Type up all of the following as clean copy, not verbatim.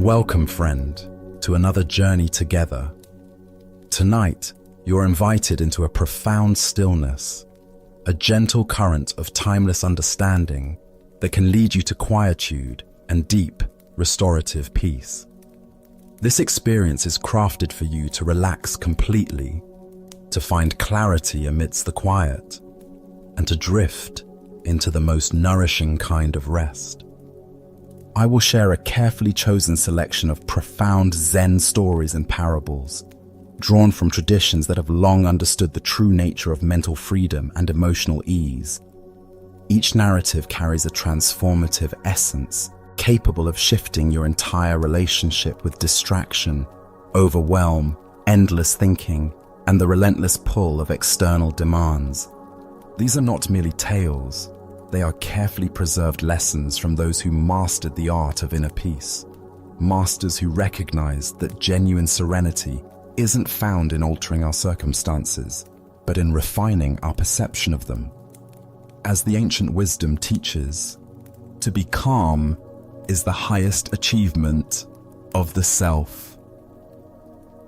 Welcome, friend, to another journey together. Tonight, you're invited into a profound stillness, a gentle current of timeless understanding that can lead you to quietude and deep, restorative peace. This experience is crafted for you to relax completely, to find clarity amidst the quiet, and to drift into the most nourishing kind of rest. I will share a carefully chosen selection of profound Zen stories and parables, drawn from traditions that have long understood the true nature of mental freedom and emotional ease. Each narrative carries a transformative essence, capable of shifting your entire relationship with distraction, overwhelm, endless thinking, and the relentless pull of external demands. These are not merely tales. They are carefully preserved lessons from those who mastered the art of inner peace, masters who recognized that genuine serenity isn't found in altering our circumstances, but in refining our perception of them. As the ancient wisdom teaches, to be calm is the highest achievement of the self.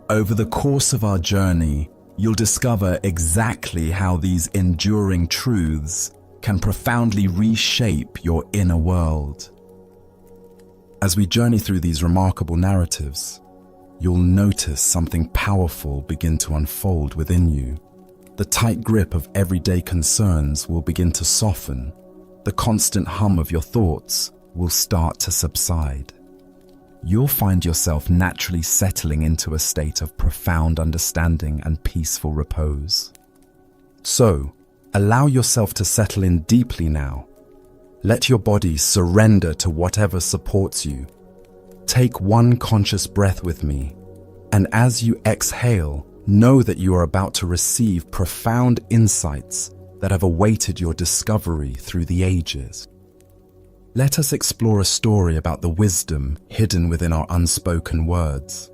Over the course of our journey, you'll discover exactly how these enduring truths can profoundly reshape your inner world. As we journey through these remarkable narratives, you'll notice something powerful begin to unfold within you. The tight grip of everyday concerns will begin to soften. The constant hum of your thoughts will start to subside. You'll find yourself naturally settling into a state of profound understanding and peaceful repose. So, allow yourself to settle in deeply now. Let your body surrender to whatever supports you. Take one conscious breath with me, and as you exhale, know that you are about to receive profound insights that have awaited your discovery through the ages. Let us explore a story about the wisdom hidden within our unspoken words.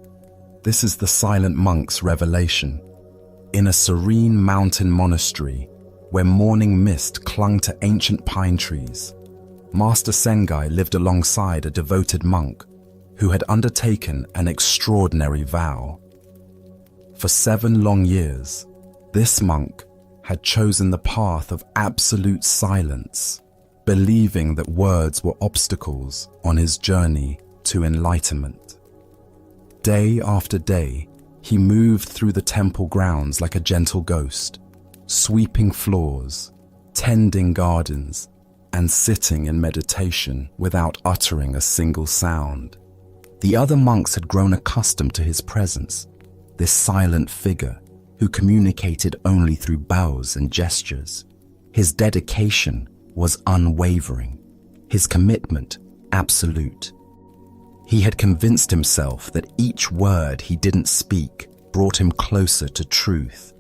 This is the silent monk's revelation. In a serene mountain monastery, where morning mist clung to ancient pine trees, Master Sengai lived alongside a devoted monk who had undertaken an extraordinary vow. For 7 long years, this monk had chosen the path of absolute silence, believing that words were obstacles on his journey to enlightenment. Day after day, he moved through the temple grounds like a gentle ghost, sweeping floors, tending gardens, and sitting in meditation without uttering a single sound. The other monks had grown accustomed to his presence, this silent figure who communicated only through bows and gestures. His dedication was unwavering, his commitment absolute. He had convinced himself that each word he didn't speak brought him closer to truth,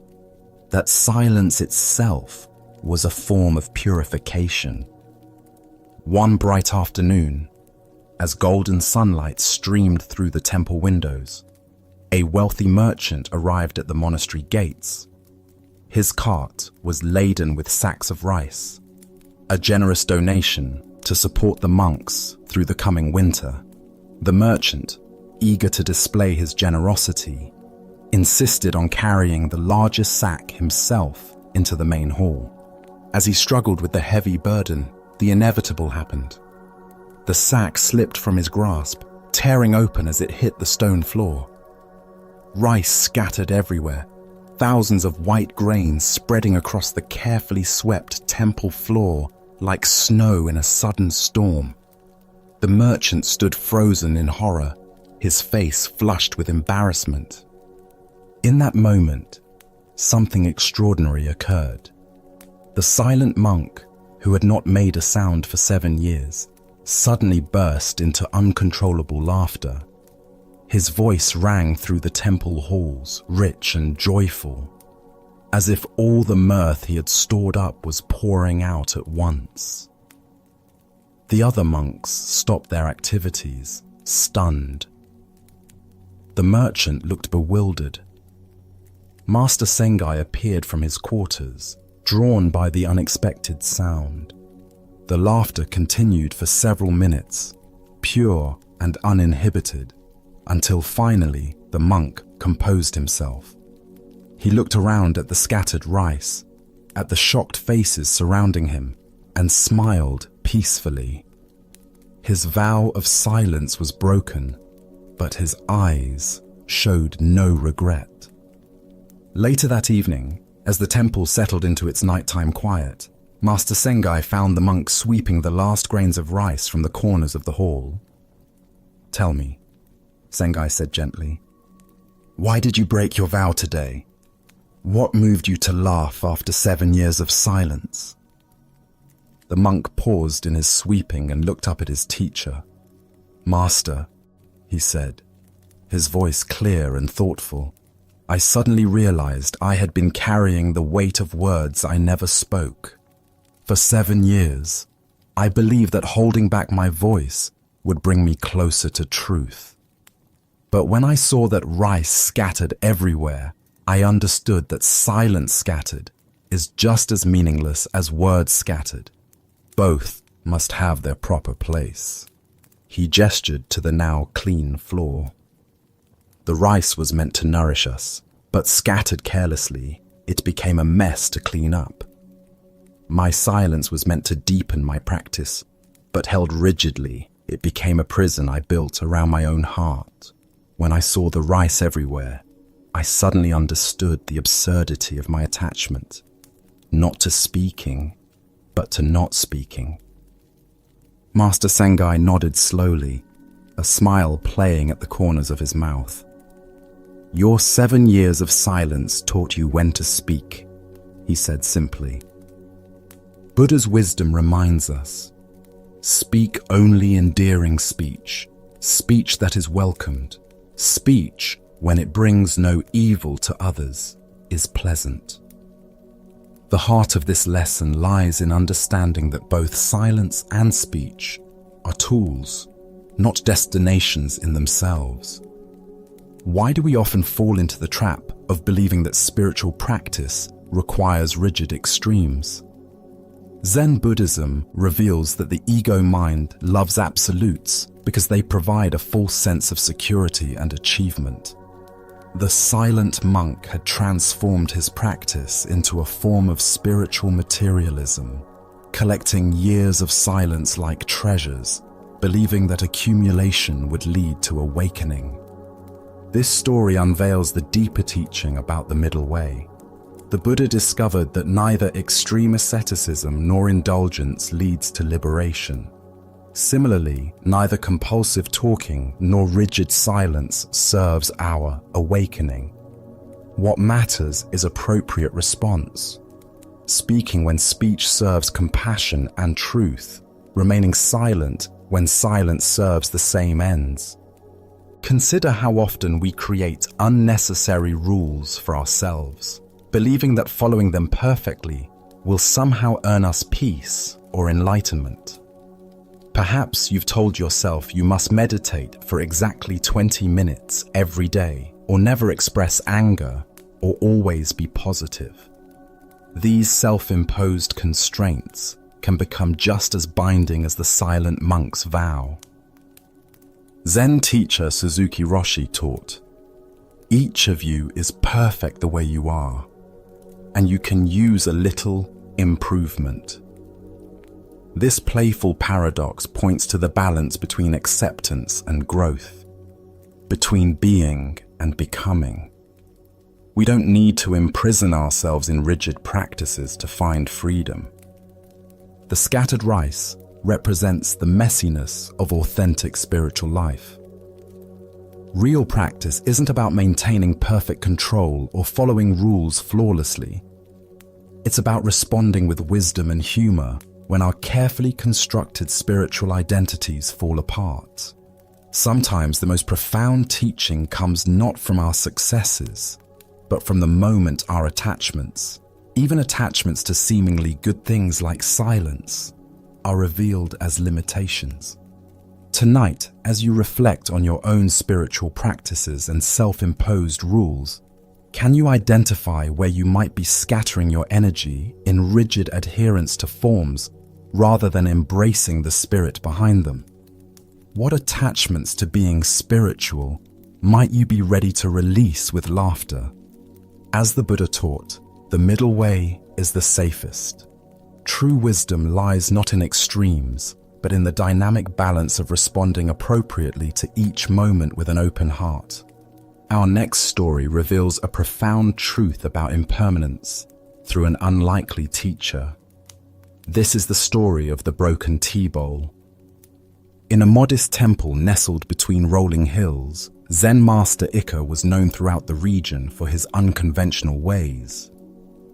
that silence itself was a form of purification. One bright afternoon, as golden sunlight streamed through the temple windows, a wealthy merchant arrived at the monastery gates. His cart was laden with sacks of rice, a generous donation to support the monks through the coming winter. The merchant, eager to display his generosity, insisted on carrying the largest sack himself into the main hall. As he struggled with the heavy burden, the inevitable happened. The sack slipped from his grasp, tearing open as it hit the stone floor. Rice scattered everywhere, thousands of white grains spreading across the carefully swept temple floor like snow in a sudden storm. The merchant stood frozen in horror, his face flushed with embarrassment. In that moment, something extraordinary occurred. The silent monk, who had not made a sound for 7 years, suddenly burst into uncontrollable laughter. His voice rang through the temple halls, rich and joyful, as if all the mirth he had stored up was pouring out at once. The other monks stopped their activities, stunned. The merchant looked bewildered. Master Sengai appeared from his quarters, drawn by the unexpected sound. The laughter continued for several minutes, pure and uninhibited, until finally the monk composed himself. He looked around at the scattered rice, at the shocked faces surrounding him, and smiled peacefully. His vow of silence was broken, but his eyes showed no regret. Later that evening, as the temple settled into its nighttime quiet, Master Sengai found the monk sweeping the last grains of rice from the corners of the hall. "Tell me," Sengai said gently, "why did you break your vow today? What moved you to laugh after 7 years of silence?" The monk paused in his sweeping and looked up at his teacher. "Master," he said, his voice clear and thoughtful, "I suddenly realized I had been carrying the weight of words I never spoke. For 7 years, I believed that holding back my voice would bring me closer to truth. But when I saw that rice scattered everywhere, I understood that silence scattered is just as meaningless as words scattered. Both must have their proper place." He gestured to the now clean floor. The rice was meant to nourish us, but scattered carelessly, it became a mess to clean up. My silence was meant to deepen my practice, but held rigidly, it became a prison I built around my own heart. When I saw the rice everywhere, I suddenly understood the absurdity of my attachment, not to speaking, but to not speaking. Master Sengai nodded slowly, a smile playing at the corners of his mouth. "Your 7 years of silence taught you when to speak," he said simply. Buddha's wisdom reminds us, speak only endearing speech, speech that is welcomed, speech when it brings no evil to others is pleasant. The heart of this lesson lies in understanding that both silence and speech are tools, not destinations in themselves. Why do we often fall into the trap of believing that spiritual practice requires rigid extremes? Zen Buddhism reveals that the ego mind loves absolutes because they provide a false sense of security and achievement. The silent monk had transformed his practice into a form of spiritual materialism, collecting years of silence like treasures, believing that accumulation would lead to awakening. This story unveils the deeper teaching about the middle way. The Buddha discovered that neither extreme asceticism nor indulgence leads to liberation. Similarly, neither compulsive talking nor rigid silence serves our awakening. What matters is appropriate response. Speaking when speech serves compassion and truth, remaining silent when silence serves the same ends. Consider how often we create unnecessary rules for ourselves, believing that following them perfectly will somehow earn us peace or enlightenment. Perhaps you've told yourself you must meditate for exactly 20 minutes every day, or never express anger, or always be positive. These self-imposed constraints can become just as binding as the silent monk's vow. Zen teacher Suzuki Roshi taught, "Each of you is perfect the way you are, and you can use a little improvement." This playful paradox points to the balance between acceptance and growth, between being and becoming. We don't need to imprison ourselves in rigid practices to find freedom. The scattered rice represents the messiness of authentic spiritual life. Real practice isn't about maintaining perfect control or following rules flawlessly. It's about responding with wisdom and humor when our carefully constructed spiritual identities fall apart. Sometimes the most profound teaching comes not from our successes, but from the moment our attachments, even attachments to seemingly good things like silence, are revealed as limitations. Tonight, as you reflect on your own spiritual practices and self-imposed rules, can you identify where you might be scattering your energy in rigid adherence to forms rather than embracing the spirit behind them? What attachments to being spiritual might you be ready to release with laughter? As the Buddha taught, the middle way is the safest. True wisdom lies not in extremes, but in the dynamic balance of responding appropriately to each moment with an open heart. Our next story reveals a profound truth about impermanence through an unlikely teacher. This is the story of the broken tea bowl. In a modest temple nestled between rolling hills, Zen master Ika was known throughout the region for his unconventional ways.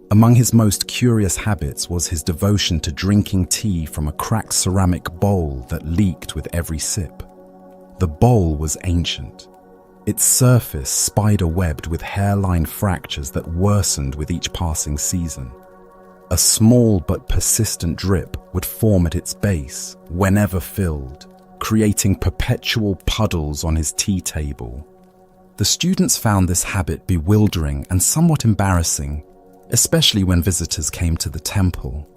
Among his most curious habits was his devotion to drinking tea from a cracked ceramic bowl that leaked with every sip. The bowl was ancient, its surface spider-webbed with hairline fractures that worsened with each passing season. A small but persistent drip would form at its base whenever filled, creating perpetual puddles on his tea table. The students found this habit bewildering and somewhat embarrassing, especially when visitors came to the temple.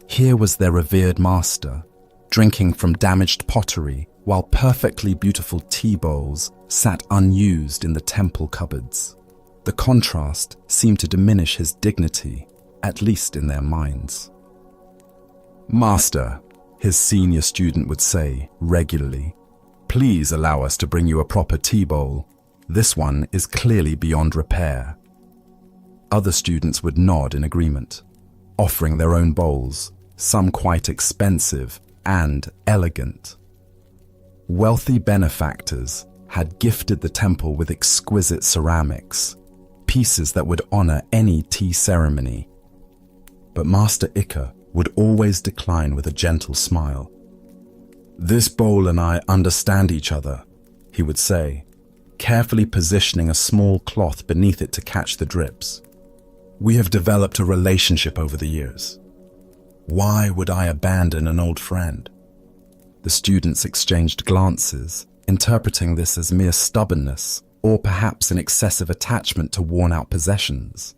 Here was their revered master, drinking from damaged pottery while perfectly beautiful tea bowls sat unused in the temple cupboards. The contrast seemed to diminish his dignity, at least in their minds. "Master," his senior student would say regularly, "please allow us to bring you a proper tea bowl. This one is clearly beyond repair." Other students would nod in agreement, offering their own bowls, some quite expensive and elegant. Wealthy benefactors had gifted the temple with exquisite ceramics, pieces that would honor any tea ceremony. But Master Ika would always decline with a gentle smile. "This bowl and I understand each other," he would say, carefully positioning a small cloth beneath it to catch the drips. "We have developed a relationship over the years. Why would I abandon an old friend?" The students exchanged glances, interpreting this as mere stubbornness or perhaps an excessive attachment to worn-out possessions.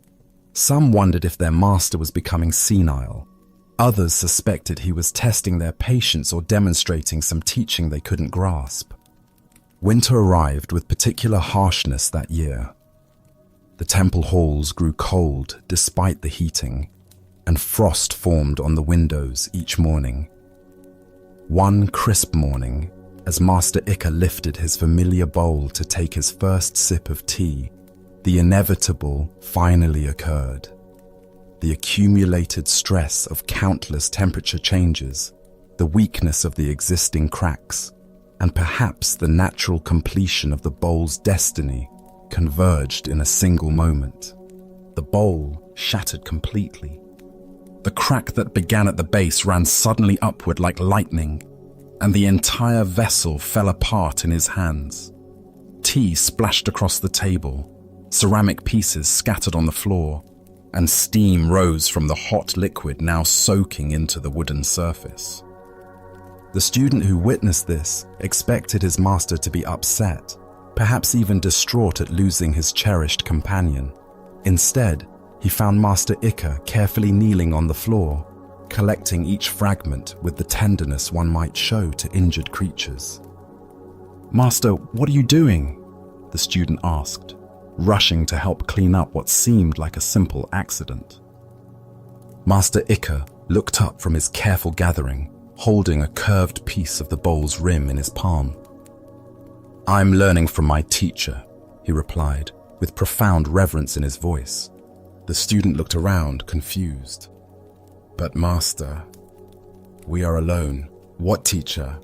Some wondered if their master was becoming senile. Others suspected he was testing their patience or demonstrating some teaching they couldn't grasp. Winter arrived with particular harshness that year. The temple halls grew cold despite the heating, and frost formed on the windows each morning. One crisp morning, as Master Ika lifted his familiar bowl to take his first sip of tea, the inevitable finally occurred. The accumulated stress of countless temperature changes, the weakness of the existing cracks, and perhaps the natural completion of the bowl's destiny converged in a single moment. The bowl shattered completely. The crack that began at the base ran suddenly upward like lightning, and the entire vessel fell apart in his hands. Tea splashed across the table, ceramic pieces scattered on the floor, and steam rose from the hot liquid now soaking into the wooden surface. The student who witnessed this expected his master to be upset, perhaps even distraught at losing his cherished companion. Instead, he found Master Ika carefully kneeling on the floor, collecting each fragment with the tenderness one might show to injured creatures. "Master, what are you doing?" the student asked, rushing to help clean up what seemed like a simple accident. Master Ika looked up from his careful gathering, holding a curved piece of the bowl's rim in his palm. "I'm learning from my teacher," he replied, with profound reverence in his voice. The student looked around, confused. "But master, we are alone. What teacher?"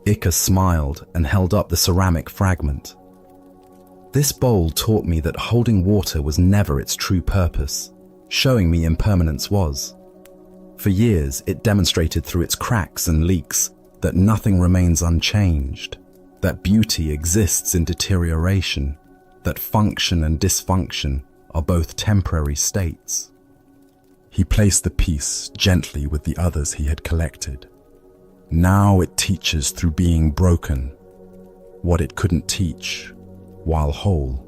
Ika smiled and held up the ceramic fragment. "This bowl taught me that holding water was never its true purpose, showing me impermanence was. For years, it demonstrated through its cracks and leaks that nothing remains unchanged, that beauty exists in deterioration, that function and dysfunction are both temporary states." He placed the piece gently with the others he had collected. "Now it teaches through being broken, what it couldn't teach while whole.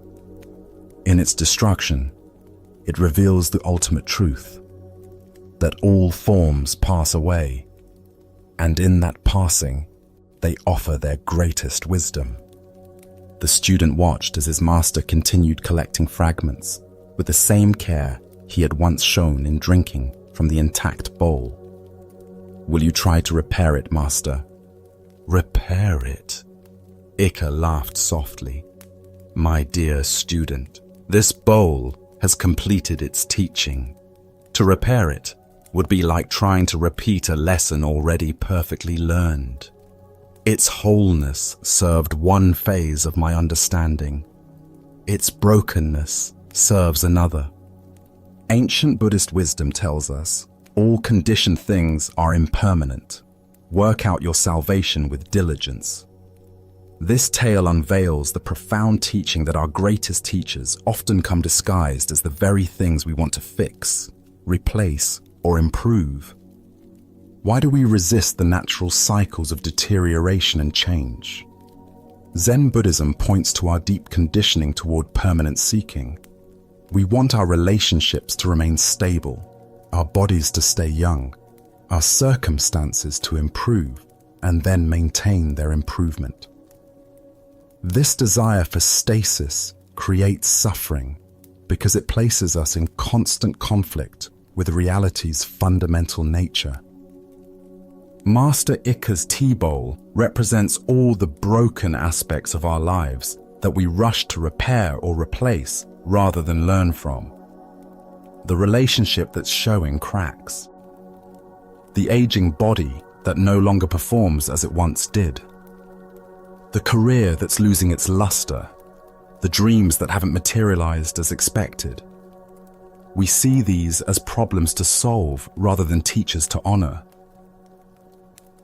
In its destruction, it reveals the ultimate truth, that all forms pass away, and in that passing, they offer their greatest wisdom. The student watched as his master continued collecting fragments with the same care he had once shown in drinking from the intact bowl. "Will you try to repair it, master?" "Repair it?" Ika laughed softly. "My dear student, this bowl has completed its teaching. To repair it would be like trying to repeat a lesson already perfectly learned. Its wholeness served one phase of my understanding. Its brokenness serves another." Ancient Buddhist wisdom tells us all conditioned things are impermanent. Work out your salvation with diligence. This tale unveils the profound teaching that our greatest teachers often come disguised as the very things we want to fix, replace, or improve. Why do we resist the natural cycles of deterioration and change? Zen Buddhism points to our deep conditioning toward permanent seeking. We want our relationships to remain stable, our bodies to stay young, our circumstances to improve, and then maintain their improvement. This desire for stasis creates suffering because it places us in constant conflict with reality's fundamental nature. Master Ika's tea bowl represents all the broken aspects of our lives that we rush to repair or replace rather than learn from. The relationship that's showing cracks. The aging body that no longer performs as it once did. The career that's losing its luster. The dreams that haven't materialized as expected. We see these as problems to solve rather than teachers to honor.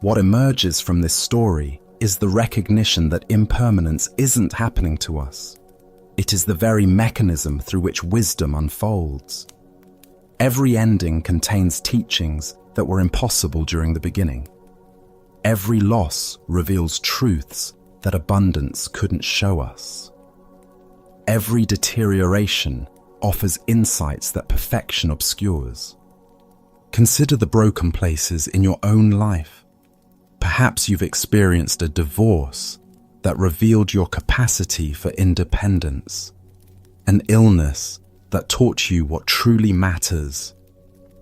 What emerges from this story is the recognition that impermanence isn't happening to us. It is the very mechanism through which wisdom unfolds. Every ending contains teachings that were impossible during the beginning. Every loss reveals truths that abundance couldn't show us. Every deterioration offers insights that perfection obscures. Consider the broken places in your own life. Perhaps you've experienced a divorce that revealed your capacity for independence, an illness that taught you what truly matters,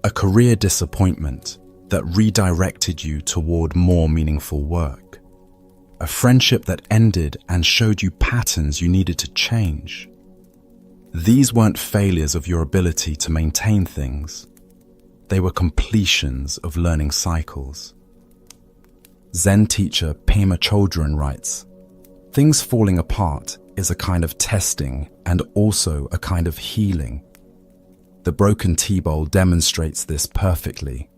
a career disappointment that redirected you toward more meaningful work, a friendship that ended and showed you patterns you needed to change. These weren't failures of your ability to maintain things. They were completions of learning cycles. Zen teacher Pema Chodron writes, "Things falling apart is a kind of testing and also a kind of healing." The broken tea bowl demonstrates this perfectly.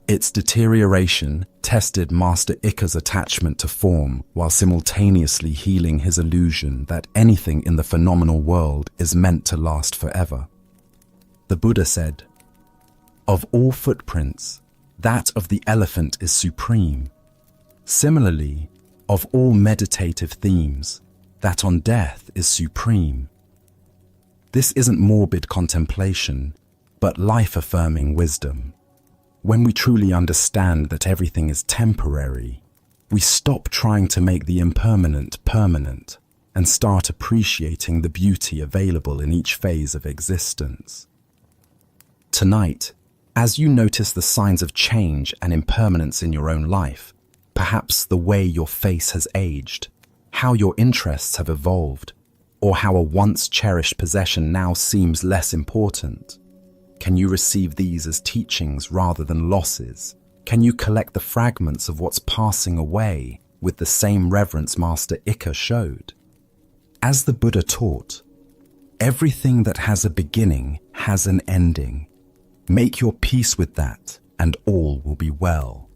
Its deterioration tested Master Ika's attachment to form while simultaneously healing his illusion that anything in the phenomenal world is meant to last forever. The Buddha said, "Of all footprints, that of the elephant is supreme. Similarly, of all meditative themes, that on death is supreme." This isn't morbid contemplation, but life-affirming wisdom. When we truly understand that everything is temporary, we stop trying to make the impermanent permanent and start appreciating the beauty available in each phase of existence. Tonight, as you notice the signs of change and impermanence in your own life, perhaps the way your face has aged, how your interests have evolved, or how a once cherished possession now seems less important, can you receive these as teachings rather than losses? Can you collect the fragments of what's passing away with the same reverence Master Ika showed? As the Buddha taught, everything that has a beginning has an ending. Make your peace with that, and all will be well.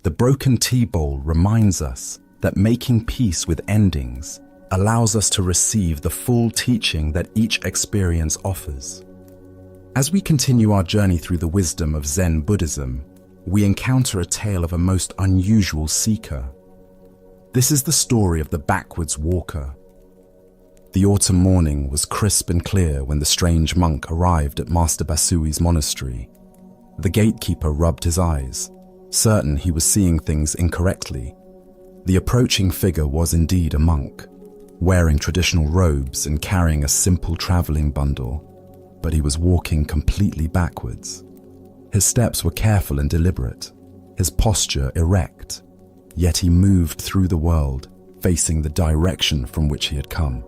The broken tea bowl reminds us that making peace with endings allows us to receive the full teaching that each experience offers. As we continue our journey through the wisdom of Zen Buddhism, we encounter a tale of a most unusual seeker. This is the story of the backwards walker. The autumn morning was crisp and clear when the strange monk arrived at Master Basui's monastery. The gatekeeper rubbed his eyes, certain he was seeing things incorrectly. The approaching figure was indeed a monk, wearing traditional robes and carrying a simple traveling bundle, but he was walking completely backwards. His steps were careful and deliberate, his posture erect, yet he moved through the world, facing the direction from which he had come.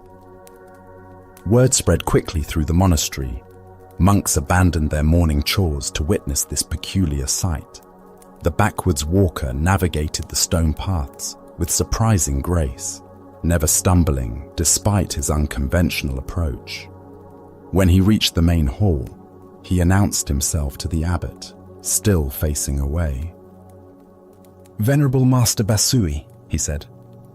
Word spread quickly through the monastery. Monks abandoned their morning chores to witness this peculiar sight. The backwards walker navigated the stone paths with surprising grace, never stumbling despite his unconventional approach. When he reached the main hall, he announced himself to the abbot, still facing away. "Venerable Master Basui," he said,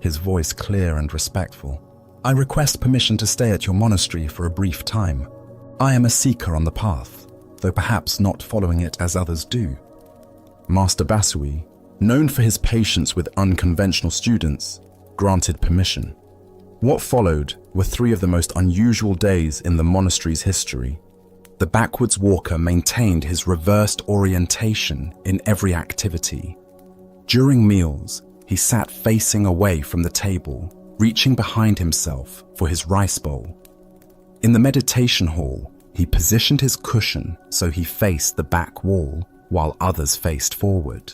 his voice clear and respectful, "I request permission to stay at your monastery for a brief time. I am a seeker on the path, though perhaps not following it as others do." Master Basui, known for his patience with unconventional students, granted permission. What followed were 3 of the most unusual days in the monastery's history. The backwards walker maintained his reversed orientation in every activity. During meals, he sat facing away from the table, reaching behind himself for his rice bowl. In the meditation hall, he positioned his cushion so he faced the back wall while others faced forward.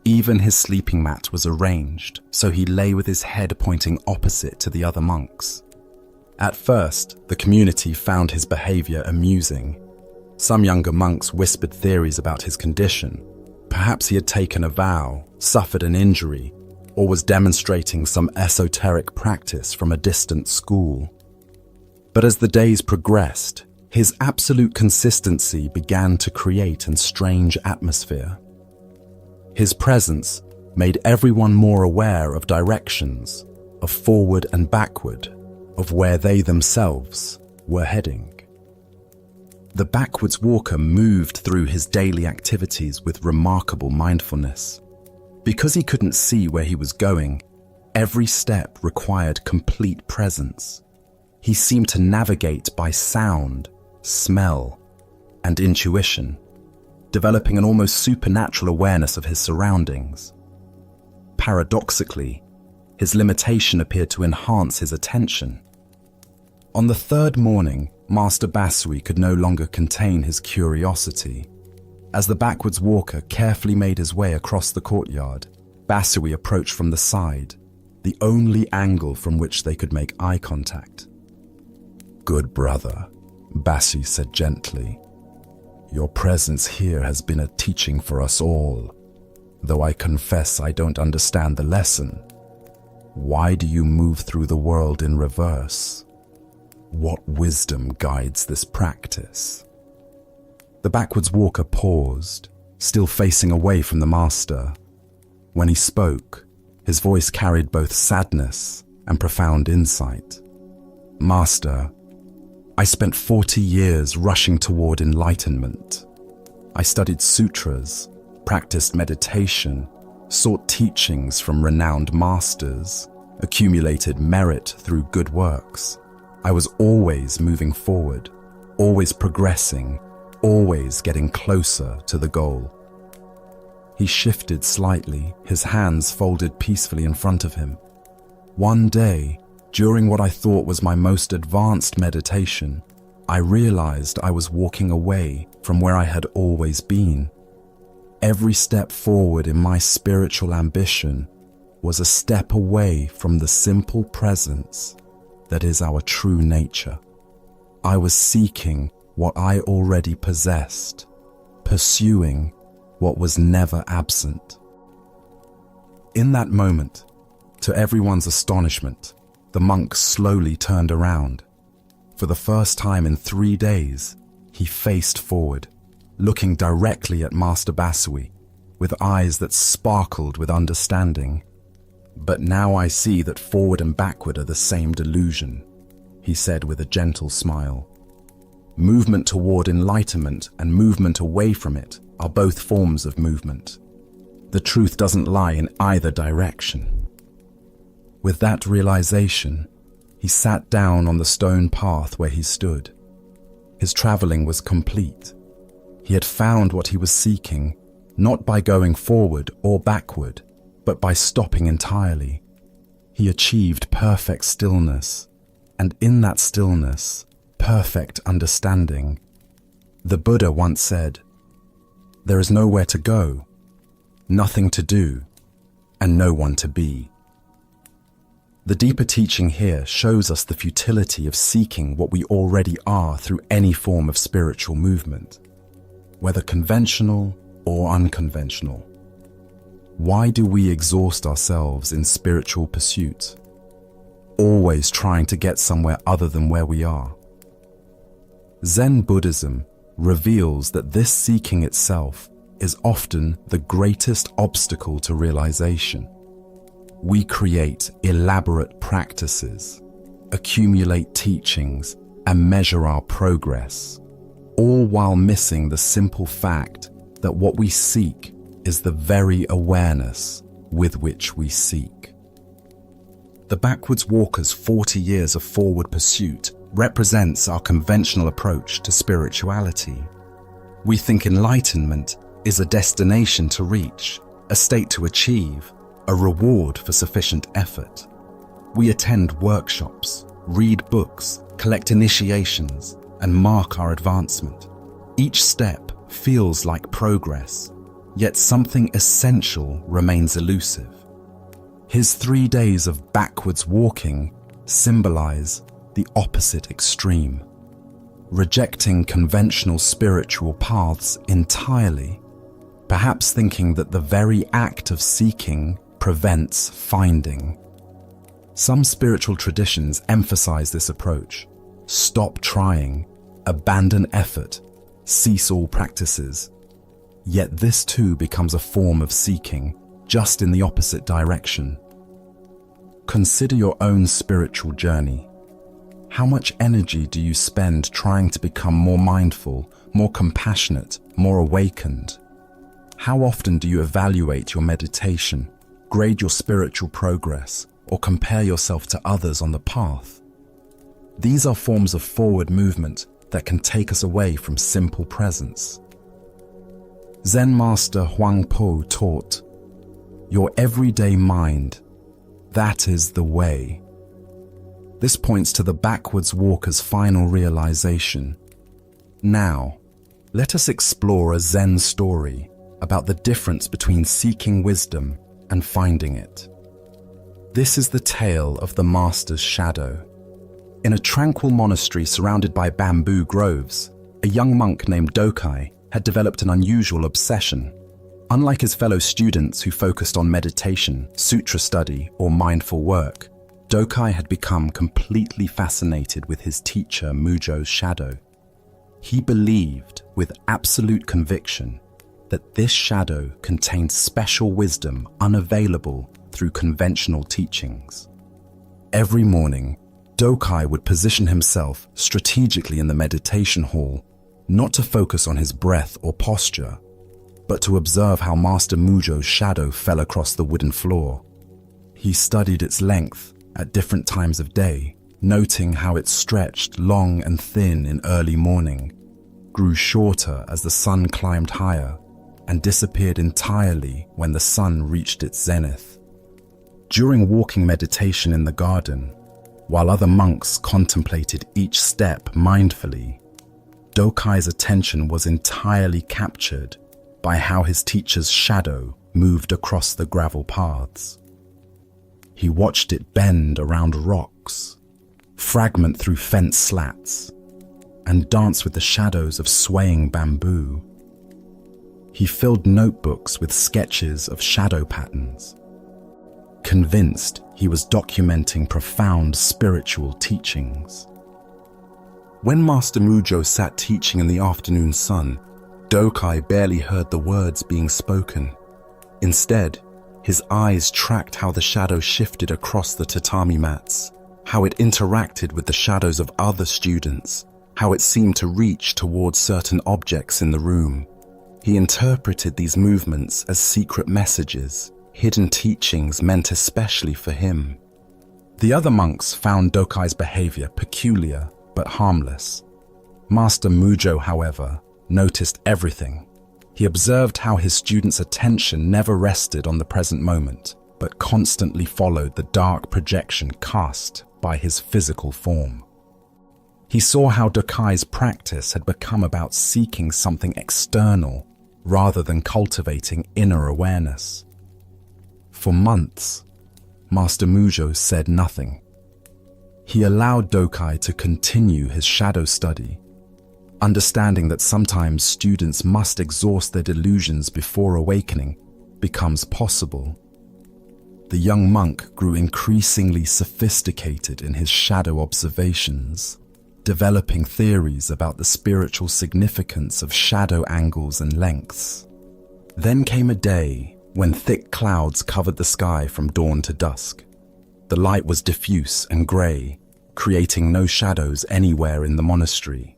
Even his sleeping mat was arranged so he lay with his head pointing opposite to the other monks. At first, the community found his behavior amusing. Some younger monks whispered theories about his condition. Perhaps he had taken a vow, suffered an injury, or was demonstrating some esoteric practice from a distant school. But as the days progressed, his absolute consistency began to create a strange atmosphere. His presence made everyone more aware of directions, of forward and backward, of where they themselves were heading. The backwards walker moved through his daily activities with remarkable mindfulness. Because he couldn't see where he was going, every step required complete presence. He seemed to navigate by sound, smell, and intuition, developing an almost supernatural awareness of his surroundings. Paradoxically, his limitation appeared to enhance his attention. On the 3rd morning, Master Basui could no longer contain his curiosity. As the backwards walker carefully made his way across the courtyard, Basui approached from the side, the only angle from which they could make eye contact. "Good brother," Basui said gently, "your presence here has been a teaching for us all, though I confess I don't understand the lesson. Why do you move through the world in reverse? What wisdom guides this practice?" The backwards walker paused, still facing away from the master. When he spoke, his voice carried both sadness and profound insight. "Master, I spent 40 years rushing toward enlightenment. I studied sutras, practiced meditation, sought teachings from renowned masters, accumulated merit through good works. I was always moving forward, always progressing, always getting closer to the goal." He shifted slightly, his hands folded peacefully in front of him. "One day, during what I thought was my most advanced meditation, I realized I was walking away from where I had always been. Every step forward in my spiritual ambition was a step away from the simple presence that is our true nature. I was seeking what I already possessed, pursuing what was never absent." In that moment, to everyone's astonishment, the monk slowly turned around. For the first time in 3 days, he faced forward, looking directly at Master Basui, with eyes that sparkled with understanding. "But now I see that forward and backward are the same delusion," he said with a gentle smile. "Movement toward enlightenment and movement away from it are both forms of movement. The truth doesn't lie in either direction." With that realization, he sat down on the stone path where he stood. His traveling was complete. He had found what he was seeking, not by going forward or backward, but by stopping entirely. He achieved perfect stillness, and in that stillness, perfect understanding. The Buddha once said, "There is nowhere to go, nothing to do, and no one to be." The deeper teaching here shows us the futility of seeking what we already are through any form of spiritual movement, whether conventional or unconventional. Why do we exhaust ourselves in spiritual pursuit, always trying to get somewhere other than where we are? Zen Buddhism reveals that this seeking itself is often the greatest obstacle to realization. We create elaborate practices, accumulate teachings, and measure our progress, all while missing the simple fact that what we seek is the very awareness with which we seek. The backwards walker's 40 years of forward pursuit represents our conventional approach to spirituality. We think enlightenment is a destination to reach, a state to achieve, a reward for sufficient effort. We attend workshops, read books, collect initiations, and mark our advancement. Each step feels like progress, yet something essential remains elusive. His 3 days of backwards walking symbolize the opposite extreme, rejecting conventional spiritual paths entirely, perhaps thinking that the very act of seeking prevents finding. Some spiritual traditions emphasize this approach. Stop trying, abandon effort, cease all practices. Yet this too becomes a form of seeking, just in the opposite direction. Consider your own spiritual journey. How much energy do you spend trying to become more mindful, more compassionate, more awakened? How often do you evaluate your meditation, grade your spiritual progress, or compare yourself to others on the path? These are forms of forward movement that can take us away from simple presence. Zen master Huangpo taught, "Your everyday mind, that is the way." This points to the backwards walker's final realization. Now, let us explore a Zen story about the difference between seeking wisdom and finding it. This is the tale of the master's shadow. In a tranquil monastery surrounded by bamboo groves, a young monk named Dokai had developed an unusual obsession. Unlike his fellow students who focused on meditation, sutra study, or mindful work, Dokai had become completely fascinated with his teacher Mujo's shadow. He believed with absolute conviction that this shadow contained special wisdom unavailable through conventional teachings. Every morning, Dokai would position himself strategically in the meditation hall, not to focus on his breath or posture, but to observe how Master Mujo's shadow fell across the wooden floor. He studied its length at different times of day, noting how it stretched long and thin in early morning, grew shorter as the sun climbed higher, and disappeared entirely when the sun reached its zenith. During walking meditation in the garden, while other monks contemplated each step mindfully, Dokai's attention was entirely captured by how his teacher's shadow moved across the gravel paths. He watched it bend around rocks, fragment through fence slats, and dance with the shadows of swaying bamboo. He filled notebooks with sketches of shadow patterns, convinced he was documenting profound spiritual teachings. When Master Mujo sat teaching in the afternoon sun, Dokai barely heard the words being spoken. Instead, his eyes tracked how the shadow shifted across the tatami mats, how it interacted with the shadows of other students, how it seemed to reach towards certain objects in the room. He interpreted these movements as secret messages, hidden teachings meant especially for him. The other monks found Dokai's behavior peculiar but harmless. Master Mujo, however, noticed everything. He observed how his students' attention never rested on the present moment, but constantly followed the dark projection cast by his physical form. He saw how Dokai's practice had become about seeking something external rather than cultivating inner awareness. For months, Master Mujo said nothing. He allowed Dokai to continue his shadow study, understanding that sometimes students must exhaust their delusions before awakening becomes possible. The young monk grew increasingly sophisticated in his shadow observations, developing theories about the spiritual significance of shadow angles and lengths. Then came a day when thick clouds covered the sky from dawn to dusk. The light was diffuse and grey, creating no shadows anywhere in the monastery.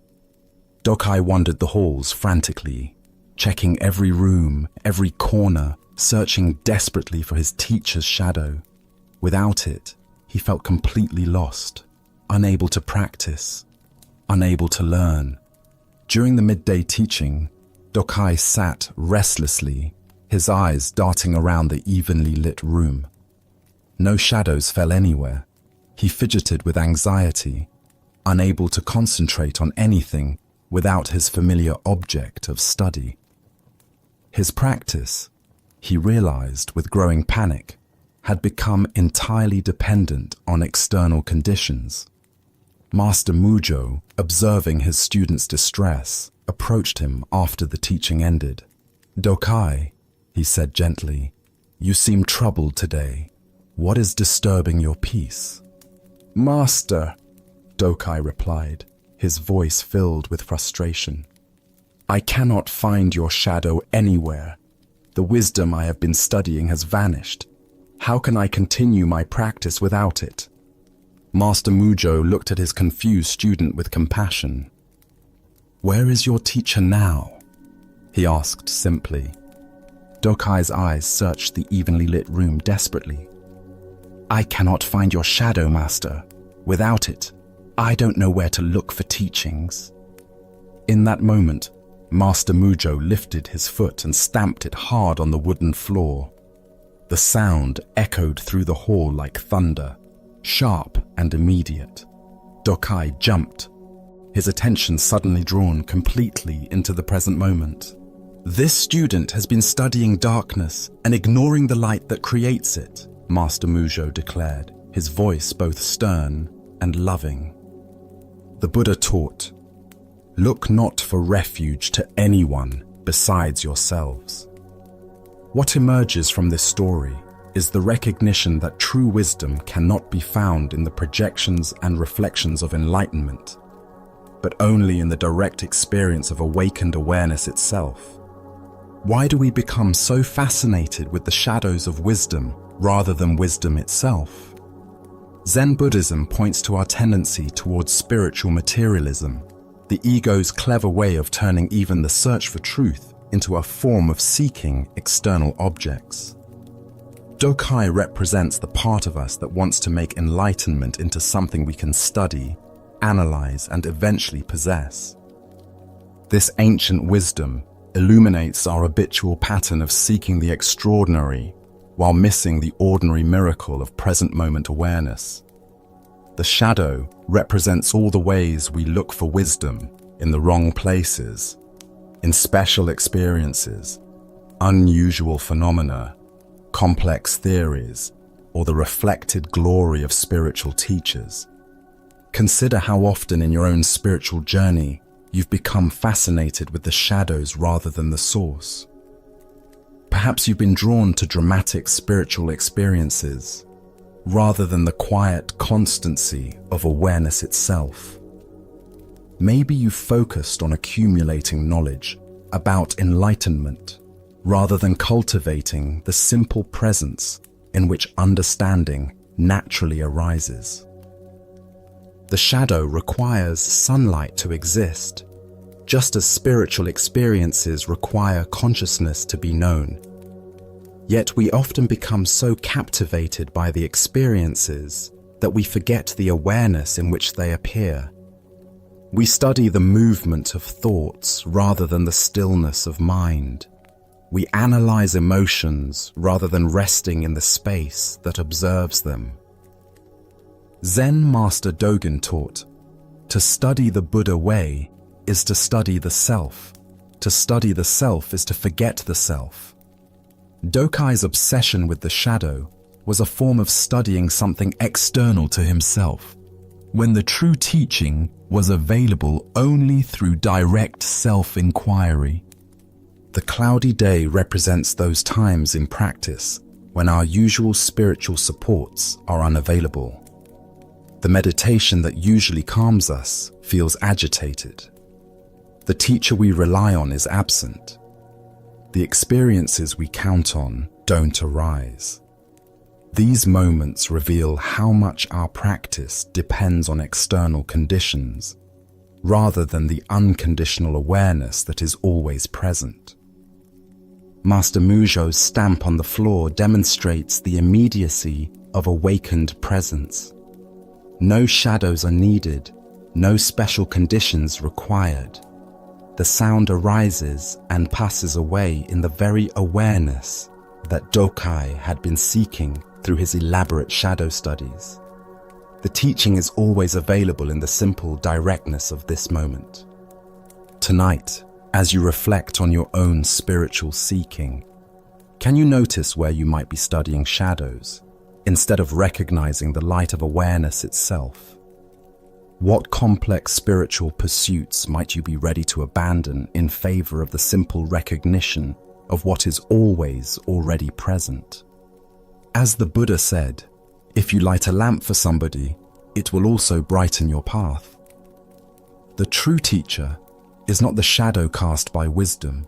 Dokai wandered the halls frantically, checking every room, every corner, searching desperately for his teacher's shadow. Without it, he felt completely lost, unable to practice, unable to learn. During the midday teaching, Dokai sat restlessly, his eyes darting around the evenly lit room. No shadows fell anywhere. He fidgeted with anxiety, unable to concentrate on anything without his familiar object of study. His practice, he realized with growing panic, had become entirely dependent on external conditions. Master Mujo, observing his student's distress, approached him after the teaching ended. "Dokai," he said gently, "you seem troubled today. What is disturbing your peace?" "Master," Dokai replied, his voice filled with frustration, "I cannot find your shadow anywhere. The wisdom I have been studying has vanished. How can I continue my practice without it?" Master Mujo looked at his confused student with compassion. "Where is your teacher now?" he asked simply. Dokai's eyes searched the evenly lit room desperately. "I cannot find your shadow, Master. Without it, I don't know where to look for teachings." In that moment, Master Mujo lifted his foot and stamped it hard on the wooden floor. The sound echoed through the hall like thunder, sharp and immediate. Dokai jumped, his attention suddenly drawn completely into the present moment. "This student has been studying darkness and ignoring the light that creates it," Master Mujo declared, his voice both stern and loving. The Buddha taught, "Look not for refuge to anyone besides yourselves." What emerges from this story is the recognition that true wisdom cannot be found in the projections and reflections of enlightenment, but only in the direct experience of awakened awareness itself. Why do we become so fascinated with the shadows of wisdom rather than wisdom itself? Zen Buddhism points to our tendency towards spiritual materialism, the ego's clever way of turning even the search for truth into a form of seeking external objects. Dokai represents the part of us that wants to make enlightenment into something we can study, analyze, and eventually possess. This ancient wisdom illuminates our habitual pattern of seeking the extraordinary while missing the ordinary miracle of present moment awareness. The shadow represents all the ways we look for wisdom in the wrong places, in special experiences, unusual phenomena, complex theories, or the reflected glory of spiritual teachers. Consider how often in your own spiritual journey you've become fascinated with the shadows rather than the source. Perhaps you've been drawn to dramatic spiritual experiences rather than the quiet constancy of awareness itself. Maybe you've focused on accumulating knowledge about enlightenment rather than cultivating the simple presence in which understanding naturally arises. The shadow requires sunlight to exist, just as spiritual experiences require consciousness to be known. Yet we often become so captivated by the experiences that we forget the awareness in which they appear. We study the movement of thoughts rather than the stillness of mind. We analyze emotions rather than resting in the space that observes them. Zen Master Dogen taught, to study the Buddha way is to study the self. To study the self is to forget the self. Dokai's obsession with the shadow was a form of studying something external to himself, when the true teaching was available only through direct self-inquiry. The cloudy day represents those times in practice when our usual spiritual supports are unavailable. The meditation that usually calms us feels agitated. The teacher we rely on is absent. The experiences we count on don't arise. These moments reveal how much our practice depends on external conditions, rather than the unconditional awareness that is always present. Master Mujo's stamp on the floor demonstrates the immediacy of awakened presence. No shadows are needed, no special conditions required. The sound arises and passes away in the very awareness that Dokai had been seeking through his elaborate shadow studies. The teaching is always available in the simple directness of this moment. Tonight, as you reflect on your own spiritual seeking, can you notice where you might be studying shadows instead of recognizing the light of awareness itself? What complex spiritual pursuits might you be ready to abandon in favor of the simple recognition of what is always already present? As the Buddha said, if you light a lamp for somebody, it will also brighten your path. The true teacher is not the shadow cast by wisdom,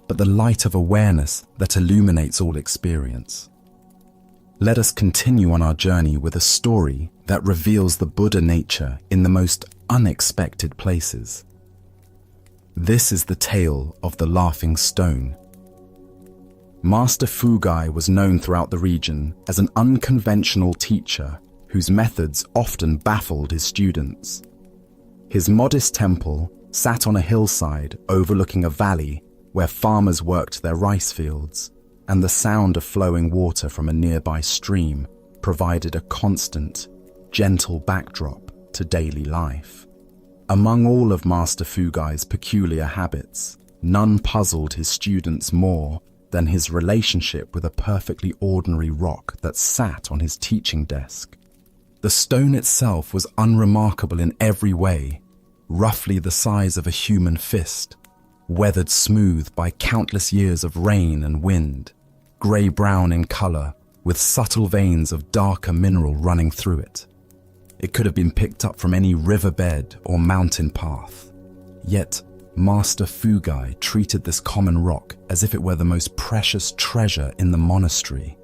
but the light of awareness that illuminates all experience. Let us continue on our journey with a story that reveals the Buddha nature in the most unexpected places. This is the tale of the laughing stone. Master Fugai was known throughout the region as an unconventional teacher whose methods often baffled his students. His modest temple sat on a hillside overlooking a valley where farmers worked their rice fields, and the sound of flowing water from a nearby stream provided a constant, gentle backdrop to daily life. Among all of Master Fugai's peculiar habits, none puzzled his students more than his relationship with a perfectly ordinary rock that sat on his teaching desk. The stone itself was unremarkable in every way, roughly the size of a human fist, weathered smooth by countless years of rain and wind, grey-brown in colour, with subtle veins of darker mineral running through it. It could have been picked up from any riverbed or mountain path. Yet, Master Fugai treated this common rock as if it were the most precious treasure in the monastery.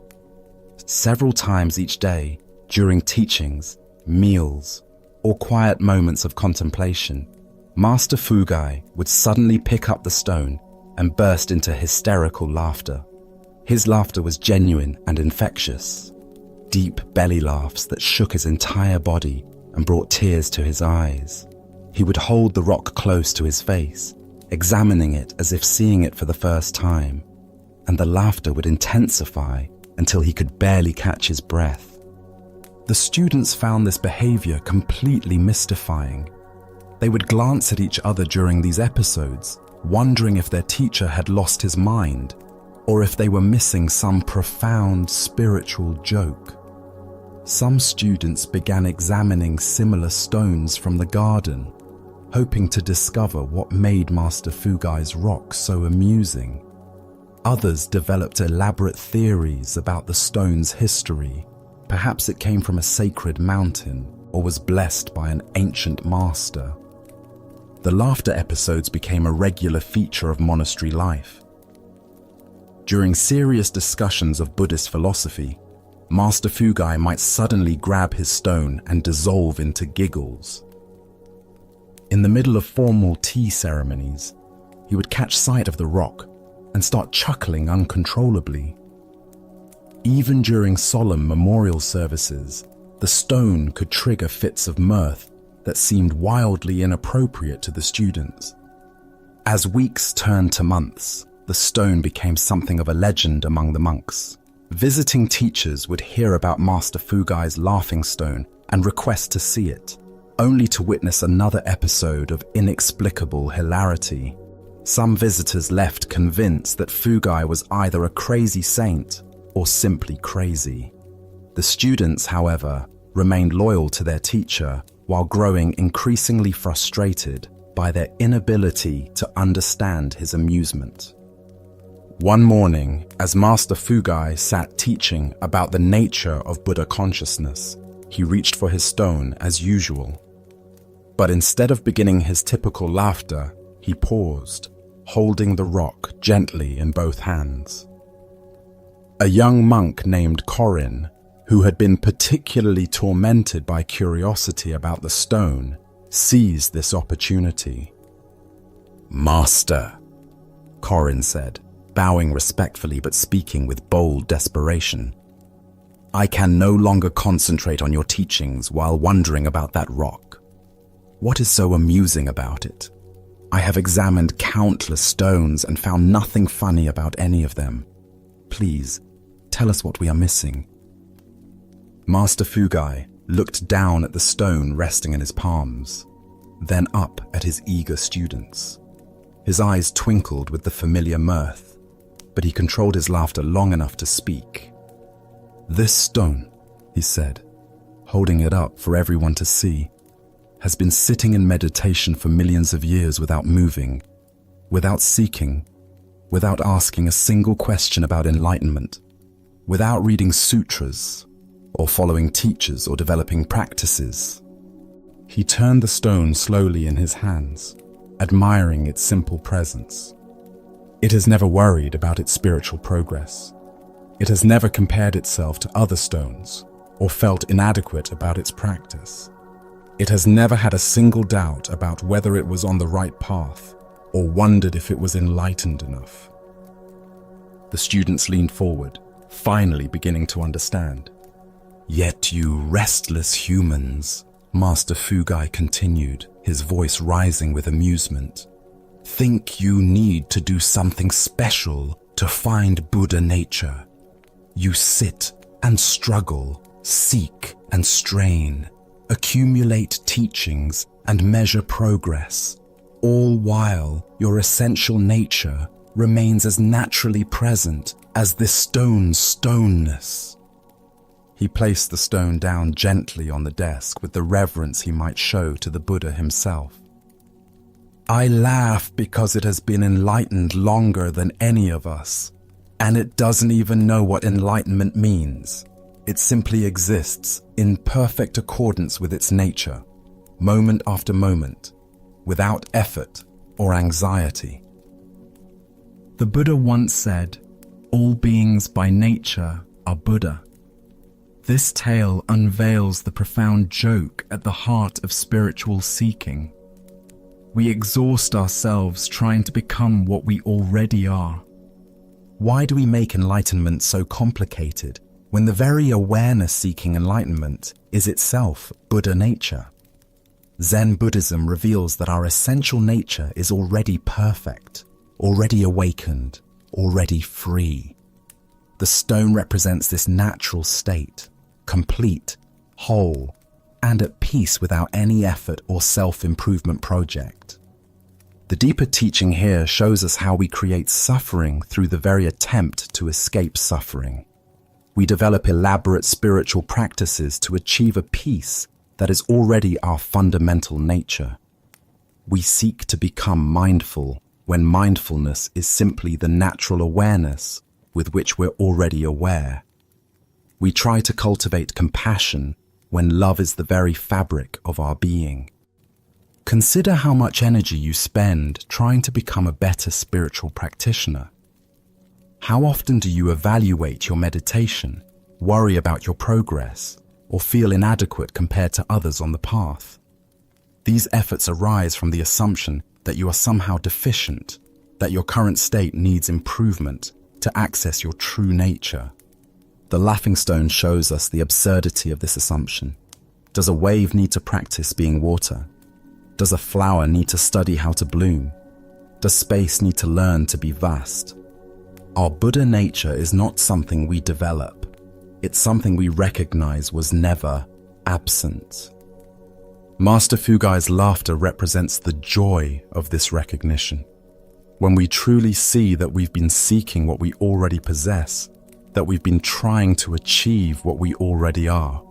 Several times each day, during teachings, meals, or quiet moments of contemplation, Master Fugai would suddenly pick up the stone and burst into hysterical laughter. His laughter was genuine and infectious, deep belly laughs that shook his entire body and brought tears to his eyes. He would hold the rock close to his face, examining it as if seeing it for the first time, and the laughter would intensify until he could barely catch his breath. The students found this behavior completely mystifying. They would glance at each other during these episodes, wondering if their teacher had lost his mind, or if they were missing some profound spiritual joke. Some students began examining similar stones from the garden, hoping to discover what made Master Fugai's rock so amusing. Others developed elaborate theories about the stone's history. Perhaps it came from a sacred mountain or was blessed by an ancient master. The laughter episodes became a regular feature of monastery life. During serious discussions of Buddhist philosophy, Master Fugai might suddenly grab his stone and dissolve into giggles. In the middle of formal tea ceremonies, he would catch sight of the rock and start chuckling uncontrollably. Even during solemn memorial services, the stone could trigger fits of mirth that seemed wildly inappropriate to the students. As weeks turned to months, the stone became something of a legend among the monks. Visiting teachers would hear about Master Fugai's laughing stone and request to see it, only to witness another episode of inexplicable hilarity. Some visitors left convinced that Fugai was either a crazy saint or simply crazy. The students, however, remained loyal to their teacher while growing increasingly frustrated by their inability to understand his amusement. One morning, as Master Fugai sat teaching about the nature of Buddha consciousness, he reached for his stone as usual. But instead of beginning his typical laughter, he paused, holding the rock gently in both hands. A young monk named Corin, who had been particularly tormented by curiosity about the stone, seized this opportunity. "Master," Corin said, bowing respectfully but speaking with bold desperation, "I can no longer concentrate on your teachings while wondering about that rock. What is so amusing about it? I have examined countless stones and found nothing funny about any of them. Please, tell us what we are missing." Master Fugai looked down at the stone resting in his palms, then up at his eager students. His eyes twinkled with the familiar mirth, but he controlled his laughter long enough to speak. "This stone," he said, holding it up for everyone to see, "has been sitting in meditation for millions of years without moving, without seeking, without asking a single question about enlightenment, without reading sutras, or following teachers or developing practices." He turned the stone slowly in his hands, admiring its simple presence. It has never worried about its spiritual progress. It has never compared itself to other stones or felt inadequate about its practice. It has never had a single doubt about whether it was on the right path or wondered if it was enlightened enough. The students leaned forward, finally beginning to understand. "Yet you restless humans," Master Fugai continued, his voice rising with amusement, "think you need to do something special to find Buddha nature. You sit and struggle, seek and strain, accumulate teachings and measure progress, all while your essential nature remains as naturally present as this stone's stoneness." He placed the stone down gently on the desk with the reverence he might show to the Buddha himself. "I laugh because it has been enlightened longer than any of us, and it doesn't even know what enlightenment means. It simply exists in perfect accordance with its nature, moment after moment, without effort or anxiety." The Buddha once said, "All beings by nature are Buddha." This tale unveils the profound joke at the heart of spiritual seeking. We exhaust ourselves trying to become what we already are. Why do we make enlightenment so complicated when the very awareness seeking enlightenment is itself Buddha nature? Zen Buddhism reveals that our essential nature is already perfect, already awakened, already free. The stone represents this natural state, complete, whole, and at peace without any effort or self-improvement project. The deeper teaching here shows us how we create suffering through the very attempt to escape suffering. We develop elaborate spiritual practices to achieve a peace that is already our fundamental nature. We seek to become mindful when mindfulness is simply the natural awareness with which we're already aware. We try to cultivate compassion when love is the very fabric of our being. Consider how much energy you spend trying to become a better spiritual practitioner. How often do you evaluate your meditation, worry about your progress, or feel inadequate compared to others on the path? These efforts arise from the assumption that you are somehow deficient, that your current state needs improvement to access your true nature. The laughing stone shows us the absurdity of this assumption. Does a wave need to practice being water? Does a flower need to study how to bloom? Does space need to learn to be vast? Our Buddha nature is not something we develop. It's something we recognize was never absent. Master Fugai's laughter represents the joy of this recognition. When we truly see that we've been seeking what we already possess, that we've been trying to achieve what we already are,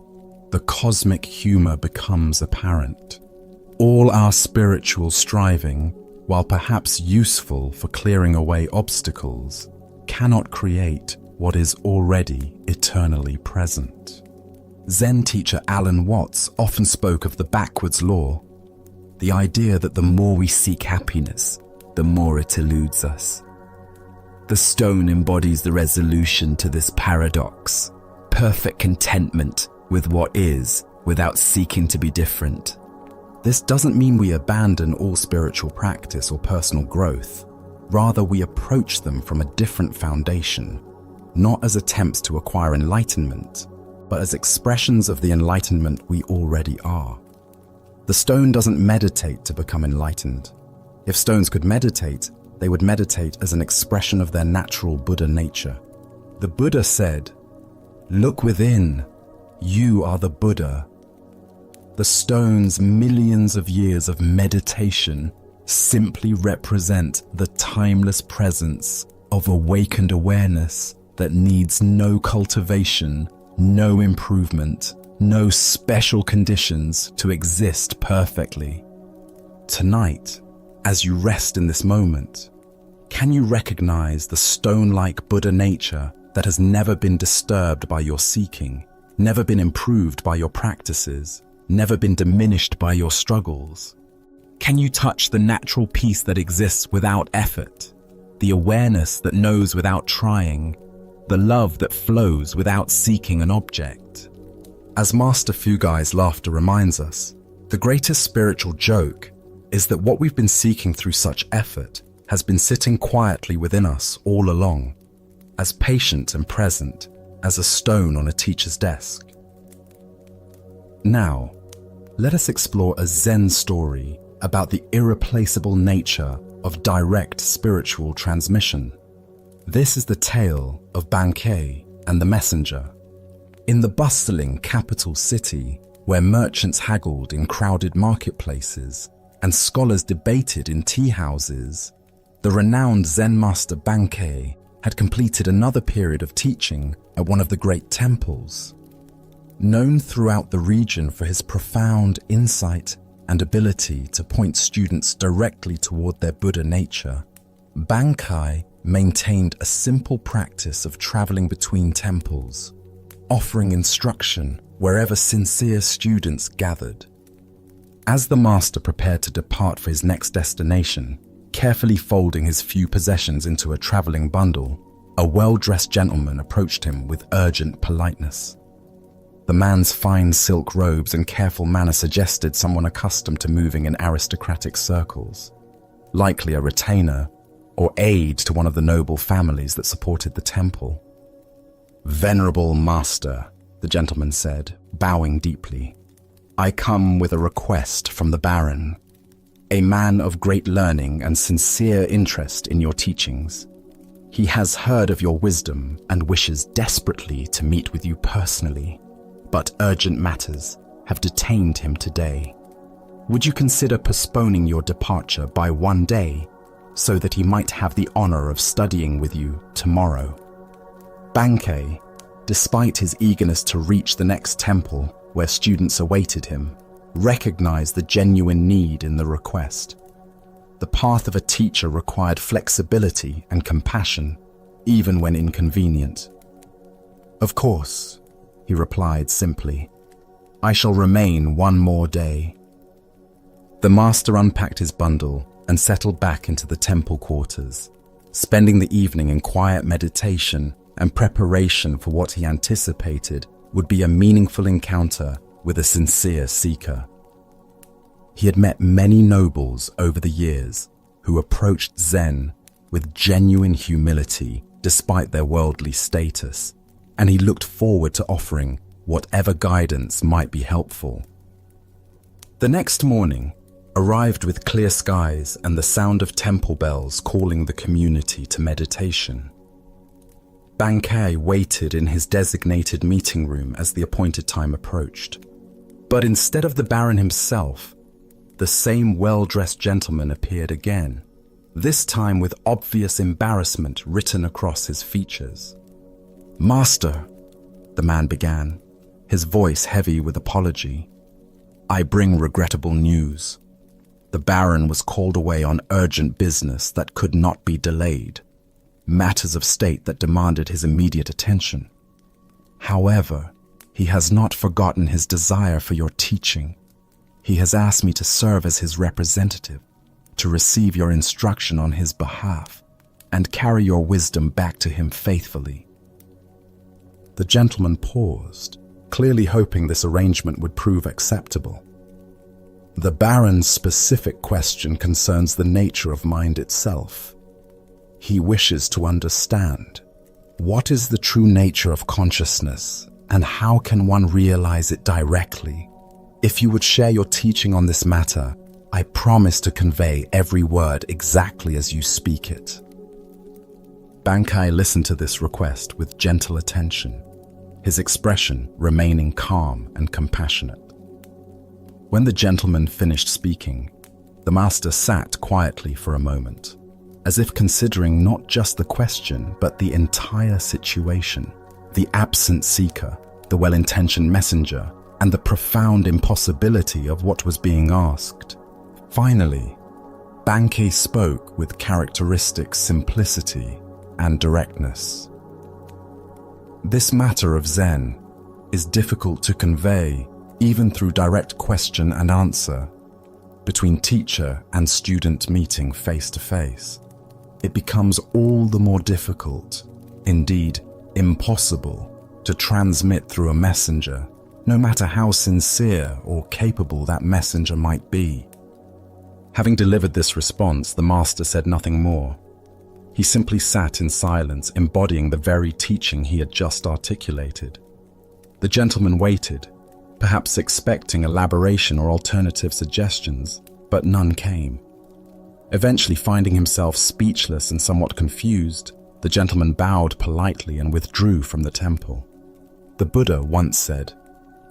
the cosmic humor becomes apparent. All our spiritual striving, while perhaps useful for clearing away obstacles, cannot create what is already eternally present. Zen teacher Alan Watts often spoke of the backwards law, the idea that the more we seek happiness, the more it eludes us. The stone embodies the resolution to this paradox, perfect contentment with what is without seeking to be different. This doesn't mean we abandon all spiritual practice or personal growth. Rather, we approach them from a different foundation, not as attempts to acquire enlightenment, but as expressions of the enlightenment we already are. The stone doesn't meditate to become enlightened. If stones could meditate, they would meditate as an expression of their natural Buddha nature. The Buddha said, "Look within, you are the Buddha." The stone's millions of years of meditation simply represent the timeless presence of awakened awareness that needs no cultivation, no improvement, no special conditions to exist perfectly. Tonight, as you rest in this moment, can you recognize the stone-like Buddha nature that has never been disturbed by your seeking, never been improved by your practices, never been diminished by your struggles? Can you touch the natural peace that exists without effort, the awareness that knows without trying, the love that flows without seeking an object? As Master Fugai's laughter reminds us, the greatest spiritual joke is that what we've been seeking through such effort has been sitting quietly within us all along, as patient and present as a stone on a teacher's desk. Now, let us explore a Zen story about the irreplaceable nature of direct spiritual transmission. This is the tale of Bankei and the messenger. In the bustling capital city, where merchants haggled in crowded marketplaces and scholars debated in tea houses, the renowned Zen master Bankei had completed another period of teaching at one of the great temples. Known throughout the region for his profound insight and ability to point students directly toward their Buddha nature, Bankei maintained a simple practice of traveling between temples, offering instruction wherever sincere students gathered. As the master prepared to depart for his next destination, carefully folding his few possessions into a traveling bundle, a well-dressed gentleman approached him with urgent politeness. The man's fine silk robes and careful manner suggested someone accustomed to moving in aristocratic circles, likely a retainer or aide to one of the noble families that supported the temple. "Venerable master," the gentleman said, bowing deeply, "I come with a request from the Baron, a man of great learning and sincere interest in your teachings. He has heard of your wisdom and wishes desperately to meet with you personally, but urgent matters have detained him today. Would you consider postponing your departure by one day so that he might have the honor of studying with you tomorrow?" Bankei, despite his eagerness to reach the next temple where students awaited him, recognized the genuine need in the request. The path of a teacher required flexibility and compassion, even when inconvenient. "Of course," he replied simply, "I shall remain one more day." The master unpacked his bundle and settled back into the temple quarters, spending the evening in quiet meditation and preparation for what he anticipated would be a meaningful encounter with a sincere seeker. He had met many nobles over the years who approached Zen with genuine humility despite their worldly status, and he looked forward to offering whatever guidance might be helpful. The next morning arrived with clear skies and the sound of temple bells calling the community to meditation. Bankei waited in his designated meeting room as the appointed time approached. But instead of the Baron himself, the same well-dressed gentleman appeared again, this time with obvious embarrassment written across his features. "Master," the man began, his voice heavy with apology, "I bring regrettable news. The Baron was called away on urgent business that could not be delayed, matters of state that demanded his immediate attention. However, he has not forgotten his desire for your teaching. He has asked me to serve as his representative, to receive your instruction on his behalf, and carry your wisdom back to him faithfully." The gentleman paused, clearly hoping this arrangement would prove acceptable. The Baron's specific question concerns the nature of mind itself. He wishes to understand, what is the true nature of consciousness, and how can one realize it directly? If you would share your teaching on this matter, I promise to convey every word exactly as you speak it. Bankei listened to this request with gentle attention, his expression remaining calm and compassionate. When the gentleman finished speaking, the master sat quietly for a moment, as if considering not just the question, but the entire situation, the absent seeker, the well-intentioned messenger, and the profound impossibility of what was being asked. Finally, Bankei spoke with characteristic simplicity and directness. "This matter of Zen is difficult to convey even through direct question and answer, between teacher and student meeting face to face. It becomes all the more difficult, indeed impossible, to transmit through a messenger, no matter how sincere or capable that messenger might be." Having delivered this response, the master said nothing more. He simply sat in silence, embodying the very teaching he had just articulated. The gentleman waited, perhaps expecting elaboration or alternative suggestions, but none came. Eventually, finding himself speechless and somewhat confused, the gentleman bowed politely and withdrew from the temple. The Buddha once said,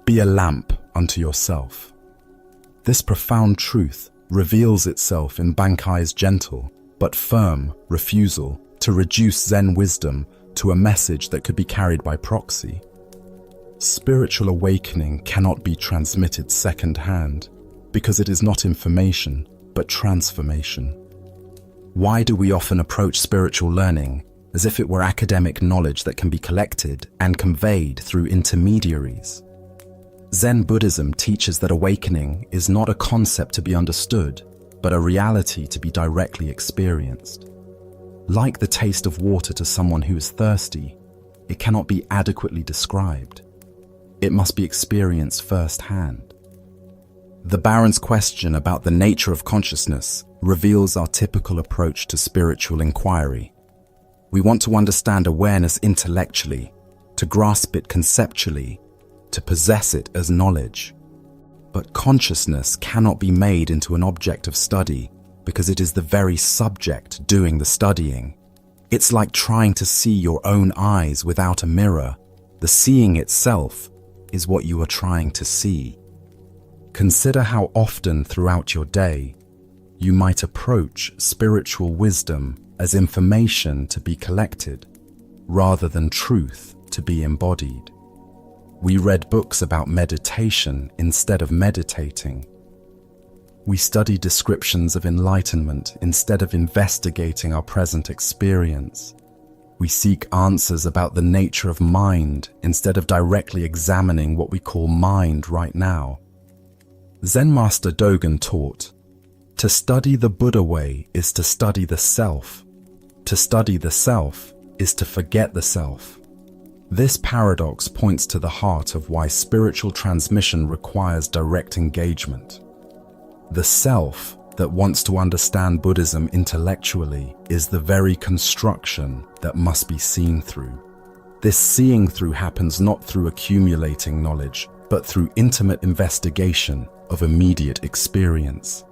"Be a lamp unto yourself." This profound truth reveals itself in Bankei's gentle but firm refusal to reduce Zen wisdom to a message that could be carried by proxy. Spiritual awakening cannot be transmitted second-hand because it is not information, but transformation. Why do we often approach spiritual learning as if it were academic knowledge that can be collected and conveyed through intermediaries? Zen Buddhism teaches that awakening is not a concept to be understood, but a reality to be directly experienced. Like the taste of water to someone who is thirsty, it cannot be adequately described. It must be experienced firsthand. The Baron's question about the nature of consciousness reveals our typical approach to spiritual inquiry. We want to understand awareness intellectually, to grasp it conceptually, to possess it as knowledge. But consciousness cannot be made into an object of study because it is the very subject doing the studying. It's like trying to see your own eyes without a mirror. The seeing itself is what you are trying to see. Consider how often throughout your day you might approach spiritual wisdom as information to be collected, rather than truth to be embodied. We read books about meditation instead of meditating. We study descriptions of enlightenment instead of investigating our present experience. We seek answers about the nature of mind instead of directly examining what we call mind right now. Zen Master Dogen taught, "To study the Buddha way is to study the self. To study the self is to forget the self." This paradox points to the heart of why spiritual transmission requires direct engagement. The self that wants to understand Buddhism intellectually is the very construction that must be seen through. This seeing through happens not through accumulating knowledge, but through intimate investigation of immediate experience.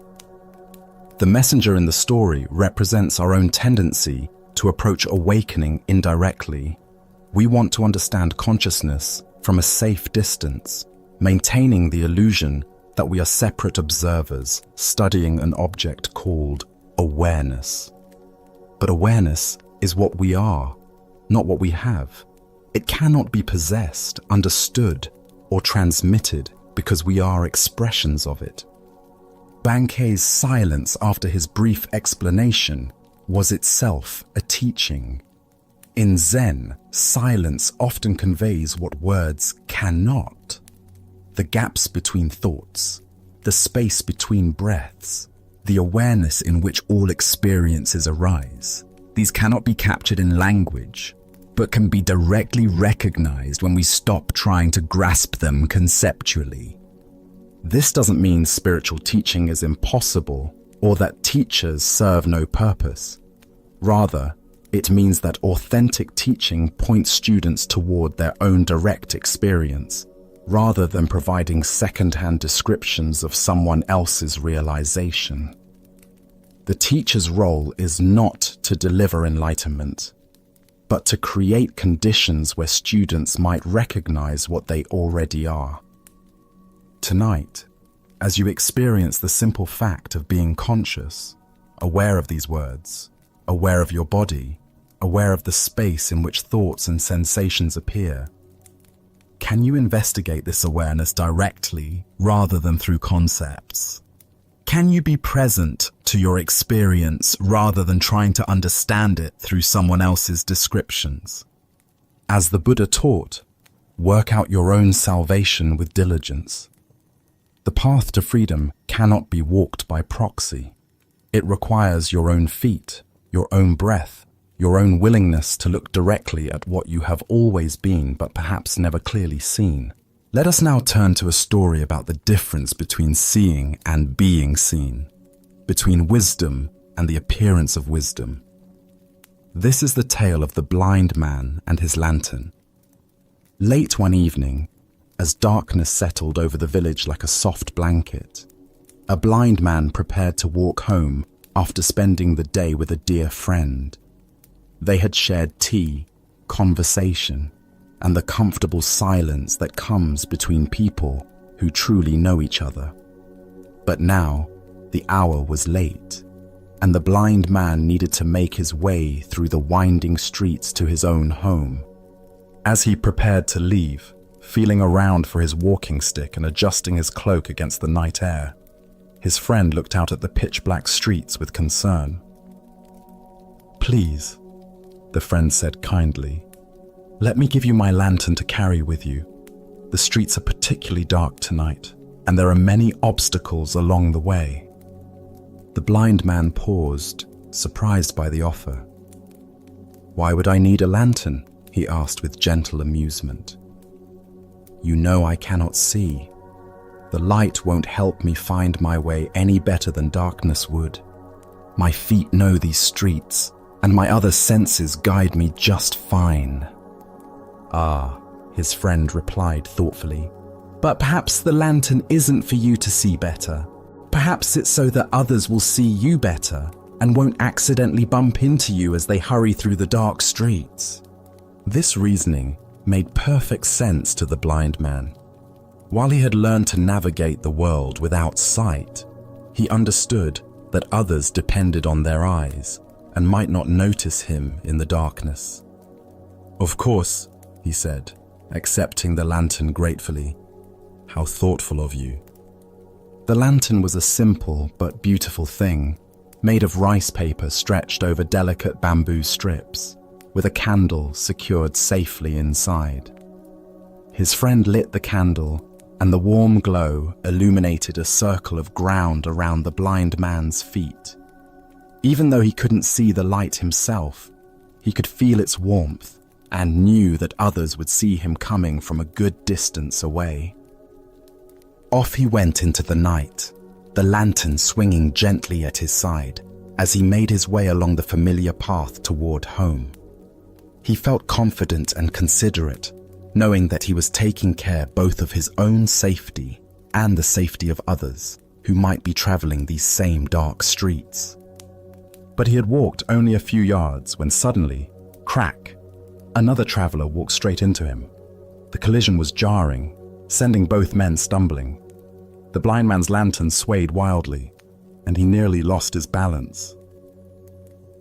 The messenger in the story represents our own tendency to approach awakening indirectly. We want to understand consciousness from a safe distance, maintaining the illusion that we are separate observers studying an object called awareness. But awareness is what we are, not what we have. It cannot be possessed, understood, or transmitted because we are expressions of it. Bankei's silence after his brief explanation was itself a teaching. In Zen, silence often conveys what words cannot. The gaps between thoughts, the space between breaths, the awareness in which all experiences arise. These cannot be captured in language, but can be directly recognized when we stop trying to grasp them conceptually. This doesn't mean spiritual teaching is impossible or that teachers serve no purpose. Rather, it means that authentic teaching points students toward their own direct experience, rather than providing second-hand descriptions of someone else's realization. The teacher's role is not to deliver enlightenment, but to create conditions where students might recognize what they already are. Tonight, as you experience the simple fact of being conscious, aware of these words, aware of your body, aware of the space in which thoughts and sensations appear, can you investigate this awareness directly rather than through concepts? Can you be present to your experience rather than trying to understand it through someone else's descriptions? As the Buddha taught, work out your own salvation with diligence. The path to freedom cannot be walked by proxy. It requires your own feet, your own breath, your own willingness to look directly at what you have always been but perhaps never clearly seen. Let us now turn to a story about the difference between seeing and being seen, between wisdom and the appearance of wisdom. This is the tale of the blind man and his lantern. Late one evening, as darkness settled over the village like a soft blanket, a blind man prepared to walk home after spending the day with a dear friend. They had shared tea, conversation, and the comfortable silence that comes between people who truly know each other. But now, the hour was late, and the blind man needed to make his way through the winding streets to his own home. As he prepared to leave, feeling around for his walking stick and adjusting his cloak against the night air, his friend looked out at the pitch-black streets with concern. "Please," the friend said kindly, "let me give you my lantern to carry with you. The streets are particularly dark tonight, and there are many obstacles along the way." The blind man paused, surprised by the offer. "Why would I need a lantern?" he asked with gentle amusement. "You know I cannot see. The light won't help me find my way any better than darkness would. My feet know these streets, and my other senses guide me just fine." "Ah," his friend replied thoughtfully, "but perhaps the lantern isn't for you to see better. Perhaps it's so that others will see you better and won't accidentally bump into you as they hurry through the dark streets." This reasoning made perfect sense to the blind man. While he had learned to navigate the world without sight, he understood that others depended on their eyes and might not notice him in the darkness. "Of course," he said, accepting the lantern gratefully. "How thoughtful of you." The lantern was a simple but beautiful thing, made of rice paper stretched over delicate bamboo strips, with a candle secured safely inside. His friend lit the candle, and the warm glow illuminated a circle of ground around the blind man's feet. Even though he couldn't see the light himself, he could feel its warmth and knew that others would see him coming from a good distance away. Off he went into the night, the lantern swinging gently at his side as he made his way along the familiar path toward home. He felt confident and considerate, knowing that he was taking care both of his own safety and the safety of others who might be traveling these same dark streets. But he had walked only a few yards when suddenly, crack, another traveler walked straight into him. The collision was jarring, sending both men stumbling. The blind man's lantern swayed wildly, and he nearly lost his balance.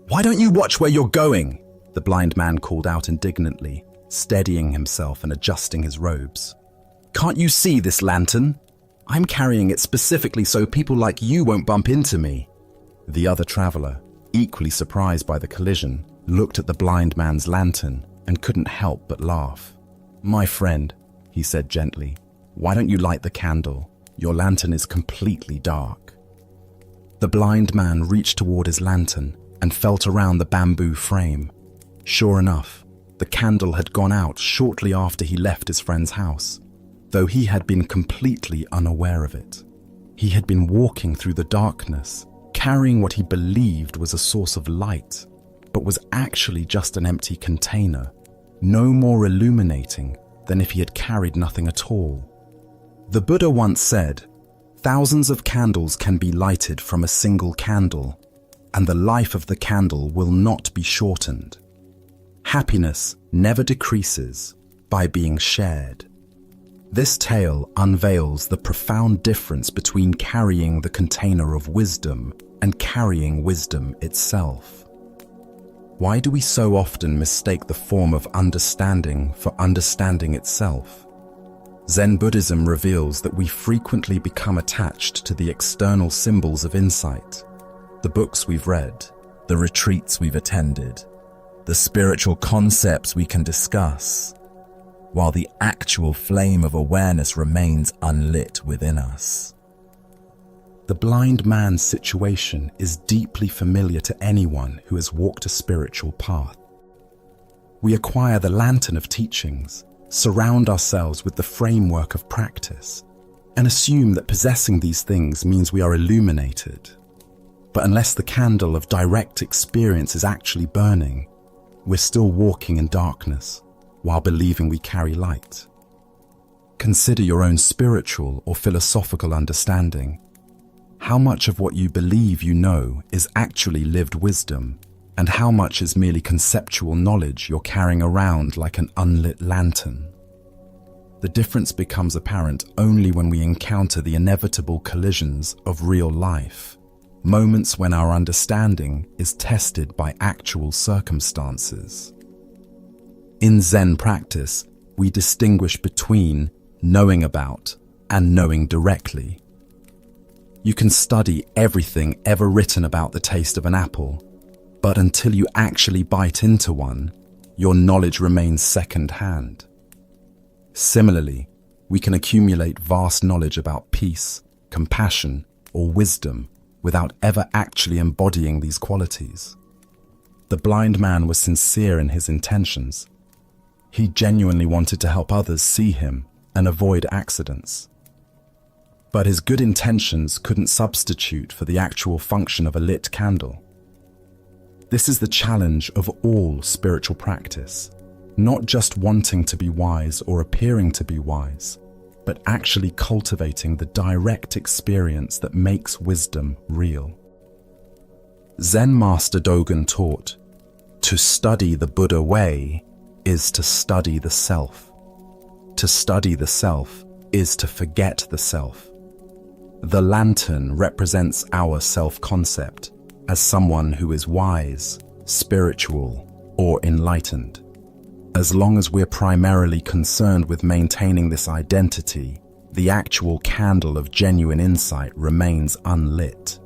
"Why don't you watch where you're going?" the blind man called out indignantly, steadying himself and adjusting his robes. "Can't you see this lantern? I'm carrying it specifically so people like you won't bump into me." The other traveler, equally surprised by the collision, looked at the blind man's lantern and couldn't help but laugh. "My friend," he said gently, "why don't you light the candle? Your lantern is completely dark." The blind man reached toward his lantern and felt around the bamboo frame. Sure enough, the candle had gone out shortly after he left his friend's house, though he had been completely unaware of it. He had been walking through the darkness, carrying what he believed was a source of light, but was actually just an empty container, no more illuminating than if he had carried nothing at all. The Buddha once said, "Thousands of candles can be lighted from a single candle, and the life of the candle will not be shortened. Happiness never decreases by being shared." This tale unveils the profound difference between carrying the container of wisdom and carrying wisdom itself. Why do we so often mistake the form of understanding for understanding itself? Zen Buddhism reveals that we frequently become attached to the external symbols of insight, the books we've read, the retreats we've attended, the spiritual concepts we can discuss, while the actual flame of awareness remains unlit within us. The blind man's situation is deeply familiar to anyone who has walked a spiritual path. We acquire the lantern of teachings, surround ourselves with the framework of practice, and assume that possessing these things means we are illuminated. But unless the candle of direct experience is actually burning, we're still walking in darkness while believing we carry light. Consider your own spiritual or philosophical understanding. How much of what you believe you know is actually lived wisdom, and how much is merely conceptual knowledge you're carrying around like an unlit lantern? The difference becomes apparent only when we encounter the inevitable collisions of real life, moments when our understanding is tested by actual circumstances. In Zen practice, we distinguish between knowing about and knowing directly. You can study everything ever written about the taste of an apple, but until you actually bite into one, your knowledge remains second-hand. Similarly, we can accumulate vast knowledge about peace, compassion, or wisdom without ever actually embodying these qualities. The blind man was sincere in his intentions. He genuinely wanted to help others see him and avoid accidents. But his good intentions couldn't substitute for the actual function of a lit candle. This is the challenge of all spiritual practice, not just wanting to be wise or appearing to be wise, but actually cultivating the direct experience that makes wisdom real. Zen Master Dogen taught, "To study the Buddha way is to study the self. To study the self is to forget the self." The lantern represents our self-concept as someone who is wise, spiritual, or enlightened. As long as we're primarily concerned with maintaining this identity, the actual candle of genuine insight remains unlit.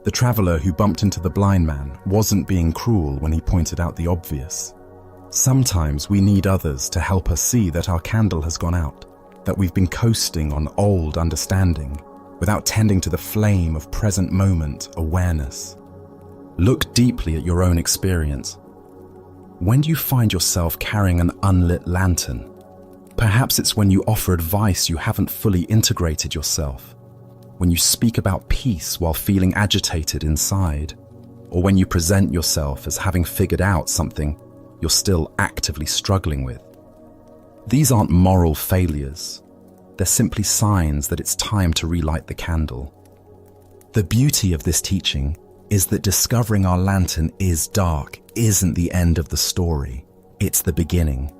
The traveler who bumped into the blind man wasn't being cruel when he pointed out the obvious. Sometimes we need others to help us see that our candle has gone out, that we've been coasting on old understanding, without tending to the flame of present moment awareness. Look deeply at your own experience. When do you find yourself carrying an unlit lantern? Perhaps it's when you offer advice you haven't fully integrated yourself, when you speak about peace while feeling agitated inside, or when you present yourself as having figured out something you're still actively struggling with. These aren't moral failures. They're simply signs that it's time to relight the candle. The beauty of this teaching is that discovering our lantern is dark isn't the end of the story. It's the beginning.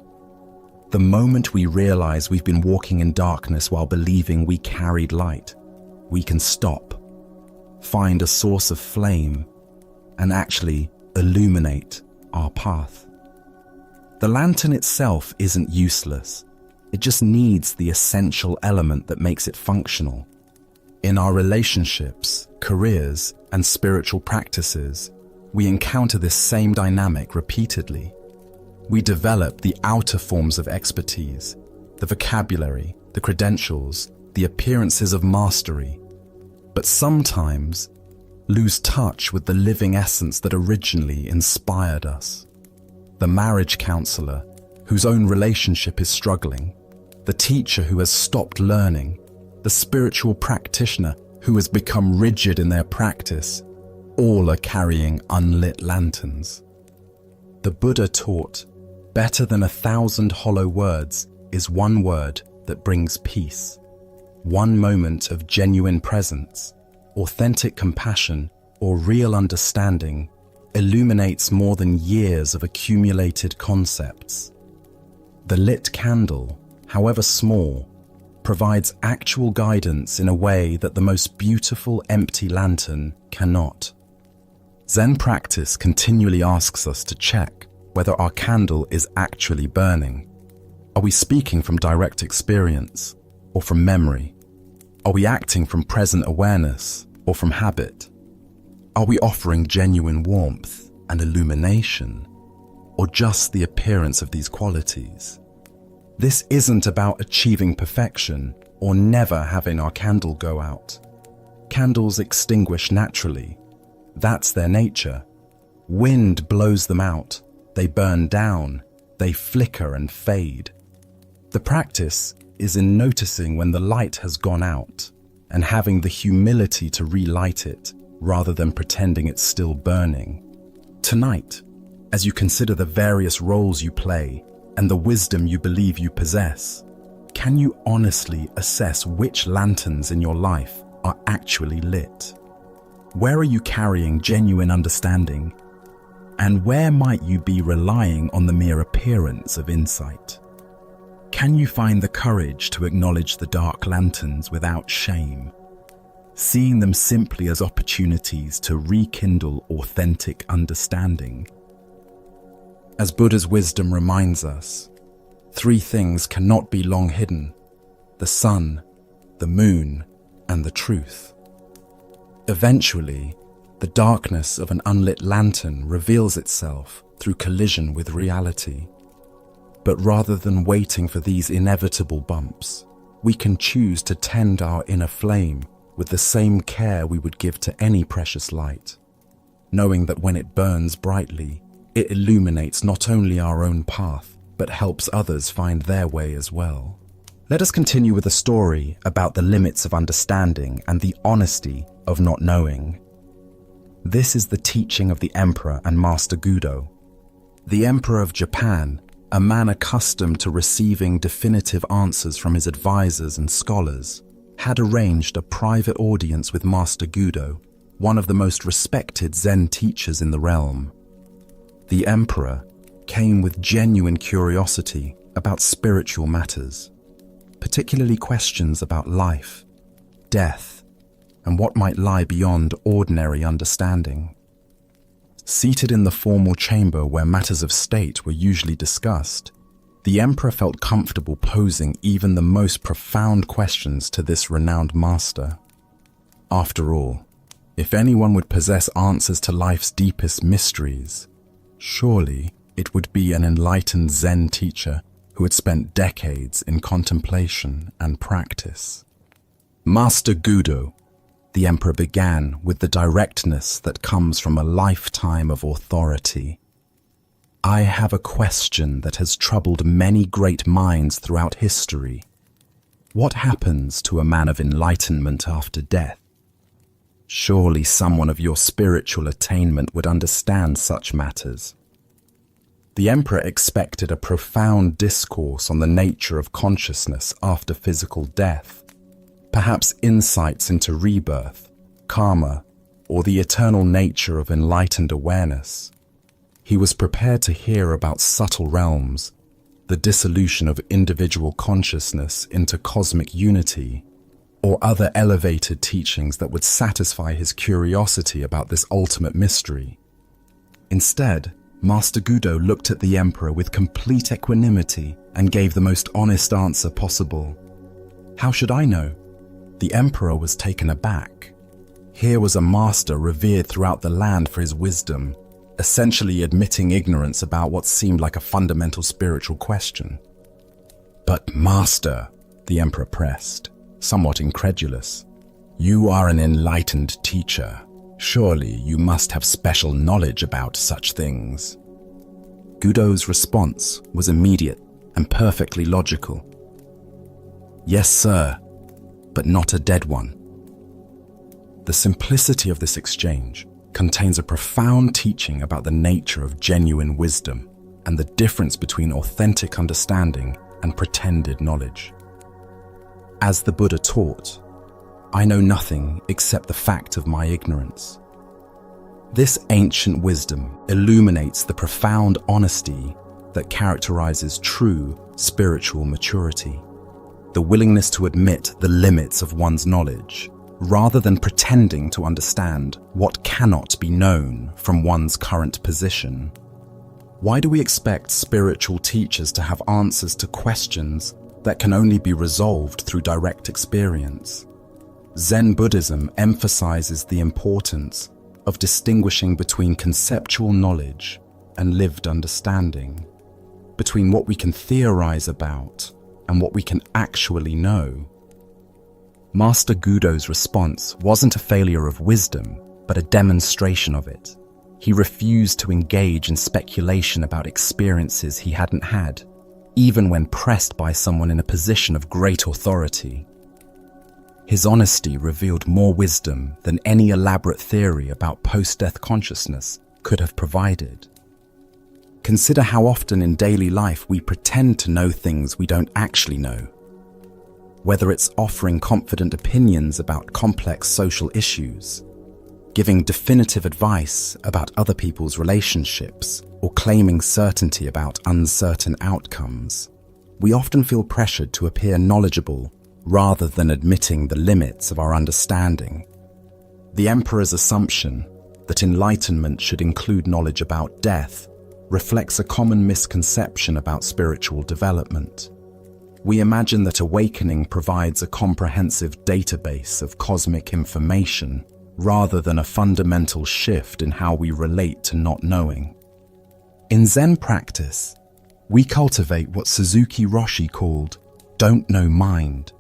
The moment we realize we've been walking in darkness while believing we carried light, we can stop, find a source of flame, and actually illuminate our path. The lantern itself isn't useless. It just needs the essential element that makes it functional. In our relationships, careers, and spiritual practices, we encounter this same dynamic repeatedly. We develop the outer forms of expertise, the vocabulary, the credentials, the appearances of mastery, but sometimes lose touch with the living essence that originally inspired us. The marriage counselor whose own relationship is struggling, the teacher who has stopped learning, the spiritual practitioner who has become rigid in their practice, all are carrying unlit lanterns. The Buddha taught, better than 1,000 hollow words is one word that brings peace. One moment of genuine presence, authentic compassion, or real understanding illuminates more than years of accumulated concepts. The lit candle, however small, provides actual guidance in a way that the most beautiful empty lantern cannot. Zen practice continually asks us to check whether our candle is actually burning. Are we speaking from direct experience or from memory? Are we acting from present awareness or from habit? Are we offering genuine warmth and illumination, or just the appearance of these qualities? This isn't about achieving perfection or never having our candle go out. Candles extinguish naturally. That's their nature. Wind blows them out. They burn down. They flicker and fade. The practice is in noticing when the light has gone out and having the humility to relight it rather than pretending it's still burning. Tonight, as you consider the various roles you play and the wisdom you believe you possess, can you honestly assess which lanterns in your life are actually lit? Where are you carrying genuine understanding? And where might you be relying on the mere appearance of insight? Can you find the courage to acknowledge the dark lanterns without shame, seeing them simply as opportunities to rekindle authentic understanding? As Buddha's wisdom reminds us, 3 things cannot be long hidden: the sun, the moon, and the truth. Eventually, the darkness of an unlit lantern reveals itself through collision with reality. But rather than waiting for these inevitable bumps, we can choose to tend our inner flame with the same care we would give to any precious light, knowing that when it burns brightly, it illuminates not only our own path, but helps others find their way as well. Let us continue with a story about the limits of understanding and the honesty of not knowing. This is the teaching of the Emperor and Master Gudo. The Emperor of Japan, a man accustomed to receiving definitive answers from his advisors and scholars, had arranged a private audience with Master Gudo, one of the most respected Zen teachers in the realm. The Emperor came with genuine curiosity about spiritual matters, particularly questions about life, death, and what might lie beyond ordinary understanding. Seated in the formal chamber where matters of state were usually discussed, the Emperor felt comfortable posing even the most profound questions to this renowned master. After all, if anyone would possess answers to life's deepest mysteries, surely it would be an enlightened Zen teacher who had spent decades in contemplation and practice. Master Gudo, the Emperor began with the directness that comes from a lifetime of authority. I have a question that has troubled many great minds throughout history. What happens to a man of enlightenment after death? Surely someone of your spiritual attainment would understand such matters. The emperor expected a profound discourse on the nature of consciousness after physical death, perhaps insights into rebirth, karma, or the eternal nature of enlightened awareness. He was prepared to hear about subtle realms, the dissolution of individual consciousness into cosmic unity, or other elevated teachings that would satisfy his curiosity about this ultimate mystery. Instead, Master Gudo looked at the emperor with complete equanimity and gave the most honest answer possible. How should I know? The emperor was taken aback. Here was a master revered throughout the land for his wisdom, essentially admitting ignorance about what seemed like a fundamental spiritual question. But master, the emperor pressed, somewhat incredulous, you are an enlightened teacher. Surely you must have special knowledge about such things. Gudo's response was immediate and perfectly logical. Yes, sir, but not a dead one. The simplicity of this exchange contains a profound teaching about the nature of genuine wisdom and the difference between authentic understanding and pretended knowledge. As the Buddha taught, I know nothing except the fact of my ignorance. This ancient wisdom illuminates the profound honesty that characterizes true spiritual maturity, the willingness to admit the limits of one's knowledge, rather than pretending to understand what cannot be known from one's current position. Why do we expect spiritual teachers to have answers to questions that can only be resolved through direct experience? Zen Buddhism emphasizes the importance of distinguishing between conceptual knowledge and lived understanding, between what we can theorize about and what we can actually know. Master Gudo's response wasn't a failure of wisdom, but a demonstration of it. He refused to engage in speculation about experiences he hadn't had, even when pressed by someone in a position of great authority. His honesty revealed more wisdom than any elaborate theory about post-death consciousness could have provided. Consider how often in daily life we pretend to know things we don't actually know. Whether it's offering confident opinions about complex social issues, giving definitive advice about other people's relationships, or claiming certainty about uncertain outcomes, we often feel pressured to appear knowledgeable rather than admitting the limits of our understanding. The emperor's assumption that enlightenment should include knowledge about death reflects a common misconception about spiritual development. We imagine that awakening provides a comprehensive database of cosmic information rather than a fundamental shift in how we relate to not knowing. In Zen practice, we cultivate what Suzuki Roshi called "don't know mind,"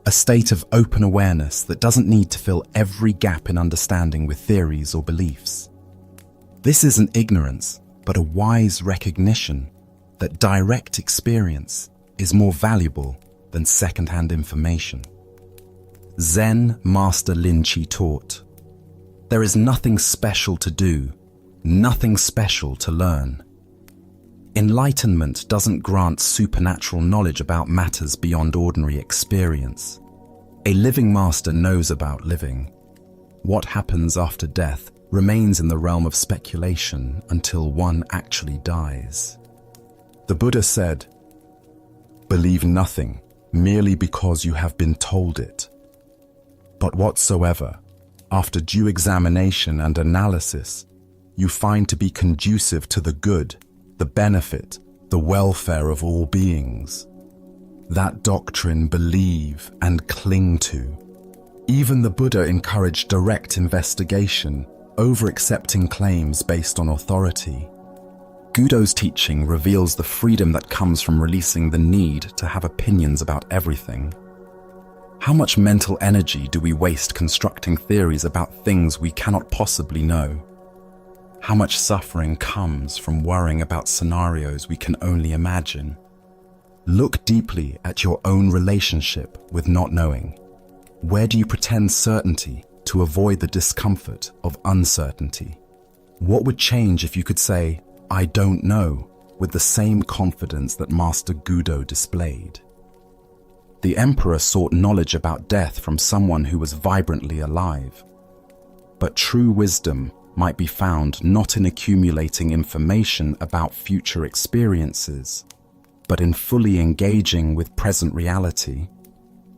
a state of open awareness that doesn't need to fill every gap in understanding with theories or beliefs. This isn't ignorance, but a wise recognition that direct experience is more valuable than second-hand information. Zen Master Linchi taught, there is nothing special to do, nothing special to learn. Enlightenment doesn't grant supernatural knowledge about matters beyond ordinary experience. A living master knows about living. What happens after death remains in the realm of speculation until one actually dies. The Buddha said, "Believe nothing merely because you have been told it. But whatsoever, after due examination and analysis, you find to be conducive to the good, the benefit, the welfare of all beings, that doctrine believe and cling to." Even the Buddha encouraged direct investigation over accepting claims based on authority. Gudo's teaching reveals the freedom that comes from releasing the need to have opinions about everything. How much mental energy do we waste constructing theories about things we cannot possibly know? How much suffering comes from worrying about scenarios we can only imagine? Look deeply at your own relationship with not knowing. Where do you pretend certainty to avoid the discomfort of uncertainty? What would change if you could say, "I don't know," with the same confidence that Master Gudo displayed. The emperor sought knowledge about death from someone who was vibrantly alive. But true wisdom might be found not in accumulating information about future experiences, but in fully engaging with present reality.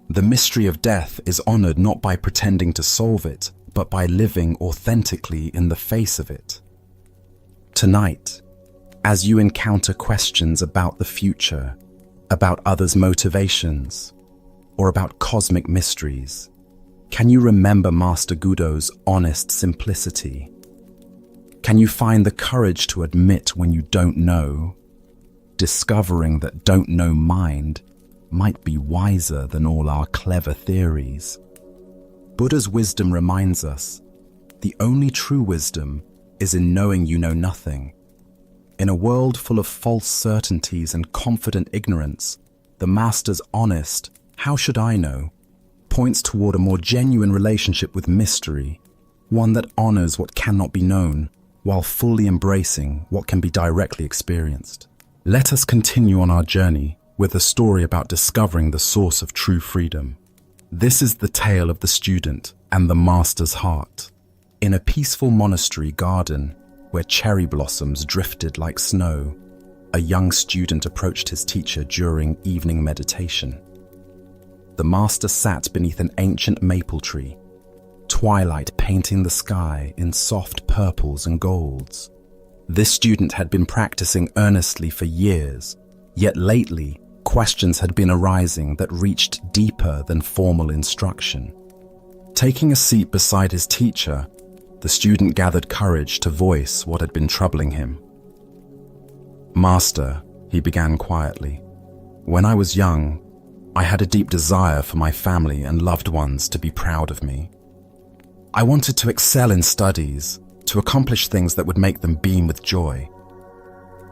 The mystery of death is honored not by pretending to solve it, but by living authentically in the face of it. Tonight, as you encounter questions about the future, about others' motivations, or about cosmic mysteries, can you remember Master Gudo's honest simplicity? Can you find the courage to admit when you don't know, discovering that don't know mind might be wiser than all our clever theories? Buddha's wisdom reminds us, the only true wisdom is in knowing you know nothing. In a world full of false certainties and confident ignorance, the Master's honest, "How should I know?" points toward a more genuine relationship with mystery, one that honors what cannot be known, while fully embracing what can be directly experienced. Let us continue on our journey with a story about discovering the source of true freedom. This is the tale of the student and the Master's heart. In a peaceful monastery garden, where cherry blossoms drifted like snow, a young student approached his teacher during evening meditation. The Master sat beneath an ancient maple tree, twilight painting the sky in soft purples and golds. This student had been practicing earnestly for years, yet lately questions had been arising that reached deeper than formal instruction. Taking a seat beside his teacher, the student gathered courage to voice what had been troubling him. "Master," he began quietly, "when I was young, I had a deep desire for my family and loved ones to be proud of me. I wanted to excel in studies, to accomplish things that would make them beam with joy.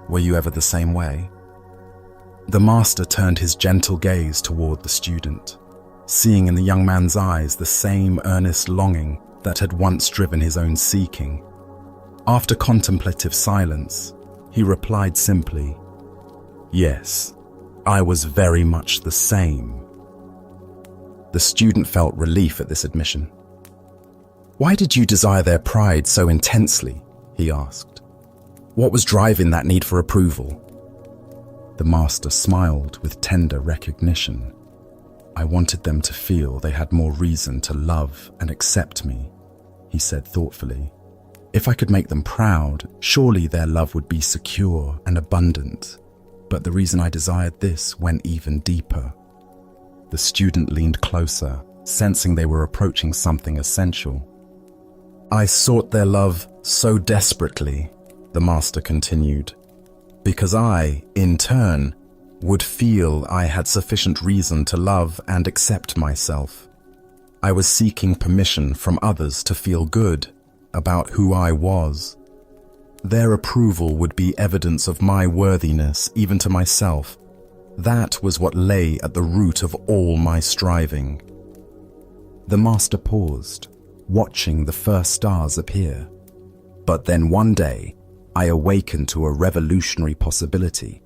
Were you ever the same way?" The Master turned his gentle gaze toward the student, seeing in the young man's eyes the same earnest longing that had once driven his own seeking. After contemplative silence, he replied simply, "Yes, I was very much the same." The student felt relief at this admission. "Why did you desire their pride so intensely?" he asked. "What was driving that need for approval?" The Master smiled with tender recognition. "I wanted them to feel they had more reason to love and accept me," he said thoughtfully. "If I could make them proud, surely their love would be secure and abundant. But the reason I desired this went even deeper." The student leaned closer, sensing they were approaching something essential. "I sought their love so desperately," the Master continued, "because I, in turn, would feel I had sufficient reason to love and accept myself. I was seeking permission from others to feel good about who I was. Their approval would be evidence of my worthiness even to myself. That was what lay at the root of all my striving." The Master paused, watching the first stars appear. "But then one day, I awakened to a revolutionary possibility.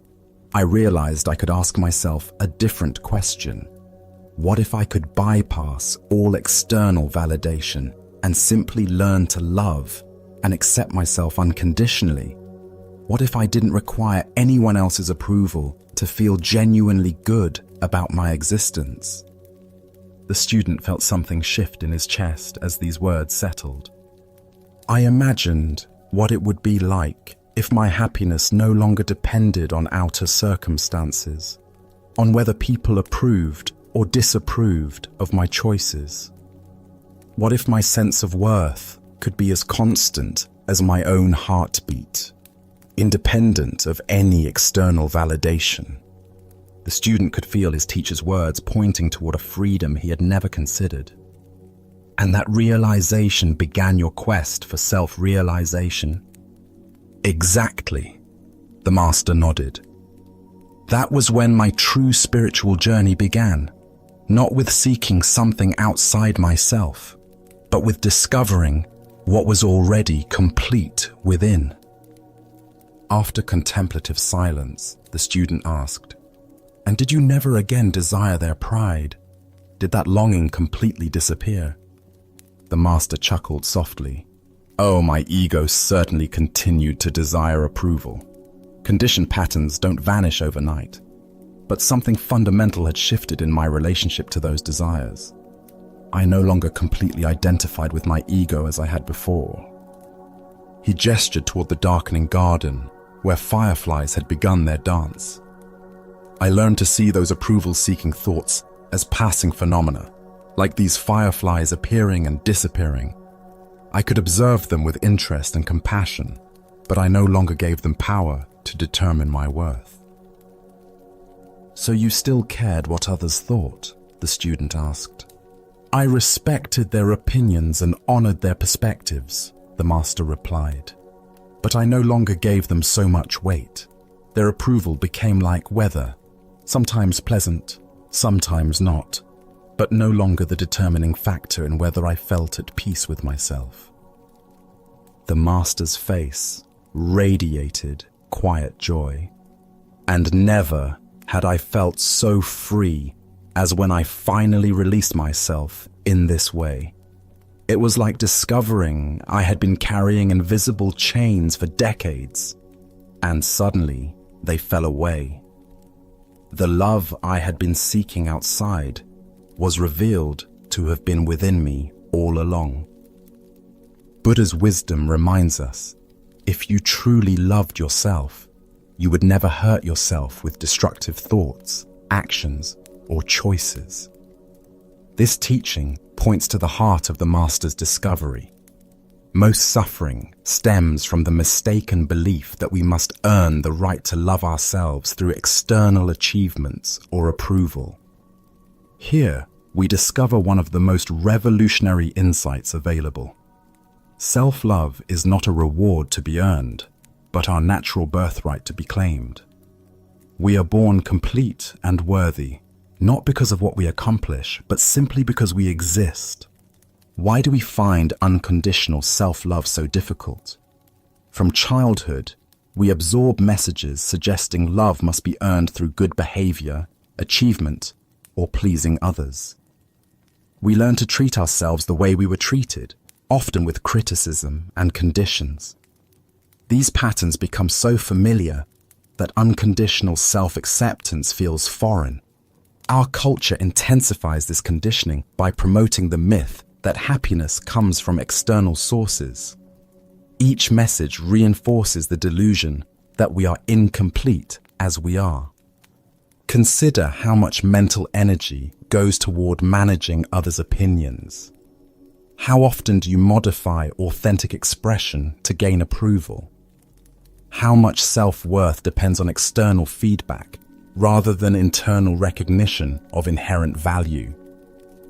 I realized I could ask myself a different question. What if I could bypass all external validation and simply learn to love and accept myself unconditionally? What if I didn't require anyone else's approval to feel genuinely good about my existence?" The student felt something shift in his chest as these words settled. "I imagined what it would be like if my happiness no longer depended on outer circumstances, on whether people approved or disapproved of my choices. What if my sense of worth could be as constant as my own heartbeat, independent of any external validation?" The student could feel his teacher's words pointing toward a freedom he had never considered. "And that realization began your quest for self-realization?" "Exactly," the Master nodded. "That was when my true spiritual journey began, not with seeking something outside myself, but with discovering what was already complete within." After contemplative silence, the student asked, "And did you never again desire their pride? Did that longing completely disappear?" The master chuckled softly. "Oh, my ego certainly continued to desire approval. Conditioned patterns don't vanish overnight, but something fundamental had shifted in my relationship to those desires. I no longer completely identified with my ego as I had before." He gestured toward the darkening garden, where fireflies had begun their dance. "I learned to see those approval-seeking thoughts as passing phenomena, like these fireflies appearing and disappearing. I could observe them with interest and compassion, but I no longer gave them power to determine my worth." "So you still cared what others thought?" the student asked. "I respected their opinions and honored their perspectives," the master replied. "But I no longer gave them so much weight. Their approval became like weather, sometimes pleasant, sometimes not, but no longer the determining factor in whether I felt at peace with myself." The master's face radiated quiet joy. "And never had I felt so free as when I finally released myself in this way. It was like discovering I had been carrying invisible chains for decades, and suddenly they fell away. The love I had been seeking outside was revealed to have been within me all along." Buddha's wisdom reminds us, if you truly loved yourself, you would never hurt yourself with destructive thoughts, actions, or choices. This teaching points to the heart of the master's discovery. Most suffering stems from the mistaken belief that we must earn the right to love ourselves through external achievements or approval. Here, we discover one of the most revolutionary insights available. Self-love is not a reward to be earned, but our natural birthright to be claimed. We are born complete and worthy, not because of what we accomplish, but simply because we exist. Why do we find unconditional self-love so difficult? From childhood, we absorb messages suggesting love must be earned through good behavior, achievement, or pleasing others. We learn to treat ourselves the way we were treated, often with criticism and conditions. These patterns become so familiar that unconditional self-acceptance feels foreign. Our culture intensifies this conditioning by promoting the myth that happiness comes from external sources. Each message reinforces the delusion that we are incomplete as we are. Consider how much mental energy goes toward managing others' opinions. How often do you modify authentic expression to gain approval? How much self-worth depends on external feedback rather than internal recognition of inherent value?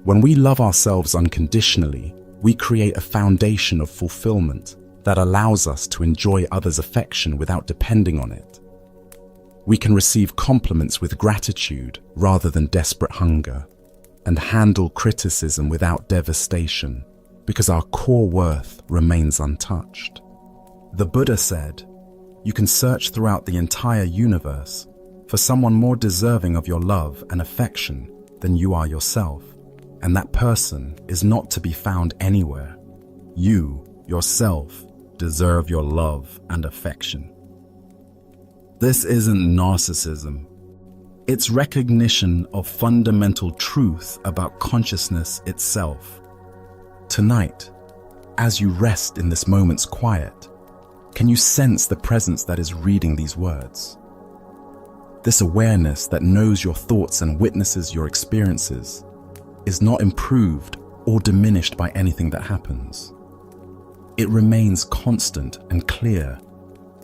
When we love ourselves unconditionally, we create a foundation of fulfillment that allows us to enjoy others' affection without depending on it. We can receive compliments with gratitude rather than desperate hunger, and handle criticism without devastation, because our core worth remains untouched. The Buddha said, "You can search throughout the entire universe for someone more deserving of your love and affection than you are yourself, and that person is not to be found anywhere. You, yourself, deserve your love and affection." This isn't narcissism. It's recognition of fundamental truth about consciousness itself. Tonight, as you rest in this moment's quiet, can you sense the presence that is reading these words? This awareness that knows your thoughts and witnesses your experiences is not improved or diminished by anything that happens. It remains constant and clear,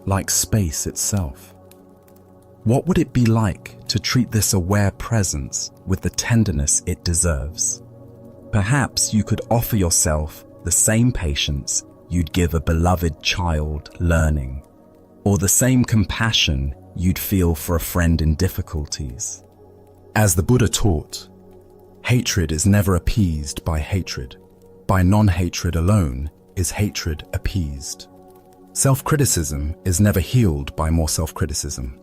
like space itself. What would it be like to treat this aware presence with the tenderness it deserves? Perhaps you could offer yourself the same patience you'd give a beloved child learning, or the same compassion you'd feel for a friend in difficulties. As the Buddha taught, hatred is never appeased by hatred. By non-hatred alone is hatred appeased. Self-criticism is never healed by more self-criticism.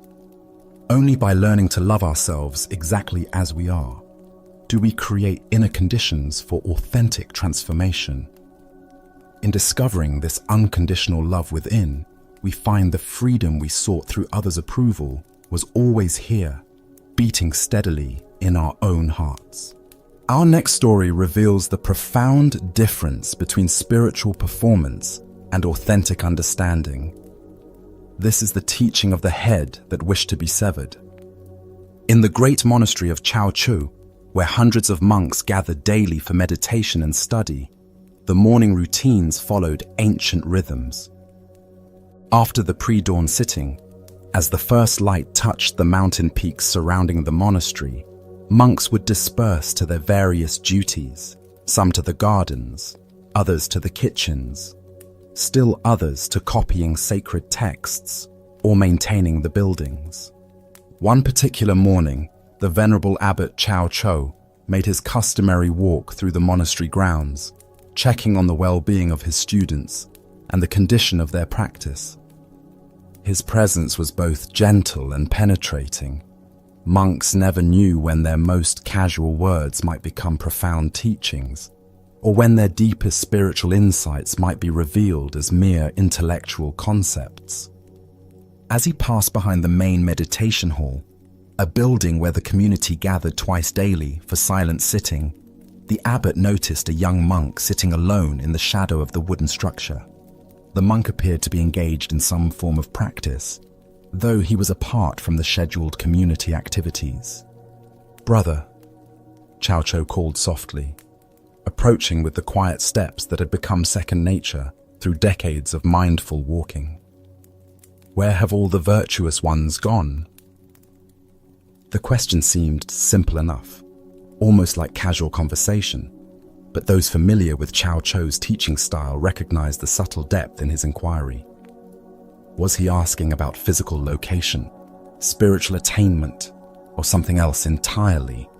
Only by learning to love ourselves exactly as we are do we create inner conditions for authentic transformation. In discovering this unconditional love within, we find the freedom we sought through others' approval was always here, beating steadily in our own hearts. Our next story reveals the profound difference between spiritual performance and authentic understanding. This is the teaching of the head that wished to be severed. In the great monastery of Chao Chu, where hundreds of monks gathered daily for meditation and study, the morning routines followed ancient rhythms. After the pre-dawn sitting, as the first light touched the mountain peaks surrounding the monastery, monks would disperse to their various duties, some to the gardens, others to the kitchens, still others to copying sacred texts or maintaining the buildings. One particular morning, the Venerable Abbot Chao Cho made his customary walk through the monastery grounds, checking on the well-being of his students and the condition of their practice. His presence was both gentle and penetrating. Monks never knew when their most casual words might become profound teachings, or when their deepest spiritual insights might be revealed as mere intellectual concepts. As he passed behind the main meditation hall, a building where the community gathered twice daily for silent sitting, the abbot noticed a young monk sitting alone in the shadow of the wooden structure. The monk appeared to be engaged in some form of practice, though he was apart from the scheduled community activities. "Brother," Chao Cho called softly, approaching with the quiet steps that had become second nature through decades of mindful walking. "Where have all the virtuous ones gone?" The question seemed simple enough, almost like casual conversation, but those familiar with Chao Cho's teaching style recognized the subtle depth in his inquiry. Was he asking about physical location, spiritual attainment, or something else entirely?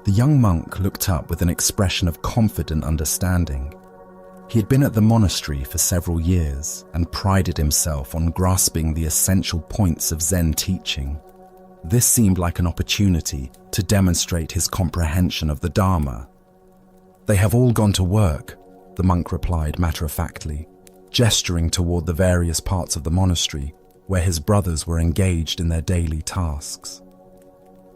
The young monk looked up with an expression of confident understanding. He had been at the monastery for several years and prided himself on grasping the essential points of Zen teaching. This seemed like an opportunity to demonstrate his comprehension of the Dharma. "They have all gone to work," the monk replied matter-of-factly, gesturing toward the various parts of the monastery where his brothers were engaged in their daily tasks.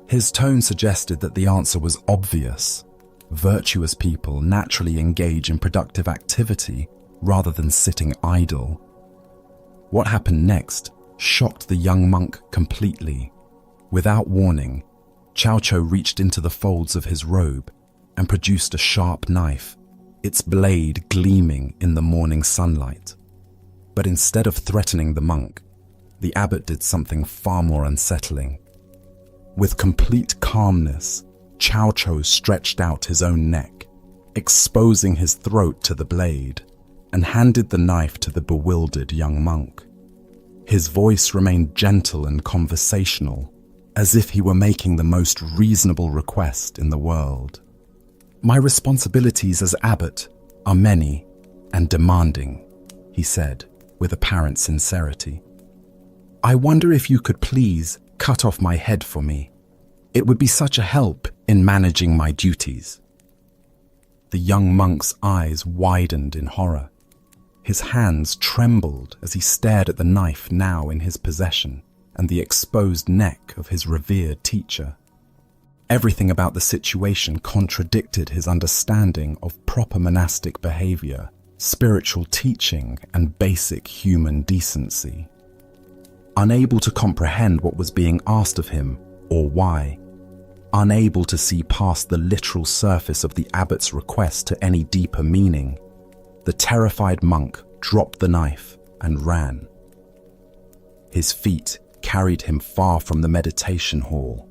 His tone suggested that the answer was obvious. Virtuous people naturally engage in productive activity rather than sitting idle. What happened next shocked the young monk completely. Without warning, Chao Cho reached into the folds of his robe and produced a sharp knife, its blade gleaming in the morning sunlight. But instead of threatening the monk, the abbot did something far more unsettling. With complete calmness, Chao Cho stretched out his own neck, exposing his throat to the blade, and handed the knife to the bewildered young monk. His voice remained gentle and conversational, as if he were making the most reasonable request in the world. "My responsibilities as abbot are many and demanding," he said with apparent sincerity. "I wonder if you could please cut off my head for me. It would be such a help in managing my duties." The young monk's eyes widened in horror. His hands trembled as he stared at the knife now in his possession and the exposed neck of his revered teacher. Everything about the situation contradicted his understanding of proper monastic behavior, spiritual teaching, and basic human decency. Unable to comprehend what was being asked of him or why, unable to see past the literal surface of the abbot's request to any deeper meaning, the terrified monk dropped the knife and ran. His feet carried him far from the meditation hall,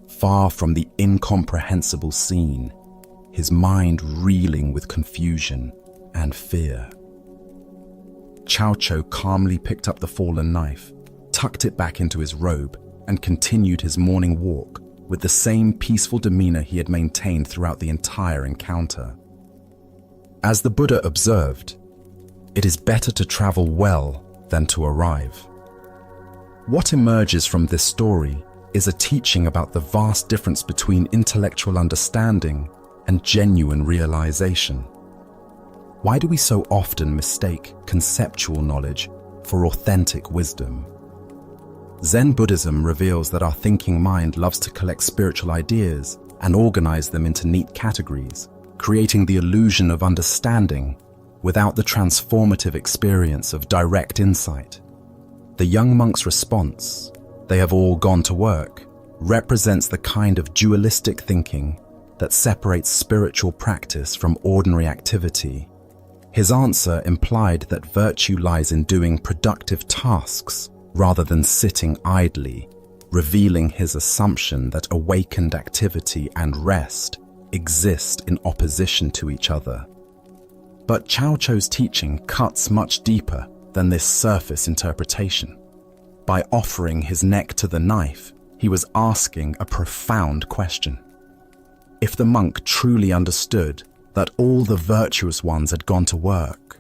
far from the incomprehensible scene, his mind reeling with confusion and fear. Chao Cho calmly picked up the fallen knife, tucked it back into his robe, and continued his morning walk with the same peaceful demeanor he had maintained throughout the entire encounter. As the Buddha observed, It is better to travel well than to arrive. What emerges from this story is a teaching about the vast difference between intellectual understanding and genuine realization. Why do we so often mistake conceptual knowledge for authentic wisdom? Zen Buddhism reveals that our thinking mind loves to collect spiritual ideas and organize them into neat categories, creating the illusion of understanding without the transformative experience of direct insight. The young monk's response, "They have all gone to work," represents the kind of dualistic thinking that separates spiritual practice from ordinary activity. His answer implied that virtue lies in doing productive tasks rather than sitting idly, revealing his assumption that awakened activity and rest exist in opposition to each other. But Chao Cho's teaching cuts much deeper than this surface interpretation. By offering his neck to the knife, he was asking a profound question. If the monk truly understood that all the virtuous ones had gone to work,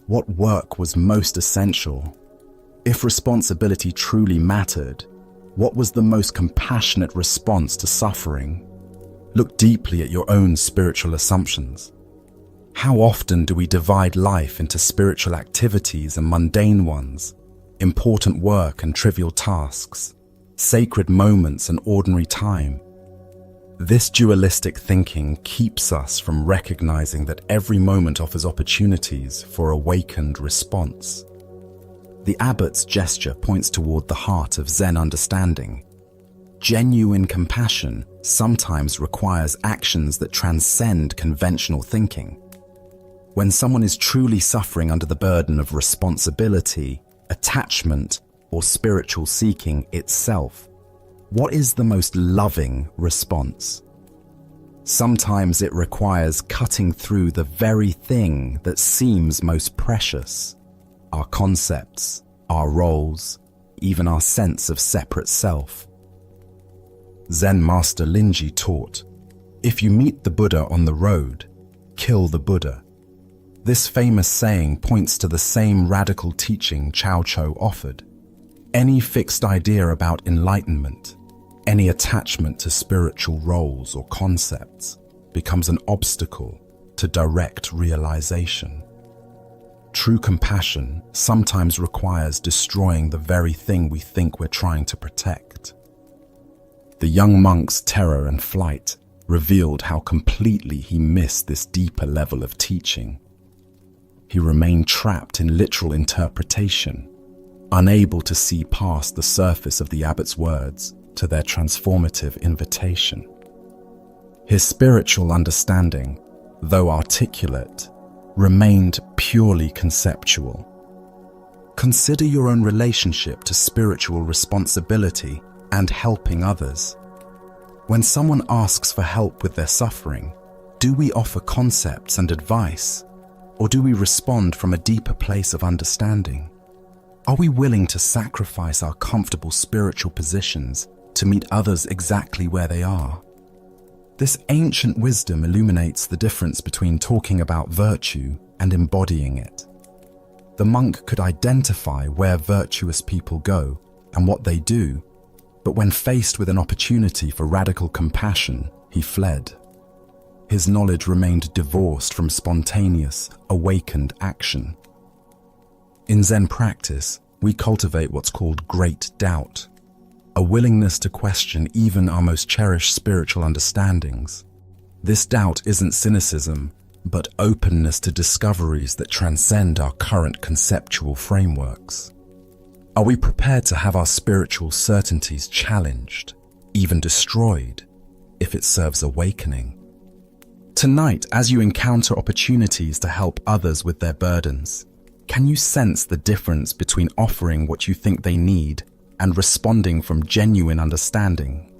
what work was most essential? If responsibility truly mattered, what was the most compassionate response to suffering? Look deeply at your own spiritual assumptions. How often do we divide life into spiritual activities and mundane ones, important work and trivial tasks, sacred moments and ordinary time? This dualistic thinking keeps us from recognizing that every moment offers opportunities for awakened response. The abbot's gesture points toward the heart of Zen understanding. Genuine compassion sometimes requires actions that transcend conventional thinking. When someone is truly suffering under the burden of responsibility, attachment, or spiritual seeking itself, what is the most loving response? Sometimes it requires cutting through the very thing that seems most precious: our concepts, our roles, even our sense of separate self. Zen master Linji taught, "If you meet the Buddha on the road, kill the Buddha." This famous saying points to the same radical teaching Chao Cho offered. Any fixed idea about enlightenment, any attachment to spiritual roles or concepts, becomes an obstacle to direct realization. True compassion sometimes requires destroying the very thing we think we're trying to protect. The young monk's terror and flight revealed how completely he missed this deeper level of teaching. He remained trapped in literal interpretation, unable to see past the surface of the abbot's words to their transformative invitation. His spiritual understanding, though articulate, remained purely conceptual. Consider your own relationship to spiritual responsibility and helping others. When someone asks for help with their suffering, do we offer concepts and advice, or do we respond from a deeper place of understanding? Are we willing to sacrifice our comfortable spiritual positions to meet others exactly where they are? This ancient wisdom illuminates the difference between talking about virtue and embodying it. The monk could identify where virtuous people go and what they do, but when faced with an opportunity for radical compassion, he fled. His knowledge remained divorced from spontaneous, awakened action. In Zen practice, we cultivate what's called great doubt, a willingness to question even our most cherished spiritual understandings. This doubt isn't cynicism, but openness to discoveries that transcend our current conceptual frameworks. Are we prepared to have our spiritual certainties challenged, even destroyed, if it serves awakening? Tonight, as you encounter opportunities to help others with their burdens, can you sense the difference between offering what you think they need and responding from genuine understanding?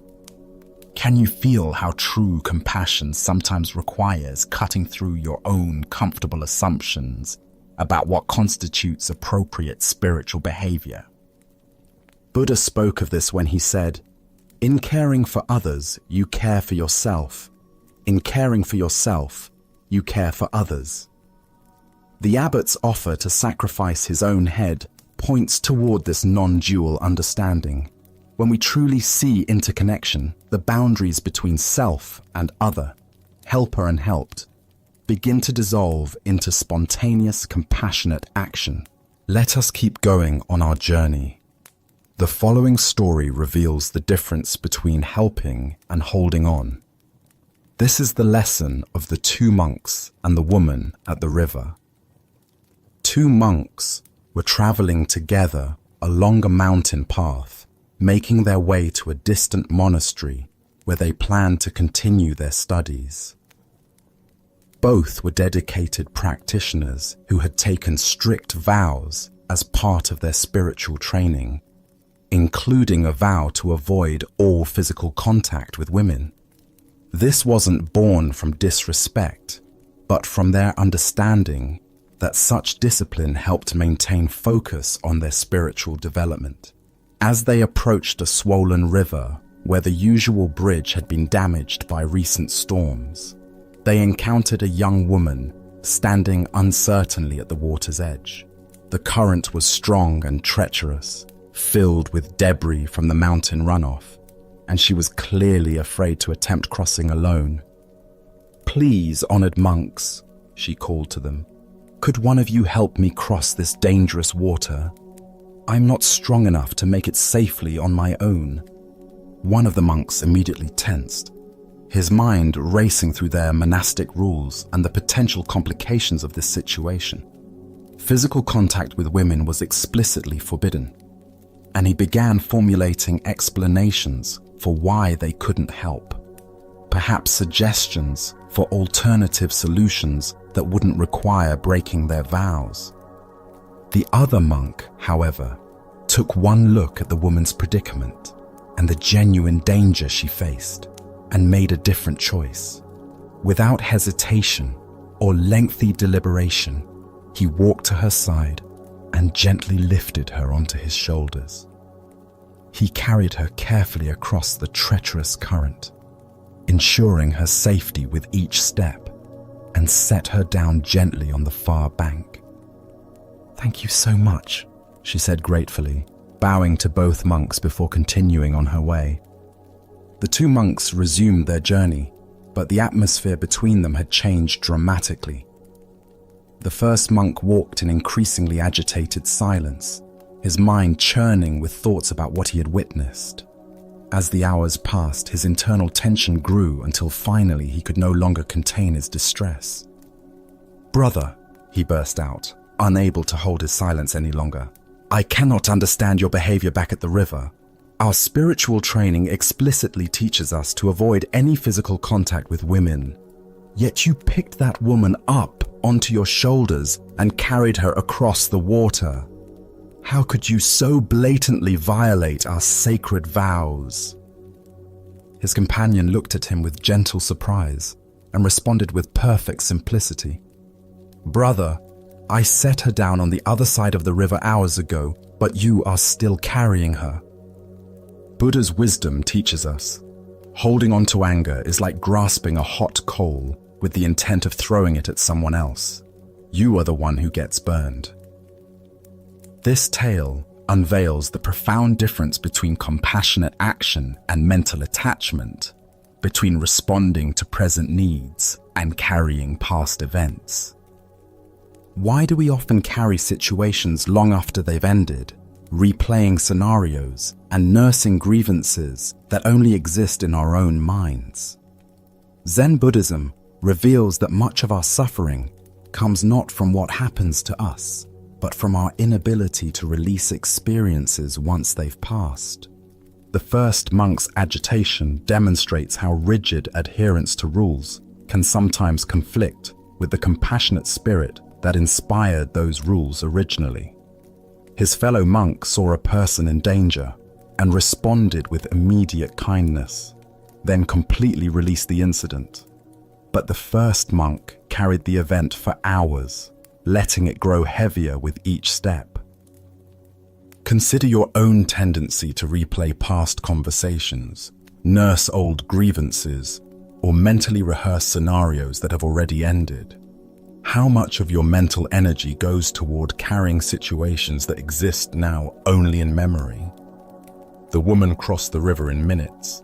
Can you feel how true compassion sometimes requires cutting through your own comfortable assumptions about what constitutes appropriate spiritual behavior? Buddha spoke of this when he said, "In caring for others, you care for yourself. In caring for yourself, you care for others." The abbot's offer to sacrifice his own head points toward this non-dual understanding. When we truly see interconnection, the boundaries between self and other, helper and helped, begin to dissolve into spontaneous, compassionate action. Let us keep going on our journey. The following story reveals the difference between helping and holding on. This is the lesson of the two monks and the woman at the river. Two monks were traveling together along a mountain path, making their way to a distant monastery where they planned to continue their studies. Both were dedicated practitioners who had taken strict vows as part of their spiritual training, including a vow to avoid all physical contact with women. This wasn't born from disrespect, but from their understanding that such discipline helped maintain focus on their spiritual development. As they approached a swollen river where the usual bridge had been damaged by recent storms, they encountered a young woman standing uncertainly at the water's edge. The current was strong and treacherous, filled with debris from the mountain runoff, and she was clearly afraid to attempt crossing alone. "Please, honored monks," she called to them, "could one of you help me cross this dangerous water? I'm not strong enough to make it safely on my own." One of the monks immediately tensed, his mind racing through their monastic rules and the potential complications of this situation. Physical contact with women was explicitly forbidden, and he began formulating explanations for why they couldn't help, perhaps suggestions for alternative solutions that wouldn't require breaking their vows. The other monk, however, took one look at the woman's predicament and the genuine danger she faced, and made a different choice. Without hesitation or lengthy deliberation, he walked to her side and gently lifted her onto his shoulders. He carried her carefully across the treacherous current, ensuring her safety with each step, and set her down gently on the far bank. "Thank you so much," she said gratefully, bowing to both monks before continuing on her way. The two monks resumed their journey, but the atmosphere between them had changed dramatically. The first monk walked in increasingly agitated silence, his mind churning with thoughts about what he had witnessed. As the hours passed, his internal tension grew until finally he could no longer contain his distress. "Brother," he burst out, unable to hold his silence any longer, "I cannot understand your behavior back at the river. Our spiritual training explicitly teaches us to avoid any physical contact with women. Yet you picked that woman up onto your shoulders and carried her across the water. How could you so blatantly violate our sacred vows?" His companion looked at him with gentle surprise and responded with perfect simplicity. "Brother, I set her down on the other side of the river hours ago, but you are still carrying her." Buddha's wisdom teaches us, holding on to anger is like grasping a hot coal with the intent of throwing it at someone else. You are the one who gets burned. This tale unveils the profound difference between compassionate action and mental attachment, between responding to present needs and carrying past events. Why do we often carry situations long after they've ended, replaying scenarios and nursing grievances that only exist in our own minds? Zen Buddhism reveals that much of our suffering comes not from what happens to us, but from our inability to release experiences once they've passed. The first monk's agitation demonstrates how rigid adherence to rules can sometimes conflict with the compassionate spirit that inspired those rules originally. His fellow monk saw a person in danger and responded with immediate kindness, then completely released the incident. But the first monk carried the event for hours, letting it grow heavier with each step. Consider your own tendency to replay past conversations, nurse old grievances, or mentally rehearse scenarios that have already ended. How much of your mental energy goes toward carrying situations that exist now only in memory? The woman crossed the river in minutes,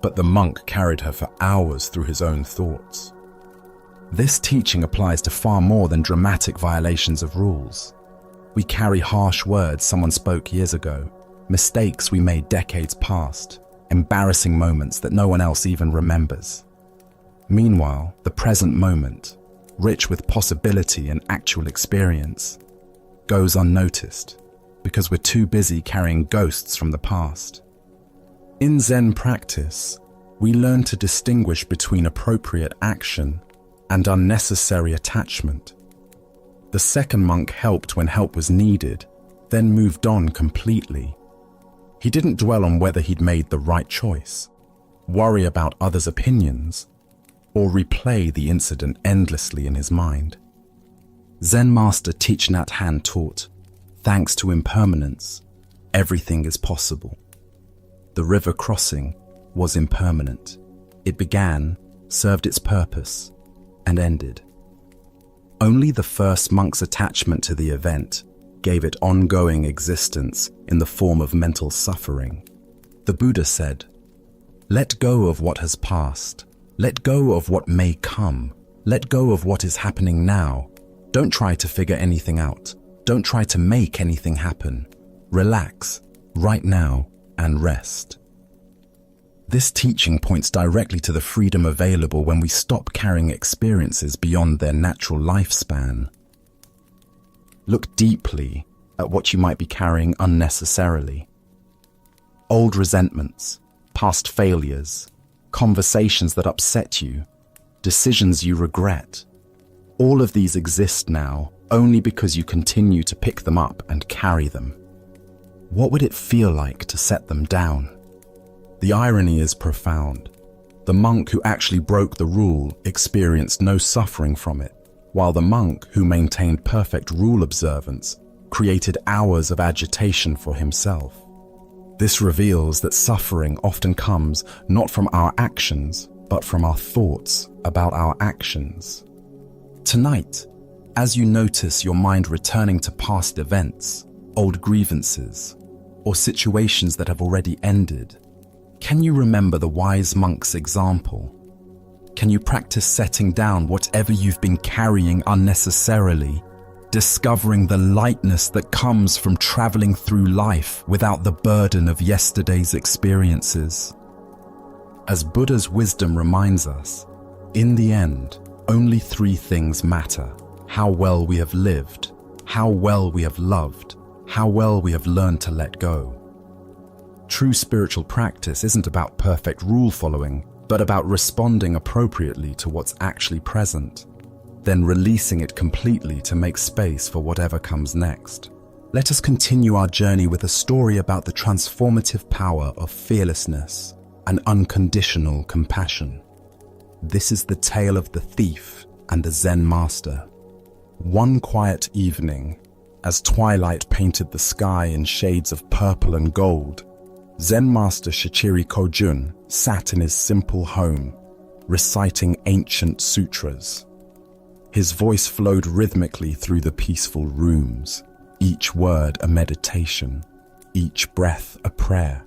but the monk carried her for hours through his own thoughts. This teaching applies to far more than dramatic violations of rules. We carry harsh words someone spoke years ago, mistakes we made decades past, embarrassing moments that no one else even remembers. Meanwhile, the present moment, rich with possibility and actual experience, goes unnoticed because we're too busy carrying ghosts from the past. In Zen practice, we learn to distinguish between appropriate action and unnecessary attachment. The second monk helped when help was needed, then moved on completely. He didn't dwell on whether he'd made the right choice, worry about others' opinions, or replay the incident endlessly in his mind. Zen master Thich Nhat Hanh taught, thanks to impermanence, everything is possible. The river crossing was impermanent. It began, served its purpose, and ended. Only the first monk's attachment to the event gave it ongoing existence in the form of mental suffering. The Buddha said, "Let go of what has passed. Let go of what may come. Let go of what is happening now. Don't try to figure anything out. Don't try to make anything happen. Relax, right now, and rest." This teaching points directly to the freedom available when we stop carrying experiences beyond their natural lifespan. Look deeply at what you might be carrying unnecessarily. Old resentments, past failures, conversations that upset you, decisions you regret. All of these exist now only because you continue to pick them up and carry them. What would it feel like to set them down? The irony is profound. The monk who actually broke the rule experienced no suffering from it, while the monk who maintained perfect rule observance created hours of agitation for himself. This reveals that suffering often comes not from our actions, but from our thoughts about our actions. Tonight, as you notice your mind returning to past events, old grievances, or situations that have already ended, can you remember the wise monk's example? Can you practice setting down whatever you've been carrying unnecessarily, discovering the lightness that comes from traveling through life without the burden of yesterday's experiences? As Buddha's wisdom reminds us, in the end, only three things matter: how well we have lived, how well we have loved, how well we have learned to let go. True spiritual practice isn't about perfect rule following, but about responding appropriately to what's actually present, then releasing it completely to make space for whatever comes next. Let us continue our journey with a story about the transformative power of fearlessness and unconditional compassion. This is the tale of the thief and the Zen master. One quiet evening, as twilight painted the sky in shades of purple and gold, Zen master Shichiri Kojun sat in his simple home, reciting ancient sutras. His voice flowed rhythmically through the peaceful rooms, each word a meditation, each breath a prayer.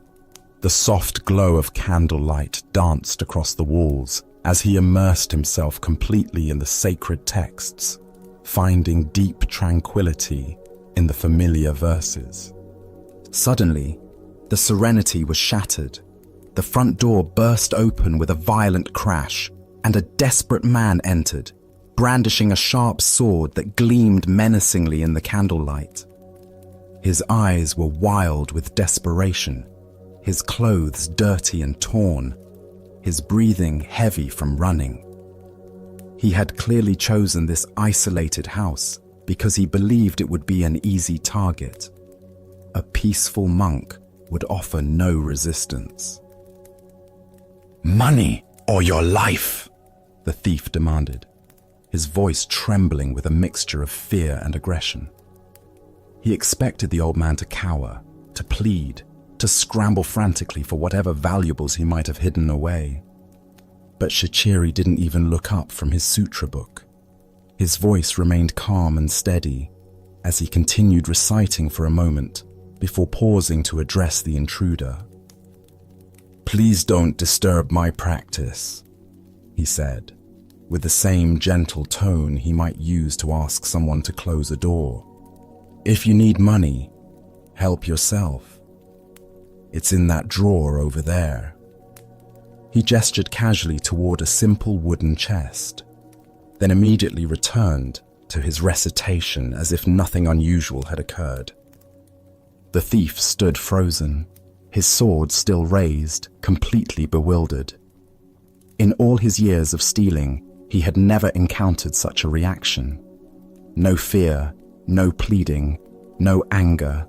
The soft glow of candlelight danced across the walls as he immersed himself completely in the sacred texts, finding deep tranquility in the familiar verses. Suddenly, the serenity was shattered. The front door burst open with a violent crash, and a desperate man entered, brandishing a sharp sword that gleamed menacingly in the candlelight. His eyes were wild with desperation, his clothes dirty and torn, his breathing heavy from running. He had clearly chosen this isolated house because he believed it would be an easy target. A peaceful monk would offer no resistance. "Money or your life?" the thief demanded, his voice trembling with a mixture of fear and aggression. He expected the old man to cower, to plead, to scramble frantically for whatever valuables he might have hidden away. But Shichiri didn't even look up from his sutra book. His voice remained calm and steady as he continued reciting for a moment before pausing to address the intruder. "Please don't disturb my practice," he said, with the same gentle tone he might use to ask someone to close a door. "If you need money, help yourself. It's in that drawer over there." He gestured casually toward a simple wooden chest, then immediately returned to his recitation as if nothing unusual had occurred. The thief stood frozen, his sword still raised, completely bewildered. In all his years of stealing, he had never encountered such a reaction. No fear, no pleading, no anger,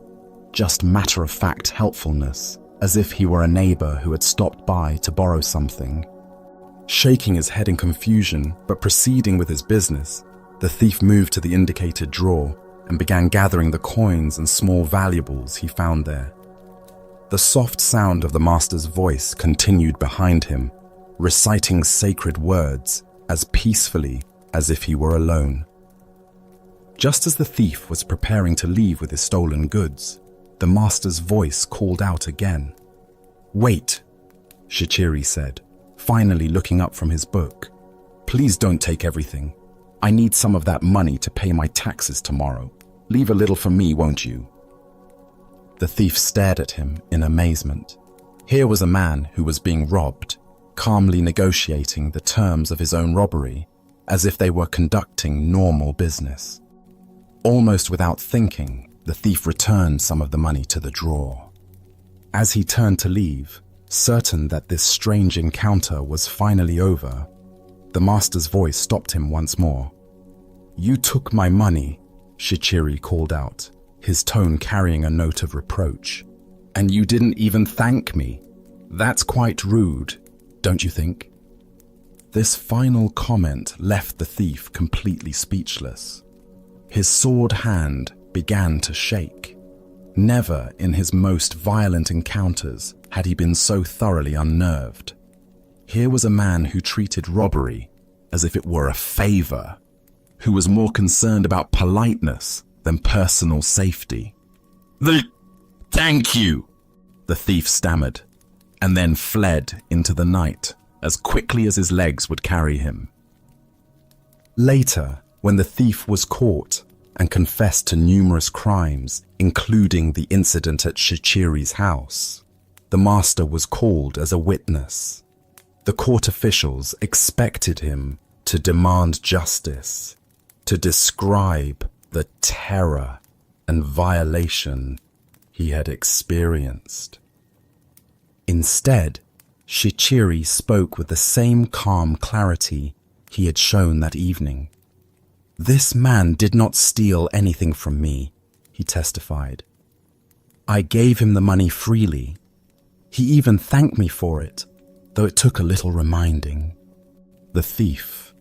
just matter-of-fact helpfulness, as if he were a neighbor who had stopped by to borrow something. Shaking his head in confusion, but proceeding with his business, the thief moved to the indicated drawer and began gathering the coins and small valuables he found there. The soft sound of the master's voice continued behind him, reciting sacred words as peacefully as if he were alone. Just as the thief was preparing to leave with his stolen goods, the master's voice called out again. "Wait," Shichiri said, finally looking up from his book. "Please don't take everything. I need some of that money to pay my taxes tomorrow. Leave a little for me, won't you?" The thief stared at him in amazement. Here was a man who was being robbed, calmly negotiating the terms of his own robbery, as if they were conducting normal business. Almost without thinking, the thief returned some of the money to the drawer. As he turned to leave, certain that this strange encounter was finally over, the master's voice stopped him once more. "You took my money," Shichiri called out, his tone carrying a note of reproach. "And you didn't even thank me. That's quite rude, don't you think?" This final comment left the thief completely speechless. His sword hand began to shake. Never in his most violent encounters had he been so thoroughly unnerved. Here was a man who treated robbery as if it were a favor, who was more concerned about politeness than personal safety. Thank you," the thief stammered, and then fled into the night as quickly as his legs would carry him. Later, when the thief was caught and confessed to numerous crimes, including the incident at Shichiri's house, the master was called as a witness. The court officials expected him to demand justice, to describe the terror and violation he had experienced. Instead, Shichiri spoke with the same calm clarity he had shown that evening. "This man did not steal anything from me," he testified. "I gave him the money freely. He even thanked me for it, though it took a little reminding." The thief,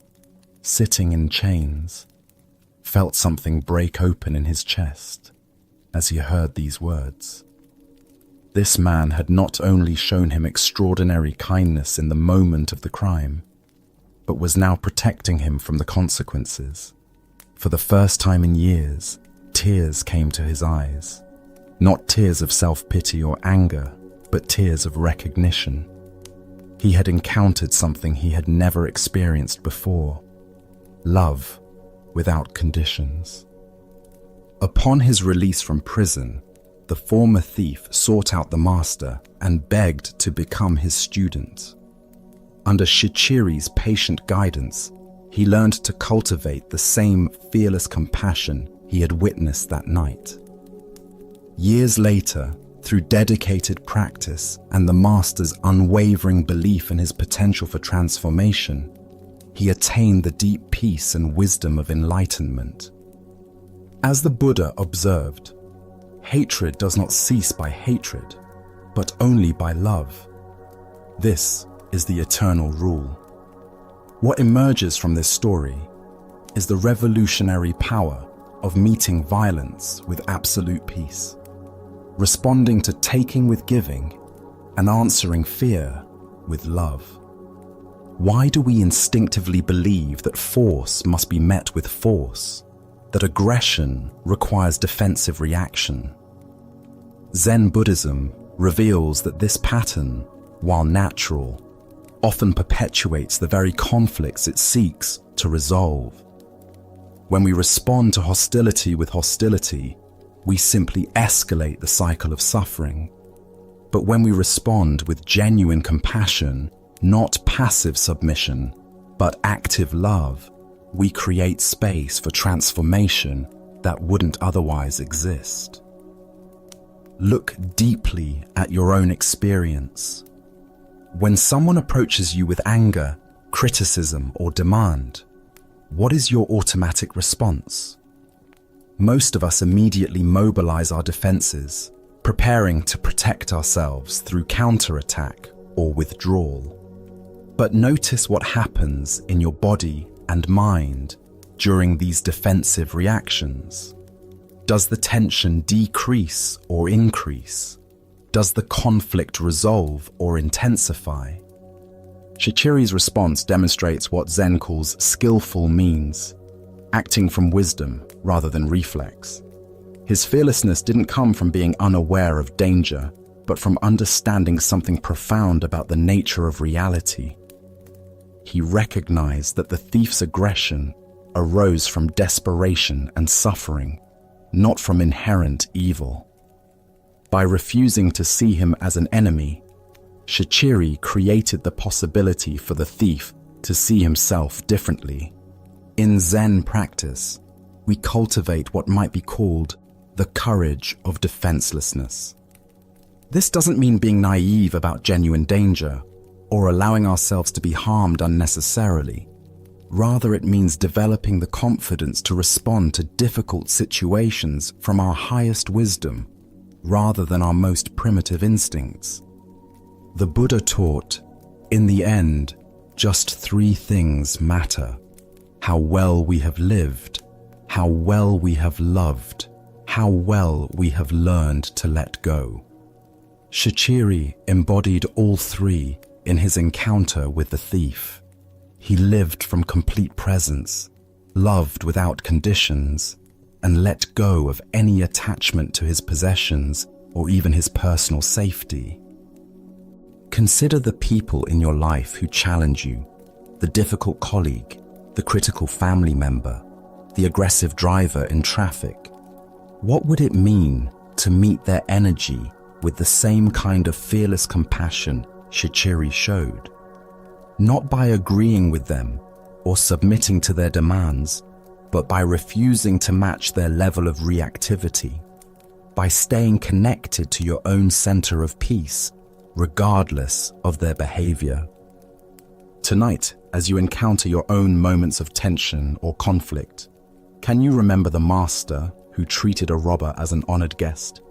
sitting in chains, felt something break open in his chest as he heard these words. This man had not only shown him extraordinary kindness in the moment of the crime, but was now protecting him from the consequences. For the first time in years, tears came to his eyes. Not tears of self-pity or anger, but tears of recognition. He had encountered something he had never experienced before: love without conditions. Upon his release from prison, the former thief sought out the master and begged to become his student. Under Shichiri's patient guidance, he learned to cultivate the same fearless compassion he had witnessed that night. Years later, through dedicated practice and the master's unwavering belief in his potential for transformation, he attained the deep peace and wisdom of enlightenment. As the Buddha observed, hatred does not cease by hatred, but only by love. This is the eternal rule. What emerges from this story is the revolutionary power of meeting violence with absolute peace, responding to taking with giving, and answering fear with love. Why do we instinctively believe that force must be met with force, that aggression requires defensive reaction? Zen Buddhism reveals that this pattern, while natural, often perpetuates the very conflicts it seeks to resolve. When we respond to hostility with hostility, we simply escalate the cycle of suffering. But when we respond with genuine compassion, not passive submission, but active love, we create space for transformation that wouldn't otherwise exist. Look deeply at your own experience. When someone approaches you with anger, criticism, or demand, what is your automatic response? Most of us immediately mobilize our defenses, preparing to protect ourselves through counterattack or withdrawal. But notice what happens in your body and mind during these defensive reactions. Does the tension decrease or increase? Does the conflict resolve or intensify? Shichiri's response demonstrates what Zen calls skillful means, acting from wisdom rather than reflex. His fearlessness didn't come from being unaware of danger, but from understanding something profound about the nature of reality. He recognized that the thief's aggression arose from desperation and suffering, not from inherent evil. By refusing to see him as an enemy, Shichiri created the possibility for the thief to see himself differently. In Zen practice, we cultivate what might be called the courage of defenselessness. This doesn't mean being naive about genuine danger or allowing ourselves to be harmed unnecessarily. Rather, it means developing the confidence to respond to difficult situations from our highest wisdom, rather than our most primitive instincts. The Buddha taught, in the end, just three things matter: how well we have lived, how well we have loved, how well we have learned to let go. Shichiri embodied all three in his encounter with the thief. He lived from complete presence, loved without conditions, and let go of any attachment to his possessions or even his personal safety. Consider the people in your life who challenge you, the difficult colleague, the critical family member, the aggressive driver in traffic. What would it mean to meet their energy with the same kind of fearless compassion Shichiri showed? Not by agreeing with them or submitting to their demands, but by refusing to match their level of reactivity, by staying connected to your own center of peace, regardless of their behavior. Tonight, as you encounter your own moments of tension or conflict, can you remember the master who treated a robber as an honored guest?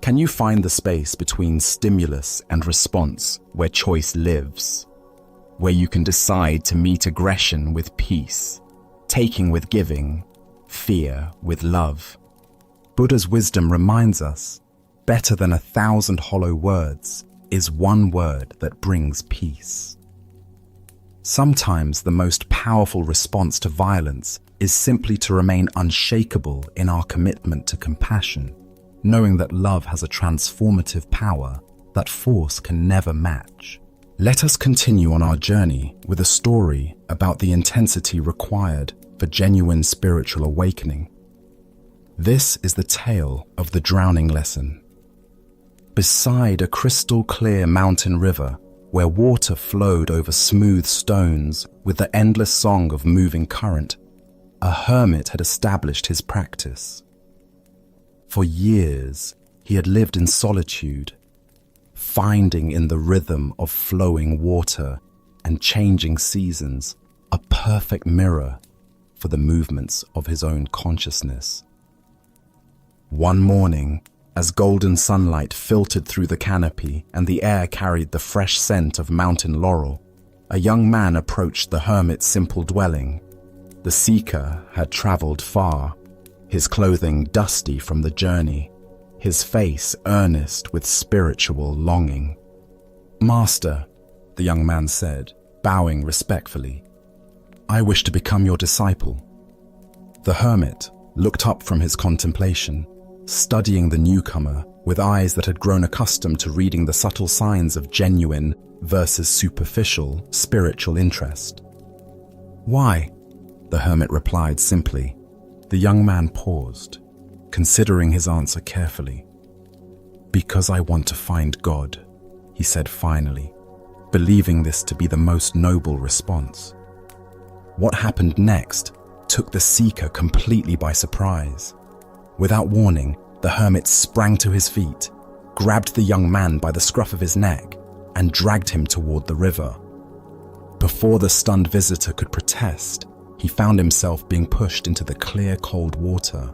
Can you find the space between stimulus and response where choice lives, where you can decide to meet aggression with peace, taking with giving, fear with love? Buddha's wisdom reminds us, better than 1,000 hollow words is one word that brings peace. Sometimes the most powerful response to violence is simply to remain unshakable in our commitment to compassion, knowing that love has a transformative power that force can never match. Let us continue on our journey with a story about the intensity required for genuine spiritual awakening. This is the tale of the drowning lesson. Beside a crystal-clear mountain river, where water flowed over smooth stones with the endless song of moving current, a hermit had established his practice. For years, he had lived in solitude, finding in the rhythm of flowing water and changing seasons a perfect mirror for the movements of his own consciousness. One morning, as golden sunlight filtered through the canopy and the air carried the fresh scent of mountain laurel, a young man approached the hermit's simple dwelling. The seeker had traveled far, his clothing dusty from the journey, his face earnest with spiritual longing. "Master," the young man said, bowing respectfully. "I wish to become your disciple." The hermit looked up from his contemplation, studying the newcomer with eyes that had grown accustomed to reading the subtle signs of genuine versus superficial spiritual interest. "Why?" the hermit replied simply. The young man paused, considering his answer carefully. "Because I want to find God," he said finally, believing this to be the most noble response. What happened next took the seeker completely by surprise. Without warning, the hermit sprang to his feet, grabbed the young man by the scruff of his neck, and dragged him toward the river. Before the stunned visitor could protest, he found himself being pushed into the clear, cold water.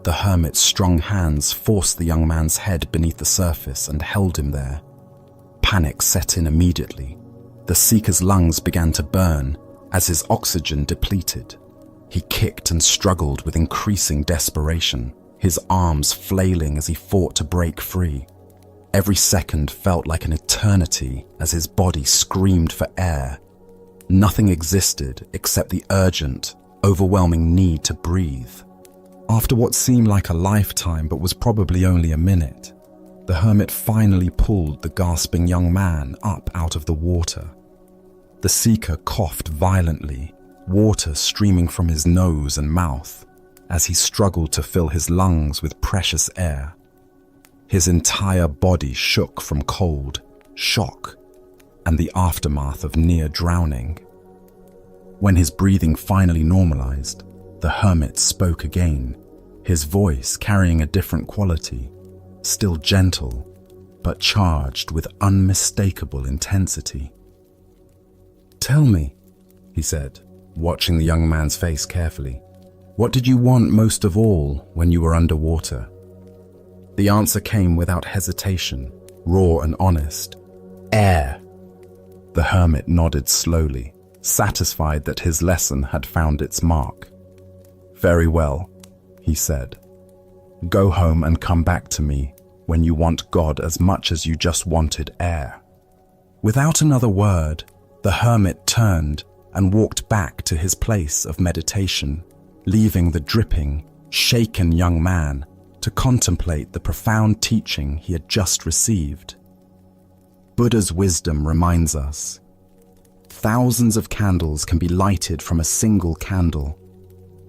The hermit's strong hands forced the young man's head beneath the surface and held him there. Panic set in immediately. The seeker's lungs began to burn as his oxygen depleted. He kicked and struggled with increasing desperation, his arms flailing as he fought to break free. Every second felt like an eternity as his body screamed for air. Nothing existed except the urgent, overwhelming need to breathe. After what seemed like a lifetime but was probably only a minute, the hermit finally pulled the gasping young man up out of the water. The seeker coughed violently, water streaming from his nose and mouth as he struggled to fill his lungs with precious air. His entire body shook from cold, shock, and the aftermath of near drowning. When his breathing finally normalized, the hermit spoke again, his voice carrying a different quality, still gentle, but charged with unmistakable intensity. "Tell me," he said, watching the young man's face carefully, "what did you want most of all when you were underwater?" The answer came without hesitation, raw and honest. "Air." The hermit nodded slowly, satisfied that his lesson had found its mark. "Very well," he said. "Go home and come back to me when you want God as much as you just wanted air." Without another word, the hermit turned and walked back to his place of meditation, leaving the dripping, shaken young man to contemplate the profound teaching he had just received. Buddha's wisdom reminds us, thousands of candles can be lighted from a single candle,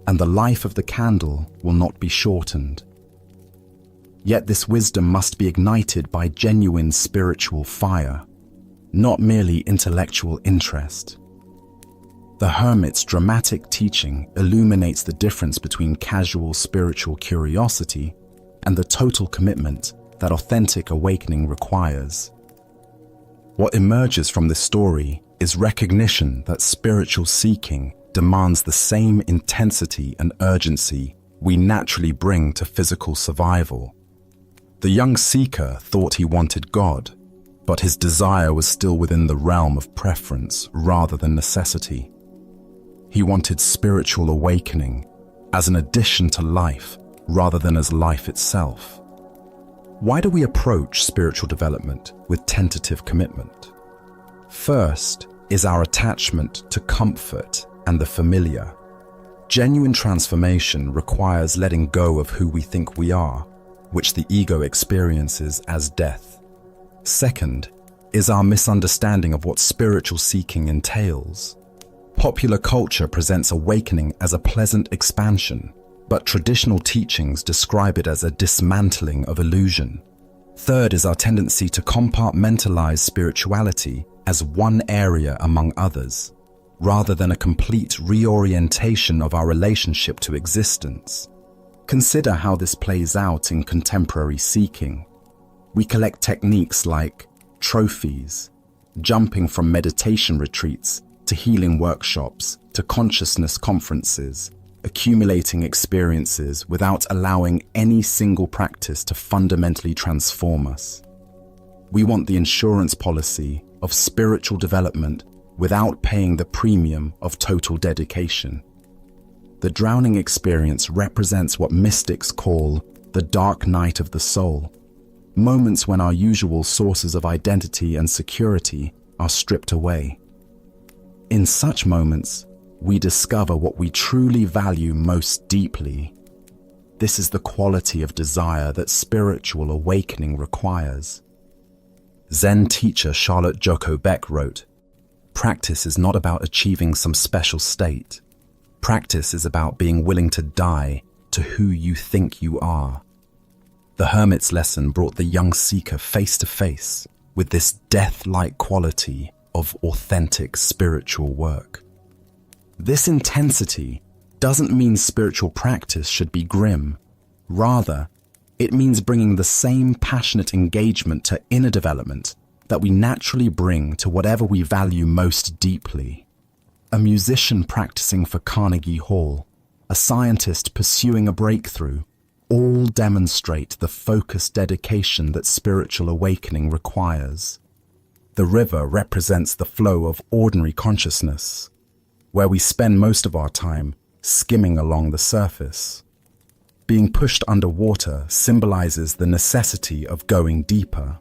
and the life of the candle will not be shortened. Yet this wisdom must be ignited by genuine spiritual fire, not merely intellectual interest. The hermit's dramatic teaching illuminates the difference between casual spiritual curiosity and the total commitment that authentic awakening requires. What emerges from this story is recognition that spiritual seeking demands the same intensity and urgency we naturally bring to physical survival. The young seeker thought he wanted God, but his desire was still within the realm of preference rather than necessity. He wanted spiritual awakening as an addition to life rather than as life itself. Why do we approach spiritual development with tentative commitment? First is our attachment to comfort and the familiar. Genuine transformation requires letting go of who we think we are, which the ego experiences as death. Second is our misunderstanding of what spiritual seeking entails. Popular culture presents awakening as a pleasant expansion, but traditional teachings describe it as a dismantling of illusion. Third is our tendency to compartmentalize spirituality as one area among others, rather than a complete reorientation of our relationship to existence. Consider how this plays out in contemporary seeking. We collect techniques like trophies, jumping from meditation retreats to healing workshops to consciousness conferences, accumulating experiences without allowing any single practice to fundamentally transform us. We want the insurance policy of spiritual development without paying the premium of total dedication. The drowning experience represents what mystics call the dark night of the soul, moments when our usual sources of identity and security are stripped away. In such moments, we discover what we truly value most deeply. This is the quality of desire that spiritual awakening requires. Zen teacher Charlotte Joko Beck wrote, "Practice is not about achieving some special state. Practice is about being willing to die to who you think you are." The hermit's lesson brought the young seeker face to face with this death-like quality of authentic spiritual work. This intensity doesn't mean spiritual practice should be grim. Rather, it means bringing the same passionate engagement to inner development that we naturally bring to whatever we value most deeply. A musician practicing for Carnegie Hall, a scientist pursuing a breakthrough, all demonstrate the focused dedication that spiritual awakening requires. The river represents the flow of ordinary consciousness, where we spend most of our time skimming along the surface. Being pushed underwater symbolizes the necessity of going deeper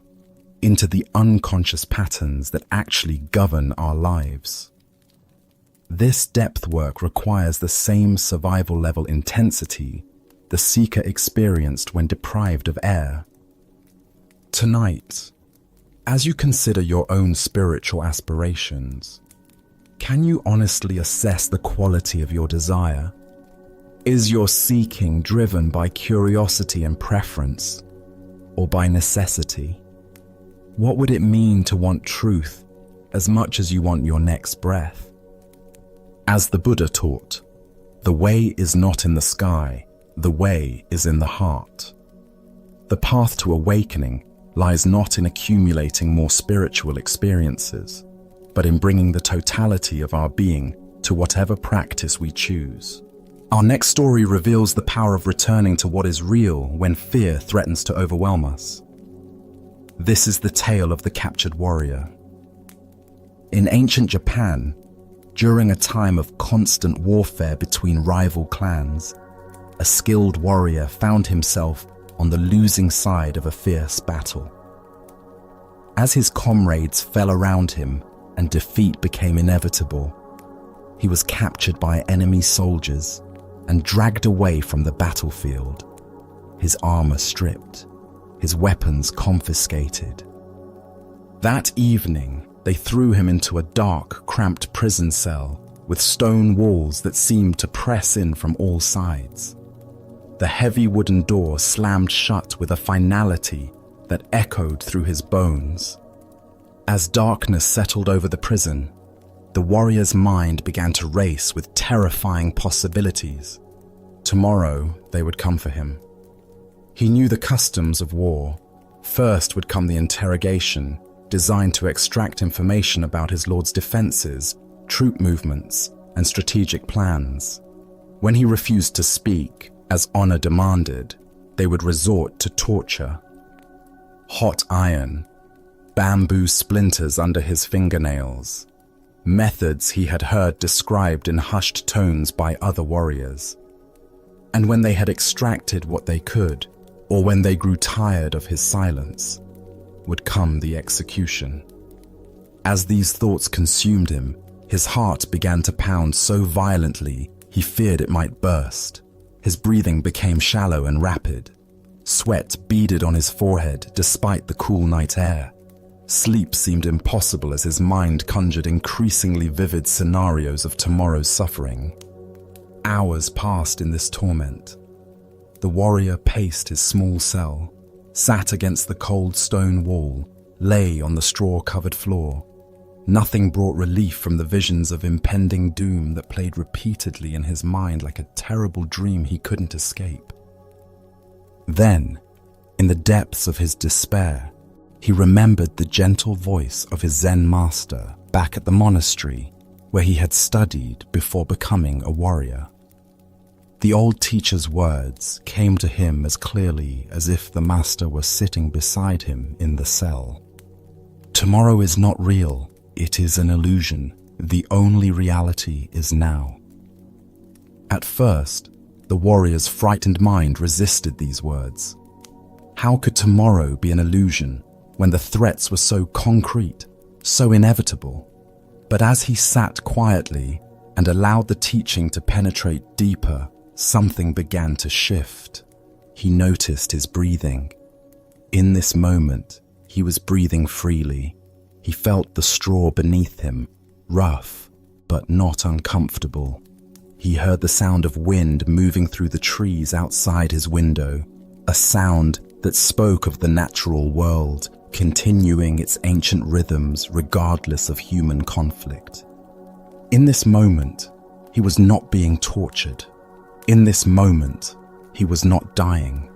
into the unconscious patterns that actually govern our lives. This depth work requires the same survival level intensity the seeker experienced when deprived of air. Tonight, as you consider your own spiritual aspirations, can you honestly assess the quality of your desire? Is your seeking driven by curiosity and preference, or by necessity? What would it mean to want truth as much as you want your next breath? As the Buddha taught, the way is not in the sky, the way is in the heart. The path to awakening lies not in accumulating more spiritual experiences, but in bringing the totality of our being to whatever practice we choose. Our next story reveals the power of returning to what is real when fear threatens to overwhelm us. This is the tale of the captured warrior. In ancient Japan, during a time of constant warfare between rival clans, a skilled warrior found himself on the losing side of a fierce battle. As his comrades fell around him and defeat became inevitable, he was captured by enemy soldiers and dragged away from the battlefield, his armor stripped, his weapons confiscated. That evening, they threw him into a dark, cramped prison cell with stone walls that seemed to press in from all sides. The heavy wooden door slammed shut with a finality that echoed through his bones. As darkness settled over the prison, the warrior's mind began to race with terrifying possibilities. Tomorrow, they would come for him. He knew the customs of war. First would come the interrogation, designed to extract information about his lord's defenses, troop movements, and strategic plans. When he refused to speak, as honor demanded, they would resort to torture. Hot iron, bamboo splinters under his fingernails, methods he had heard described in hushed tones by other warriors. And when they had extracted what they could, or when they grew tired of his silence, would come the execution. As these thoughts consumed him, his heart began to pound so violently he feared it might burst. His breathing became shallow and rapid. Sweat beaded on his forehead despite the cool night air. Sleep seemed impossible as his mind conjured increasingly vivid scenarios of tomorrow's suffering. Hours passed in this torment. The warrior paced his small cell, sat against the cold stone wall, lay on the straw-covered floor. Nothing brought relief from the visions of impending doom that played repeatedly in his mind like a terrible dream he couldn't escape. Then, in the depths of his despair, he remembered the gentle voice of his Zen master back at the monastery where he had studied before becoming a warrior. The old teacher's words came to him as clearly as if the master were sitting beside him in the cell. Tomorrow is not real. It is an illusion. The only reality is now. At first, the warrior's frightened mind resisted these words. How could tomorrow be an illusion when the threats were so concrete, so inevitable? But as he sat quietly and allowed the teaching to penetrate deeper, something began to shift. He noticed his breathing. In this moment, he was breathing freely. He felt the straw beneath him, rough, but not uncomfortable. He heard the sound of wind moving through the trees outside his window, a sound that spoke of the natural world, continuing its ancient rhythms regardless of human conflict. In this moment, he was not being tortured. In this moment, he was not dying.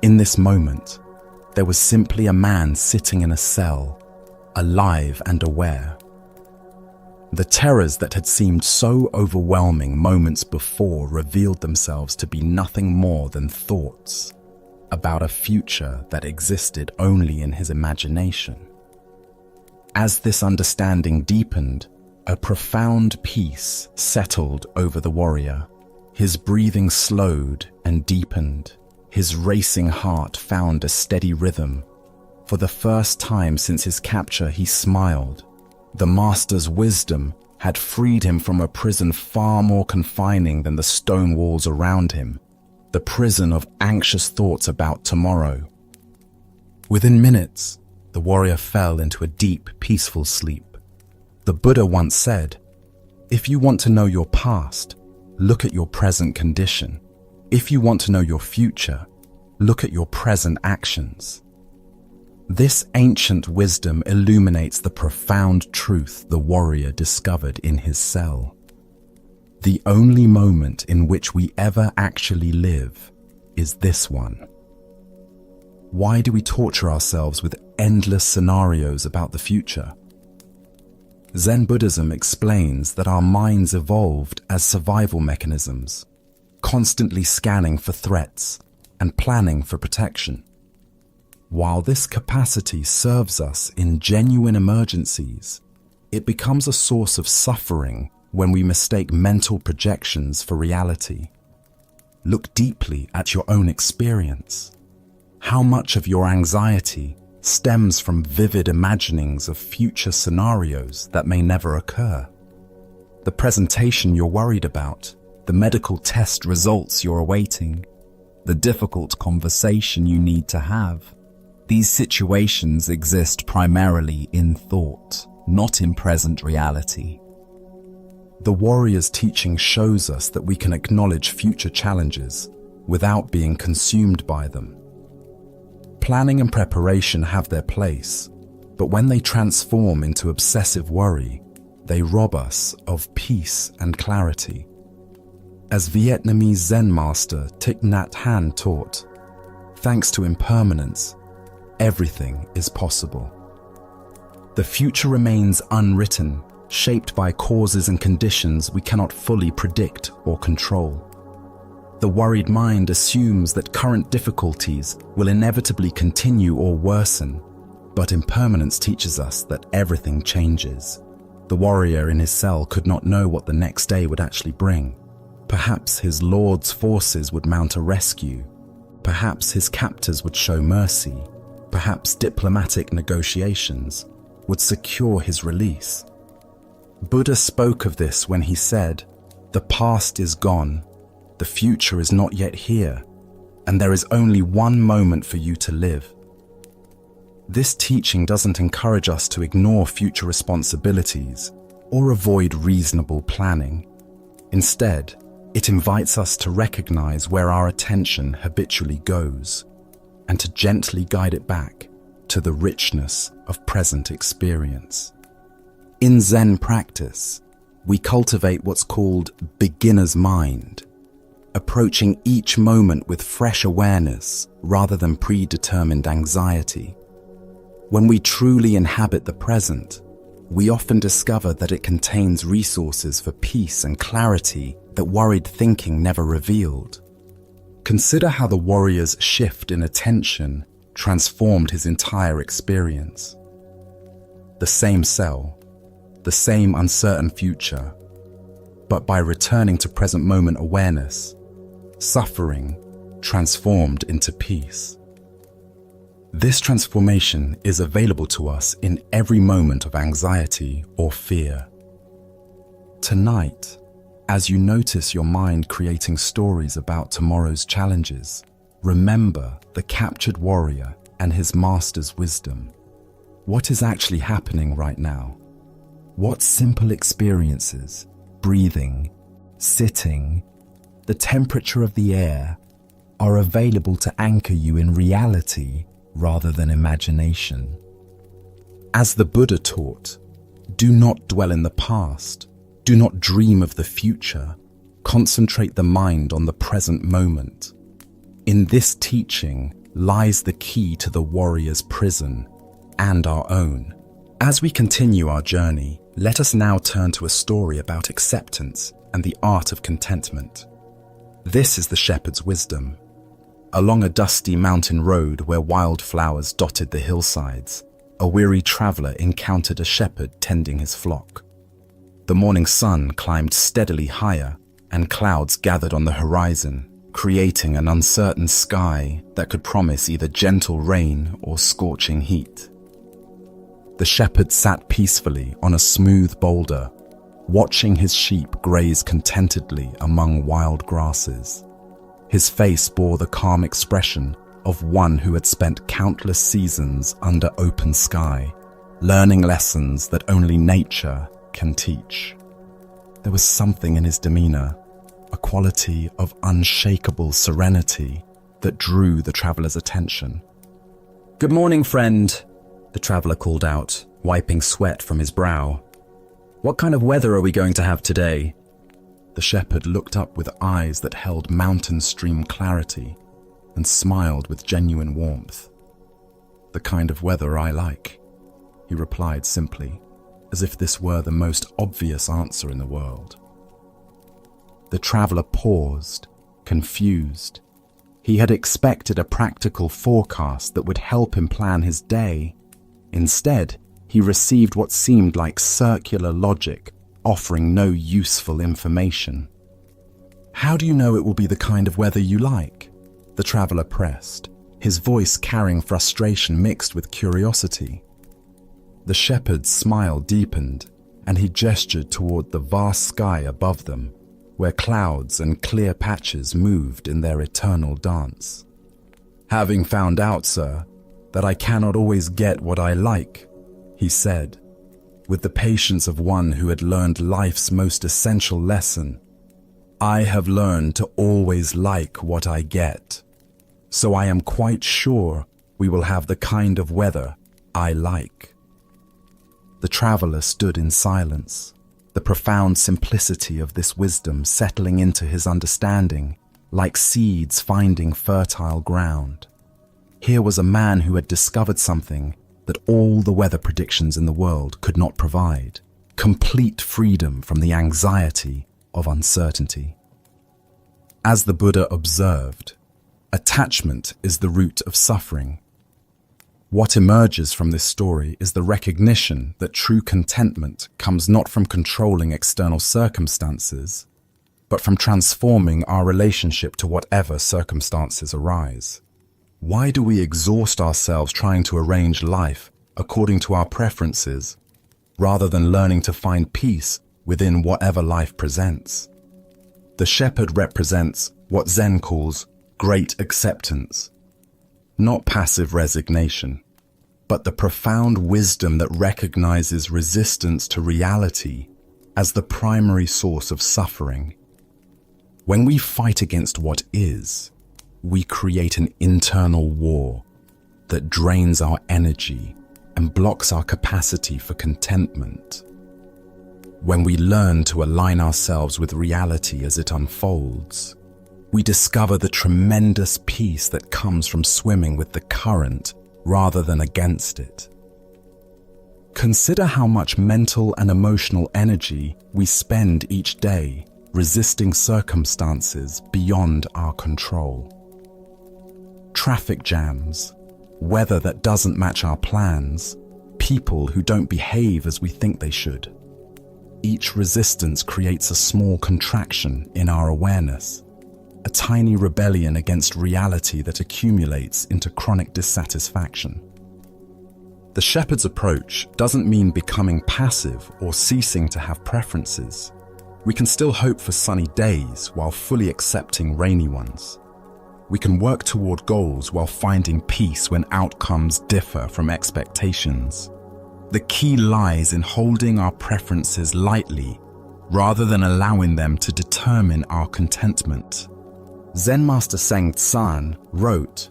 In this moment, there was simply a man sitting in a cell, alive and aware. The terrors that had seemed so overwhelming moments before revealed themselves to be nothing more than thoughts about a future that existed only in his imagination. As this understanding deepened, a profound peace settled over the warrior. His breathing slowed and deepened. His racing heart found a steady rhythm. For the first time since his capture, he smiled. The master's wisdom had freed him from a prison far more confining than the stone walls around him, the prison of anxious thoughts about tomorrow. Within minutes, the warrior fell into a deep, peaceful sleep. The Buddha once said, "If you want to know your past, look at your present condition. If you want to know your future, look at your present actions." This ancient wisdom illuminates the profound truth the warrior discovered in his cell. The only moment in which we ever actually live is this one. Why do we torture ourselves with endless scenarios about the future? Zen Buddhism explains that our minds evolved as survival mechanisms, constantly scanning for threats and planning for protection. While this capacity serves us in genuine emergencies, it becomes a source of suffering when we mistake mental projections for reality. Look deeply at your own experience. How much of your anxiety stems from vivid imaginings of future scenarios that may never occur? The presentation you're worried about, the medical test results you're awaiting, the difficult conversation you need to have. These situations exist primarily in thought, not in present reality. The warrior's teaching shows us that we can acknowledge future challenges without being consumed by them. Planning and preparation have their place, but when they transform into obsessive worry, they rob us of peace and clarity. As Vietnamese Zen master Thich Nhat Hanh taught, thanks to impermanence, everything is possible. The future remains unwritten, shaped by causes and conditions we cannot fully predict or control. The worried mind assumes that current difficulties will inevitably continue or worsen, but impermanence teaches us that everything changes. The warrior in his cell could not know what the next day would actually bring. Perhaps his lord's forces would mount a rescue. Perhaps his captors would show mercy. Perhaps diplomatic negotiations would secure his release. Buddha spoke of this when he said, "The past is gone, the future is not yet here, and there is only one moment for you to live." This teaching doesn't encourage us to ignore future responsibilities or avoid reasonable planning. Instead, it invites us to recognize where our attention habitually goes and to gently guide it back to the richness of present experience. In Zen practice, we cultivate what's called beginner's mind, approaching each moment with fresh awareness rather than predetermined anxiety. When we truly inhabit the present, we often discover that it contains resources for peace and clarity that worried thinking never revealed. Consider how the warrior's shift in attention transformed his entire experience. The same cell, the same uncertain future, but by returning to present moment awareness, suffering transformed into peace. This transformation is available to us in every moment of anxiety or fear. Tonight, as you notice your mind creating stories about tomorrow's challenges, remember the captured warrior and his master's wisdom. What is actually happening right now? What simple experiences, breathing, sitting, the temperature of the air, are available to anchor you in reality rather than imagination? As the Buddha taught, do not dwell in the past, do not dream of the future, concentrate the mind on the present moment. In this teaching lies the key to the warrior's prison and our own. As we continue our journey, let us now turn to a story about acceptance and the art of contentment. This is the shepherd's wisdom. Along a dusty mountain road where wildflowers dotted the hillsides, a weary traveler encountered a shepherd tending his flock. The morning sun climbed steadily higher, and clouds gathered on the horizon, creating an uncertain sky that could promise either gentle rain or scorching heat. The shepherd sat peacefully on a smooth boulder, watching his sheep graze contentedly among wild grasses. His face bore the calm expression of one who had spent countless seasons under open sky, learning lessons that only nature can teach. There was something in his demeanor, a quality of unshakable serenity that drew the traveler's attention. "Good morning, friend," the traveler called out, wiping sweat from his brow. "What kind of weather are we going to have today?" The shepherd looked up with eyes that held mountain stream clarity and smiled with genuine warmth. "The kind of weather I like," he replied simply, as if this were the most obvious answer in the world. The traveler paused, confused. He had expected a practical forecast that would help him plan his day. Instead, he received what seemed like circular logic, offering no useful information. "How do you know it will be the kind of weather you like?" the traveler pressed, his voice carrying frustration mixed with curiosity. The shepherd's smile deepened, and he gestured toward the vast sky above them, where clouds and clear patches moved in their eternal dance. "Having found out, sir, that I cannot always get what I like," he said, with the patience of one who had learned life's most essential lesson. "I have learned to always like what I get, so I am quite sure we will have the kind of weather I like." The traveler stood in silence, the profound simplicity of this wisdom settling into his understanding, like seeds finding fertile ground. Here was a man who had discovered something that all the weather predictions in the world could not provide: complete freedom from the anxiety of uncertainty. As the Buddha observed, attachment is the root of suffering. What emerges from this story is the recognition that true contentment comes not from controlling external circumstances, but from transforming our relationship to whatever circumstances arise. Why do we exhaust ourselves trying to arrange life according to our preferences, rather than learning to find peace within whatever life presents? The shepherd represents what Zen calls great acceptance, not passive resignation, but the profound wisdom that recognizes resistance to reality as the primary source of suffering. When we fight against what is, we create an internal war that drains our energy and blocks our capacity for contentment. When we learn to align ourselves with reality as it unfolds, we discover the tremendous peace that comes from swimming with the current rather than against it. Consider how much mental and emotional energy we spend each day resisting circumstances beyond our control. Traffic jams, weather that doesn't match our plans, people who don't behave as we think they should. Each resistance creates a small contraction in our awareness, a tiny rebellion against reality that accumulates into chronic dissatisfaction. The shepherd's approach doesn't mean becoming passive or ceasing to have preferences. We can still hope for sunny days while fully accepting rainy ones. We can work toward goals while finding peace when outcomes differ from expectations. The key lies in holding our preferences lightly rather than allowing them to determine our contentment. Zen Master Seng Tsan wrote,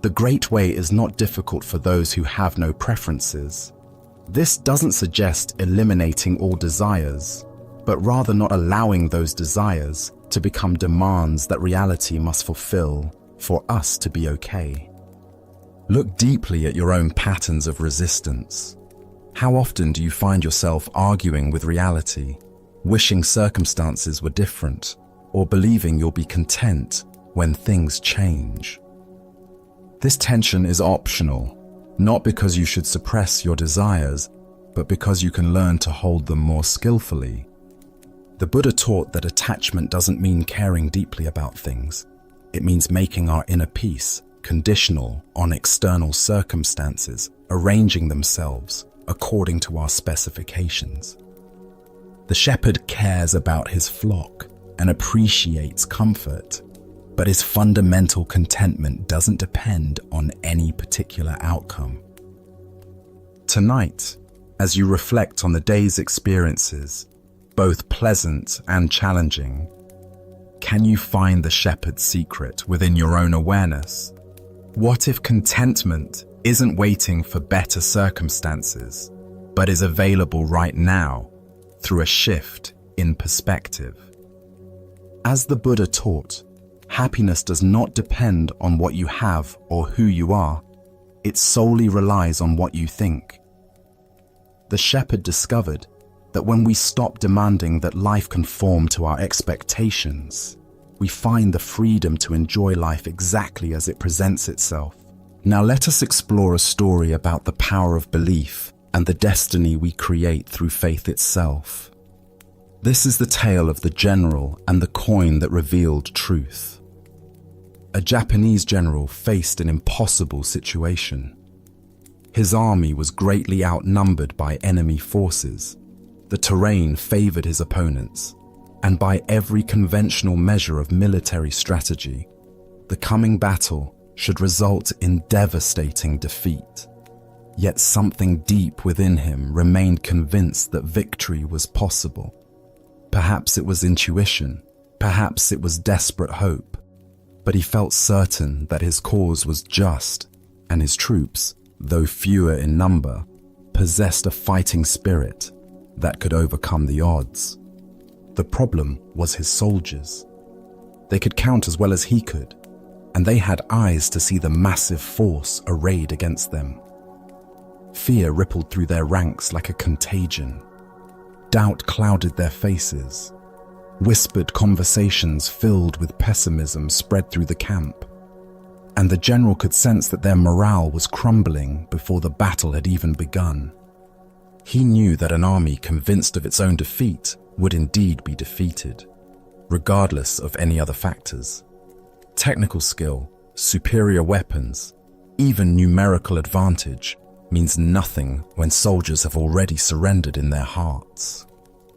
"The great way is not difficult for those who have no preferences." This doesn't suggest eliminating all desires, but rather not allowing those desires to become demands that reality must fulfill for us to be okay. Look deeply at your own patterns of resistance. How often do you find yourself arguing with reality, wishing circumstances were different, or believing you'll be content when things change? This tension is optional, not because you should suppress your desires, but because you can learn to hold them more skillfully. The Buddha taught that attachment doesn't mean caring deeply about things. It means making our inner peace conditional on external circumstances, arranging themselves according to our specifications. The shepherd cares about his flock and appreciates comfort, but his fundamental contentment doesn't depend on any particular outcome. Tonight, as you reflect on the day's experiences, both pleasant and challenging, can you find the shepherd's secret within your own awareness? What if contentment isn't waiting for better circumstances, but is available right now through a shift in perspective? As the Buddha taught, happiness does not depend on what you have or who you are. It solely relies on what you think. The shepherd discovered that when we stop demanding that life conform to our expectations, we find the freedom to enjoy life exactly as it presents itself. Now let us explore a story about the power of belief and the destiny we create through faith itself. This is the tale of the general and the coin that revealed truth. A Japanese general faced an impossible situation. His army was greatly outnumbered by enemy forces. The terrain favored his opponents, and by every conventional measure of military strategy, the coming battle should result in devastating defeat. Yet something deep within him remained convinced that victory was possible. Perhaps it was intuition, perhaps it was desperate hope, but he felt certain that his cause was just, and his troops, though fewer in number, possessed a fighting spirit that could overcome the odds. The problem was his soldiers. They could count as well as he could, and they had eyes to see the massive force arrayed against them. Fear rippled through their ranks like a contagion. Doubt clouded their faces. Whispered conversations filled with pessimism spread through the camp, and the general could sense that their morale was crumbling before the battle had even begun. He knew that an army convinced of its own defeat would indeed be defeated, regardless of any other factors. Technical skill, superior weapons, even numerical advantage means nothing when soldiers have already surrendered in their hearts.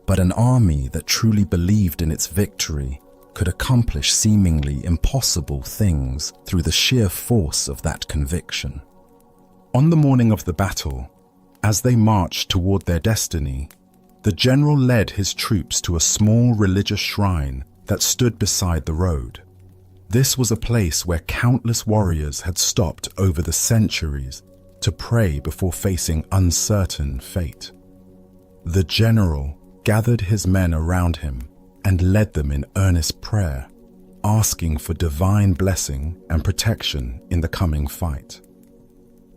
But an army that truly believed in its victory could accomplish seemingly impossible things through the sheer force of that conviction. On the morning of the battle, as they marched toward their destiny, the general led his troops to a small religious shrine that stood beside the road. This was a place where countless warriors had stopped over the centuries to pray before facing uncertain fate. The general gathered his men around him and led them in earnest prayer, asking for divine blessing and protection in the coming fight.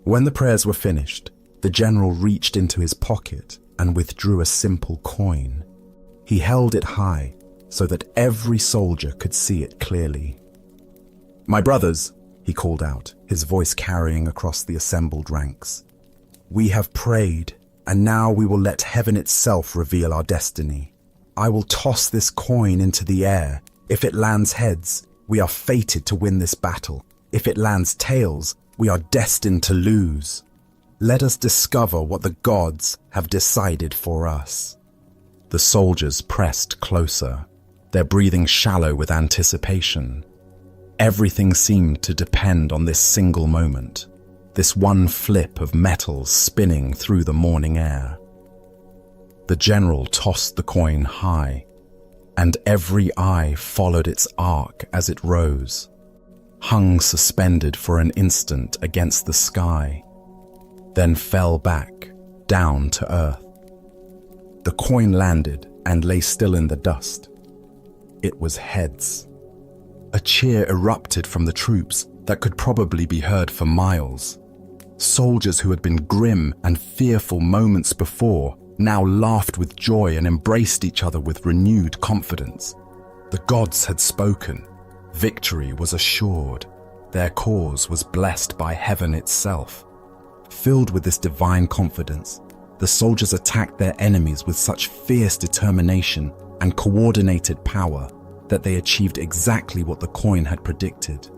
When the prayers were finished, the general reached into his pocket and withdrew a simple coin. He held it high so that every soldier could see it clearly. "My brothers," he called out, his voice carrying across the assembled ranks, "we have prayed, and now we will let heaven itself reveal our destiny. I will toss this coin into the air. If it lands heads, we are fated to win this battle. If it lands tails, we are destined to lose. Let us discover what the gods have decided for us." The soldiers pressed closer, their breathing shallow with anticipation. Everything seemed to depend on this single moment, this one flip of metals spinning through the morning air. The general tossed the coin high, and every eye followed its arc as it rose, hung suspended for an instant against the sky, then fell back, down to earth. The coin landed and lay still in the dust. It was heads. A cheer erupted from the troops that could probably be heard for miles. Soldiers who had been grim and fearful moments before now laughed with joy and embraced each other with renewed confidence. The gods had spoken. Victory was assured. Their cause was blessed by heaven itself. Filled with this divine confidence, the soldiers attacked their enemies with such fierce determination and coordinated power that they achieved exactly what the coin had predicted.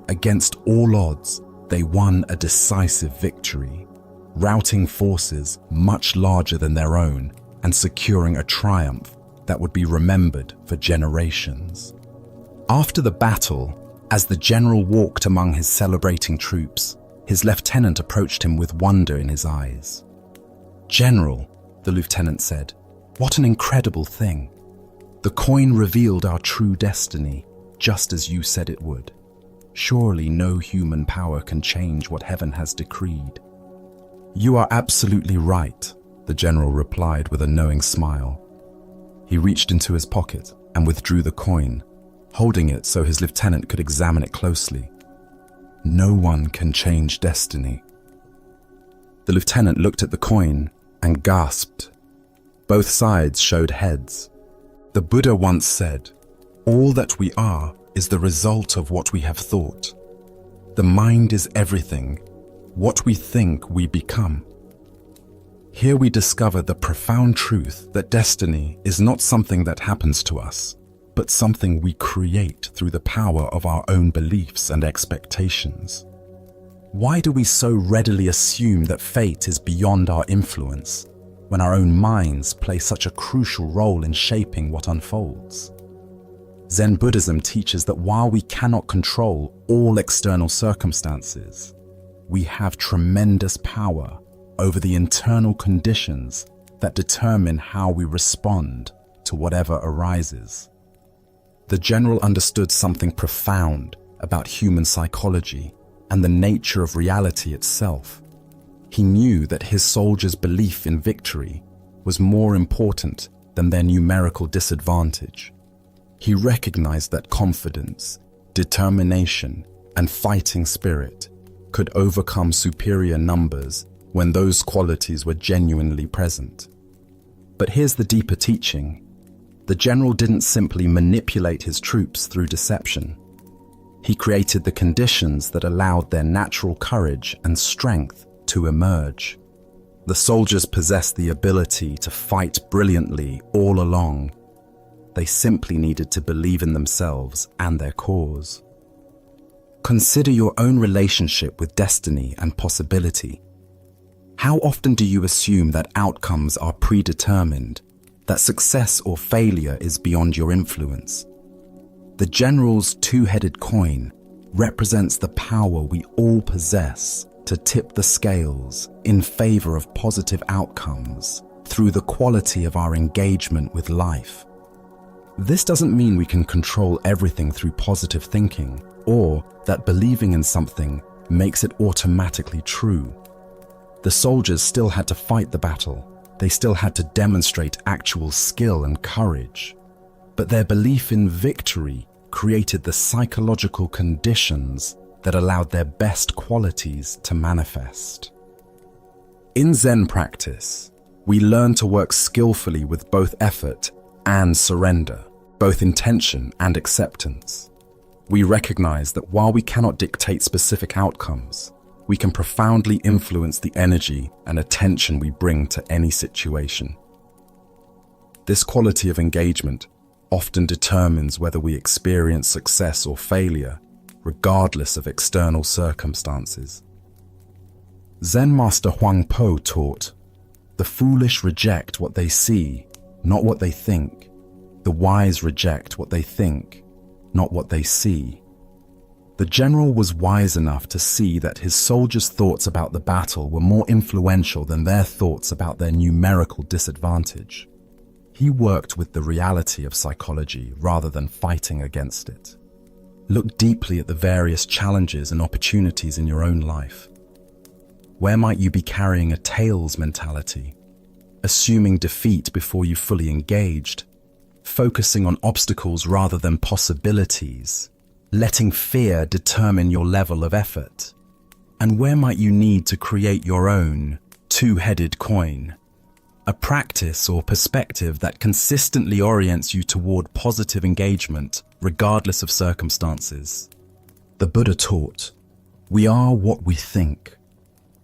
Against all odds, they won a decisive victory, routing forces much larger than their own and securing a triumph that would be remembered for generations. After the battle, as the general walked among his celebrating troops, his lieutenant approached him with wonder in his eyes. "General," the lieutenant said, "what an incredible thing. The coin revealed our true destiny, just as you said it would. Surely no human power can change what heaven has decreed." "You are absolutely right," the general replied with a knowing smile. He reached into his pocket and withdrew the coin, holding it so his lieutenant could examine it closely. "No one can change destiny." The lieutenant looked at the coin and gasped. Both sides showed heads. The Buddha once said, "All that we are is the result of what we have thought. The mind is everything. What we think, we become." Here we discover the profound truth that destiny is not something that happens to us, but something we create through the power of our own beliefs and expectations. Why do we so readily assume that fate is beyond our influence, when our own minds play such a crucial role in shaping what unfolds? Zen Buddhism teaches that while we cannot control all external circumstances, we have tremendous power over the internal conditions that determine how we respond to whatever arises. The general understood something profound about human psychology and the nature of reality itself. He knew that his soldiers' belief in victory was more important than their numerical disadvantage. He recognized that confidence, determination, and fighting spirit could overcome superior numbers when those qualities were genuinely present. But here's the deeper teaching. The general didn't simply manipulate his troops through deception. He created the conditions that allowed their natural courage and strength to emerge. The soldiers possessed the ability to fight brilliantly all along. They simply needed to believe in themselves and their cause. Consider your own relationship with destiny and possibility. How often do you assume that outcomes are predetermined, that success or failure is beyond your influence? The general's two-headed coin represents the power we all possess to tip the scales in favor of positive outcomes through the quality of our engagement with life. This doesn't mean we can control everything through positive thinking, or that believing in something makes it automatically true. The soldiers still had to fight the battle. They still had to demonstrate actual skill and courage. But their belief in victory created the psychological conditions that allowed their best qualities to manifest. In Zen practice, we learn to work skillfully with both effort and surrender, both intention and acceptance. We recognize that while we cannot dictate specific outcomes, we can profoundly influence the energy and attention we bring to any situation. This quality of engagement often determines whether we experience success or failure, regardless of external circumstances. Zen master Huang Po taught, "The foolish reject what they see, not what they think. The wise reject what they think, not what they see. The general was wise enough to see that his soldiers' thoughts about the battle were more influential than their thoughts about their numerical disadvantage. He worked with the reality of psychology rather than fighting against it. Look deeply at the various challenges and opportunities in your own life. Where might you be carrying a tails mentality, assuming defeat before you fully engaged, focusing on obstacles rather than possibilities, letting fear determine your level of effort? And where might you need to create your own two-headed coin, a practice or perspective that consistently orients you toward positive engagement regardless of circumstances? The Buddha taught, "We are what we think.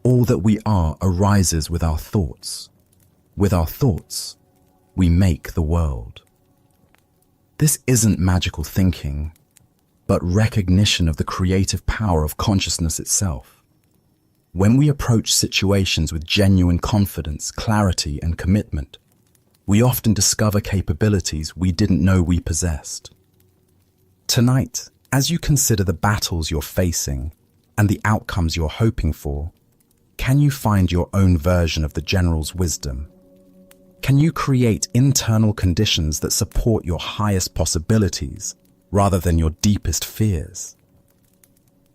All that we are arises with our thoughts. With our thoughts, we make the world." This isn't magical thinking, but recognition of the creative power of consciousness itself. When we approach situations with genuine confidence, clarity, and commitment, we often discover capabilities we didn't know we possessed. Tonight, as you consider the battles you're facing and the outcomes you're hoping for, can you find your own version of the general's wisdom? Can you create internal conditions that support your highest possibilities rather than your deepest fears?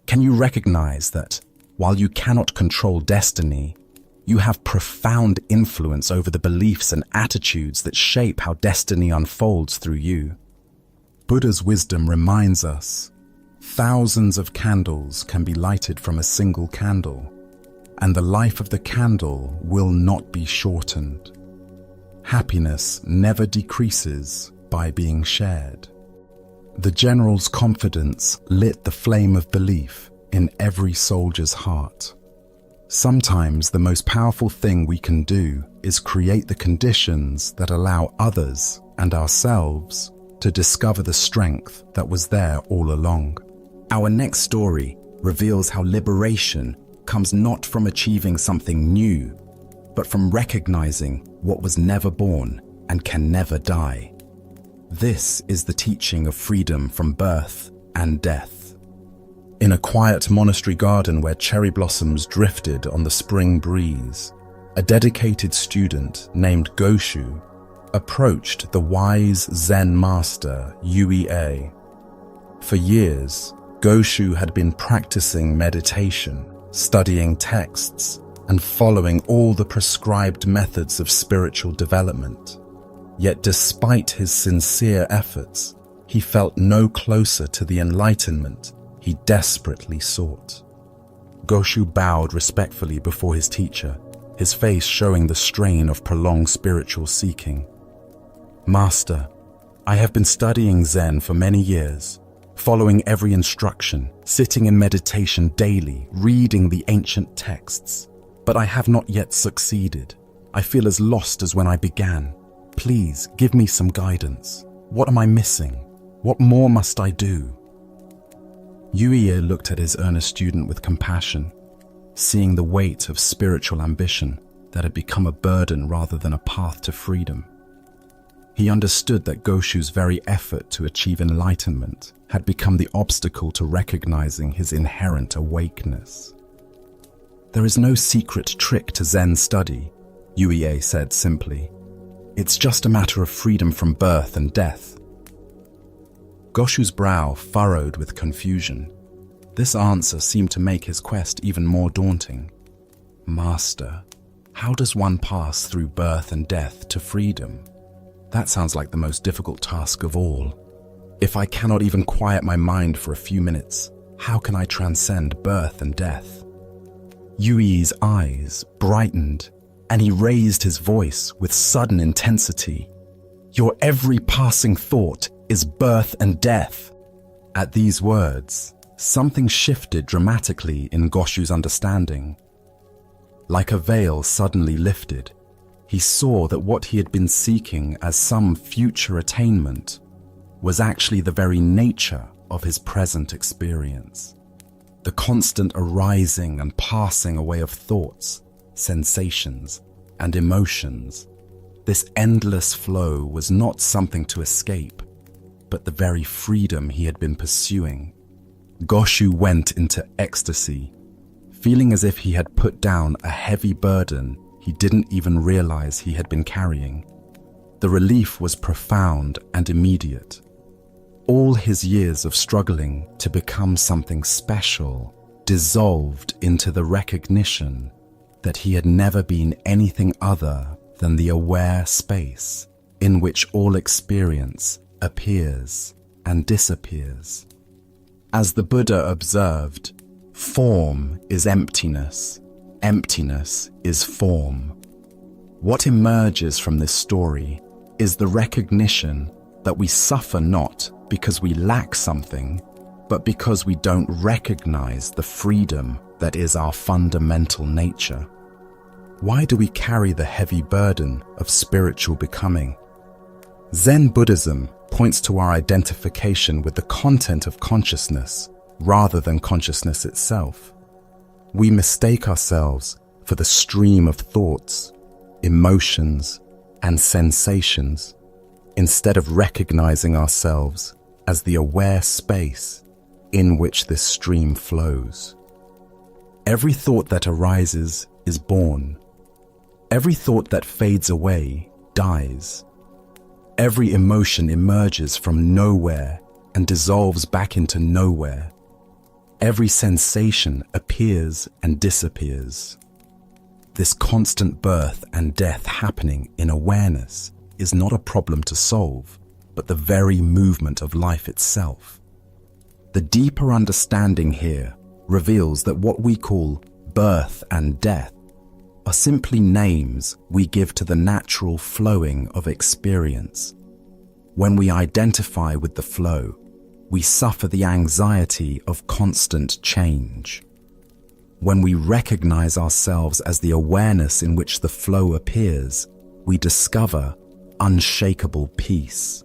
Can you recognize that while you cannot control destiny, you have profound influence over the beliefs and attitudes that shape how destiny unfolds through you? Buddha's wisdom reminds us, thousands of candles can be lighted from a single candle, and the life of the candle will not be shortened. Happiness never decreases by being shared. The general's confidence lit the flame of belief in every soldier's heart. Sometimes the most powerful thing we can do is create the conditions that allow others and ourselves to discover the strength that was there all along. Our next story reveals how liberation comes not from achieving something new, but from recognizing what was never born and can never die. This is the teaching of freedom from birth and death. In a quiet monastery garden where cherry blossoms drifted on the spring breeze, a dedicated student named Goshu approached the wise Zen master Yue. For years, Goshu had been practicing meditation, studying texts, and following all the prescribed methods of spiritual development. Yet despite his sincere efforts, he felt no closer to the enlightenment he desperately sought. Goshu bowed respectfully before his teacher, his face showing the strain of prolonged spiritual seeking. "Master, I have been studying Zen for many years, following every instruction, sitting in meditation daily, reading the ancient texts. But I have not yet succeeded. I feel as lost as when I began. Please give me some guidance. What am I missing? What more must I do?" Yue looked at his earnest student with compassion, seeing the weight of spiritual ambition that had become a burden rather than a path to freedom. He understood that Goshu's very effort to achieve enlightenment had become the obstacle to recognizing his inherent awakeness. "There is no secret trick to Zen study," Yue said simply. "It's just a matter of freedom from birth and death." Goshu's brow furrowed with confusion. This answer seemed to make his quest even more daunting. "Master, how does one pass through birth and death to freedom? That sounds like the most difficult task of all. If I cannot even quiet my mind for a few minutes, how can I transcend birth and death?" Yui's eyes brightened, and he raised his voice with sudden intensity. "Your every passing thought is birth and death." At these words, something shifted dramatically in Goshu's understanding. Like a veil suddenly lifted, he saw that what he had been seeking as some future attainment was actually the very nature of his present experience. The constant arising and passing away of thoughts, sensations, and emotions. This endless flow was not something to escape, but the very freedom he had been pursuing. Goshu went into ecstasy, feeling as if he had put down a heavy burden he didn't even realize he had been carrying. The relief was profound and immediate. All his years of struggling to become something special dissolved into the recognition that he had never been anything other than the aware space in which all experience appears and disappears. As the Buddha observed, form is emptiness, emptiness is form. What emerges from this story is the recognition that we suffer not because we lack something, but because we don't recognize the freedom that is our fundamental nature. Why do we carry the heavy burden of spiritual becoming? Zen Buddhism points to our identification with the content of consciousness rather than consciousness itself. We mistake ourselves for the stream of thoughts, emotions, and sensations, instead of recognizing ourselves as the aware space in which this stream flows. Every thought that arises is born. Every thought that fades away dies. Every emotion emerges from nowhere and dissolves back into nowhere. Every sensation appears and disappears. This constant birth and death happening in awareness is not a problem to solve, but the very movement of life itself. The deeper understanding here reveals that what we call birth and death are simply names we give to the natural flowing of experience. When we identify with the flow, we suffer the anxiety of constant change. When we recognize ourselves as the awareness in which the flow appears, we discover unshakable peace.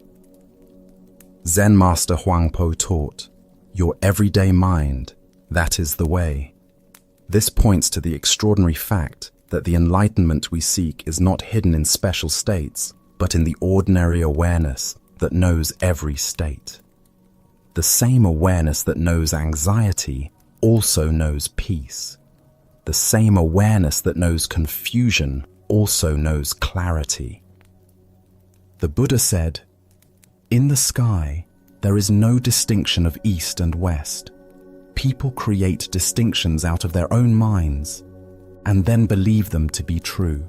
Zen Master Huangpo taught, "Your everyday mind, that is the way." This points to the extraordinary fact that the enlightenment we seek is not hidden in special states, but in the ordinary awareness that knows every state. The same awareness that knows anxiety also knows peace. The same awareness that knows confusion also knows clarity. The Buddha said, "In the sky, there is no distinction of east and west. People create distinctions out of their own minds and then believe them to be true.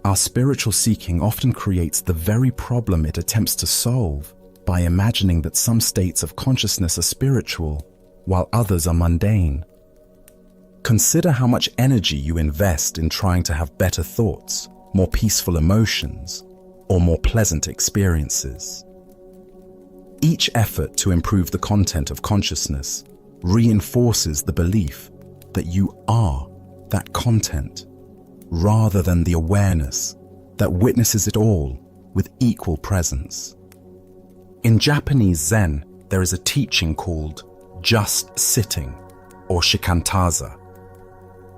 Our spiritual seeking often creates the very problem it attempts to solve by imagining that some states of consciousness are spiritual while others are mundane. Consider how much energy you invest in trying to have better thoughts, more peaceful emotions, or more pleasant experiences. Each effort to improve the content of consciousness reinforces the belief that you are that content, rather than the awareness that witnesses it all with equal presence. In Japanese Zen, there is a teaching called just sitting, or shikantaza.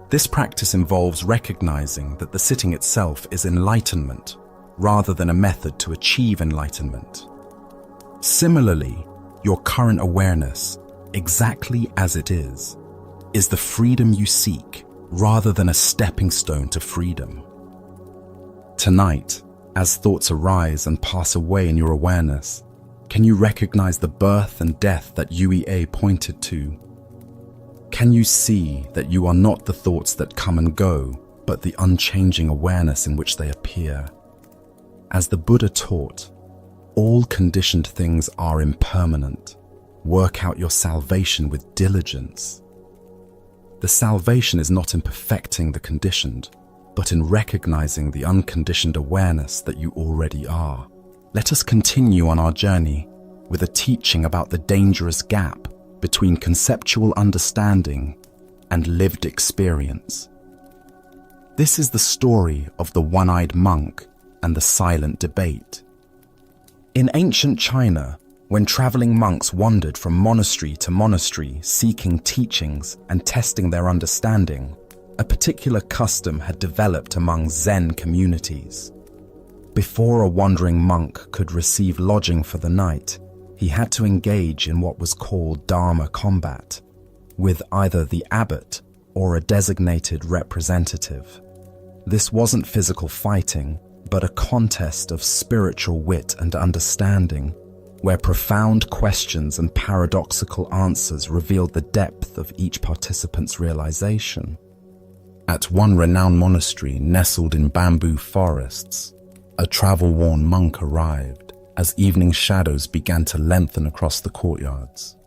This practice involves recognizing that the sitting itself is enlightenment, rather than a method to achieve enlightenment. Similarly, your current awareness, exactly as it is the freedom you seek, rather than a stepping stone to freedom. Tonight, as thoughts arise and pass away in your awareness, can you recognize the birth and death that UEA pointed to? Can you see that you are not the thoughts that come and go, but the unchanging awareness in which they appear? As the Buddha taught, all conditioned things are impermanent. Work out your salvation with diligence. The salvation is not in perfecting the conditioned, but in recognizing the unconditioned awareness that you already are. Let us continue on our journey with a teaching about the dangerous gap between conceptual understanding and lived experience. This is the story of the one-eyed monk and the silent debate. In ancient China, when traveling monks wandered from monastery to monastery seeking teachings and testing their understanding, a particular custom had developed among Zen communities. Before a wandering monk could receive lodging for the night, he had to engage in what was called Dharma combat, with either the abbot or a designated representative. This wasn't physical fighting, but a contest of spiritual wit and understanding, where profound questions and paradoxical answers revealed the depth of each participant's realization. At one renowned monastery nestled in bamboo forests, a travel-worn monk arrived as evening shadows began to lengthen across the courtyards.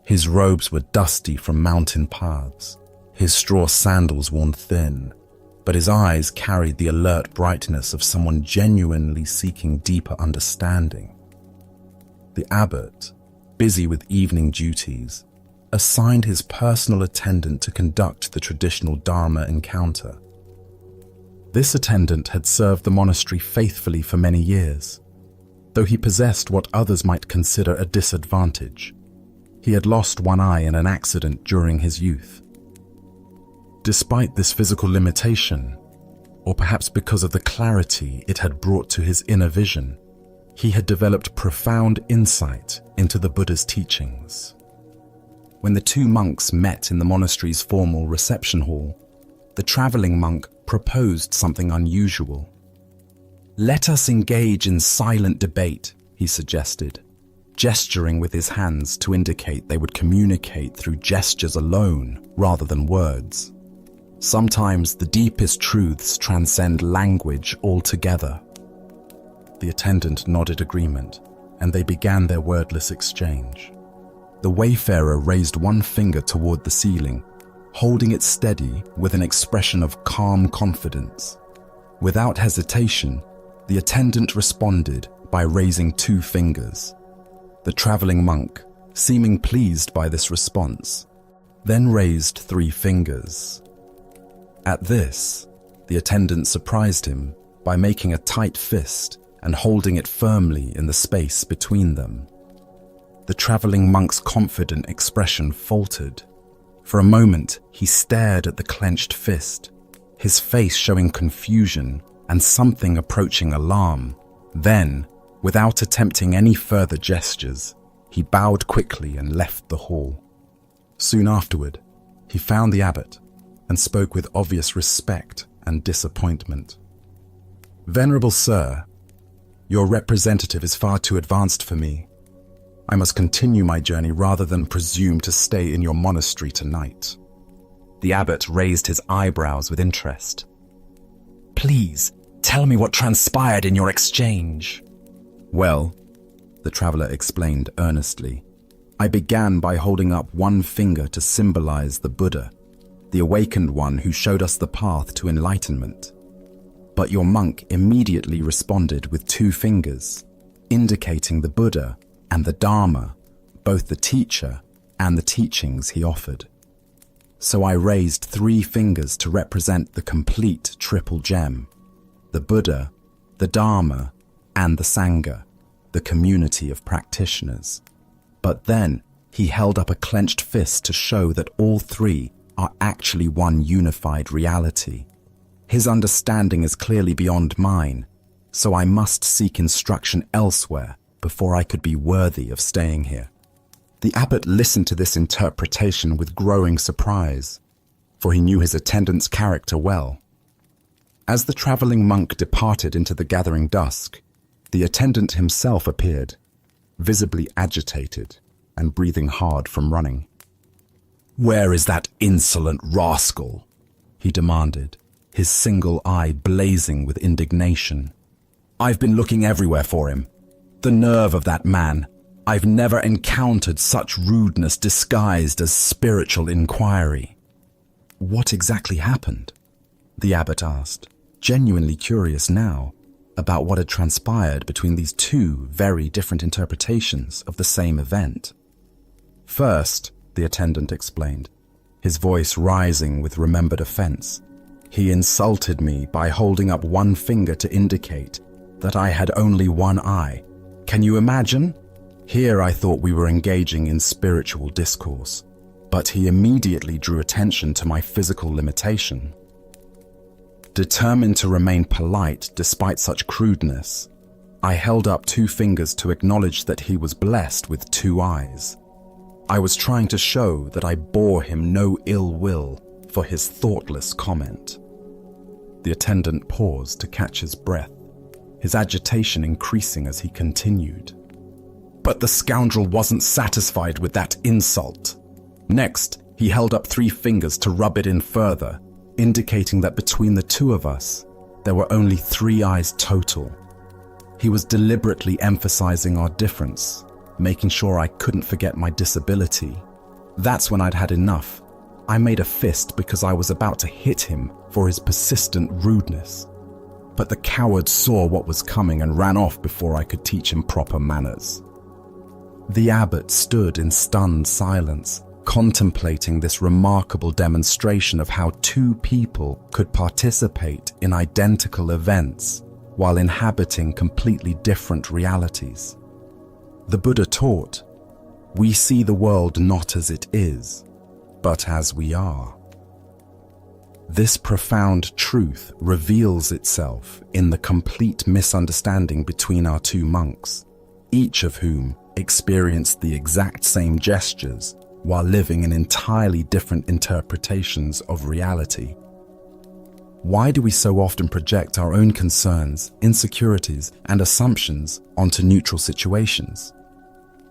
His robes were dusty from mountain paths, his straw sandals worn thin, but his eyes carried the alert brightness of someone genuinely seeking deeper understanding. The abbot, busy with evening duties, assigned his personal attendant to conduct the traditional Dharma encounter. This attendant had served the monastery faithfully for many years, though he possessed what others might consider a disadvantage. He had lost one eye in an accident during his youth. Despite this physical limitation, or perhaps because of the clarity it had brought to his inner vision, he had developed profound insight into the Buddha's teachings. When the two monks met in the monastery's formal reception hall, the traveling monk proposed something unusual. "Let us engage in silent debate," he suggested, gesturing with his hands to indicate they would communicate through gestures alone rather than words. Sometimes the deepest truths transcend language altogether. The attendant nodded agreement, and they began their wordless exchange. The wayfarer raised one finger toward the ceiling, holding it steady with an expression of calm confidence. Without hesitation, the attendant responded by raising two fingers. The traveling monk, seeming pleased by this response, then raised 3 fingers. At this, the attendant surprised him by making a tight fist and holding it firmly in the space between them. The traveling monk's confident expression faltered. For a moment, he stared at the clenched fist, his face showing confusion and something approaching alarm. Then, without attempting any further gestures, he bowed quickly and left the hall. Soon afterward, he found the abbot and spoke with obvious respect and disappointment. "Venerable Sir, your representative is far too advanced for me. I must continue my journey rather than presume to stay in your monastery tonight." The abbot raised his eyebrows with interest. "Please, tell me what transpired in your exchange." "Well," the traveler explained earnestly, "I began by holding up one finger to symbolize the Buddha, the awakened one who showed us the path to enlightenment. But your monk immediately responded with 2 fingers, indicating the Buddha and the Dharma, both the teacher and the teachings he offered. So I raised 3 fingers to represent the complete triple gem: the Buddha, the Dharma, and the Sangha, the community of practitioners. But then he held up a clenched fist to show that all 3 are actually one unified reality. His understanding is clearly beyond mine, so I must seek instruction elsewhere before I could be worthy of staying here." The abbot listened to this interpretation with growing surprise, for he knew his attendant's character well. As the traveling monk departed into the gathering dusk, the attendant himself appeared, visibly agitated and breathing hard from running. "Where is that insolent rascal?" he demanded, his single eye blazing with indignation. "I've been looking everywhere for him. The nerve of that man! I've never encountered such rudeness disguised as spiritual inquiry." "What exactly happened?" the abbot asked, genuinely curious now about what had transpired between these 2 very different interpretations of the same event. "First," the attendant explained, his voice rising with remembered offense, "he insulted me by holding up one finger to indicate that I had only one eye. Can you imagine? Here I thought we were engaging in spiritual discourse, but he immediately drew attention to my physical limitation." Determined to remain polite despite such crudeness, I held up 2 fingers to acknowledge that he was blessed with 2 eyes. I was trying to show that I bore him no ill will for his thoughtless comment. The attendant paused to catch his breath, his agitation increasing as he continued. But the scoundrel wasn't satisfied with that insult. Next, he held up 3 fingers to rub it in further, indicating that between the 2 of us, there were only 3 eyes total. He was deliberately emphasizing our difference, making sure I couldn't forget my disability. That's when I'd had enough. I made a fist because I was about to hit him for his persistent rudeness. But the coward saw what was coming and ran off before I could teach him proper manners. The abbot stood in stunned silence, contemplating this remarkable demonstration of how 2 people could participate in identical events while inhabiting completely different realities. The Buddha taught, "We see the world not as it is, but as we are." This profound truth reveals itself in the complete misunderstanding between our 2 monks, each of whom experienced the exact same gestures while living in entirely different interpretations of reality. Why do we so often project our own concerns, insecurities, and assumptions onto neutral situations?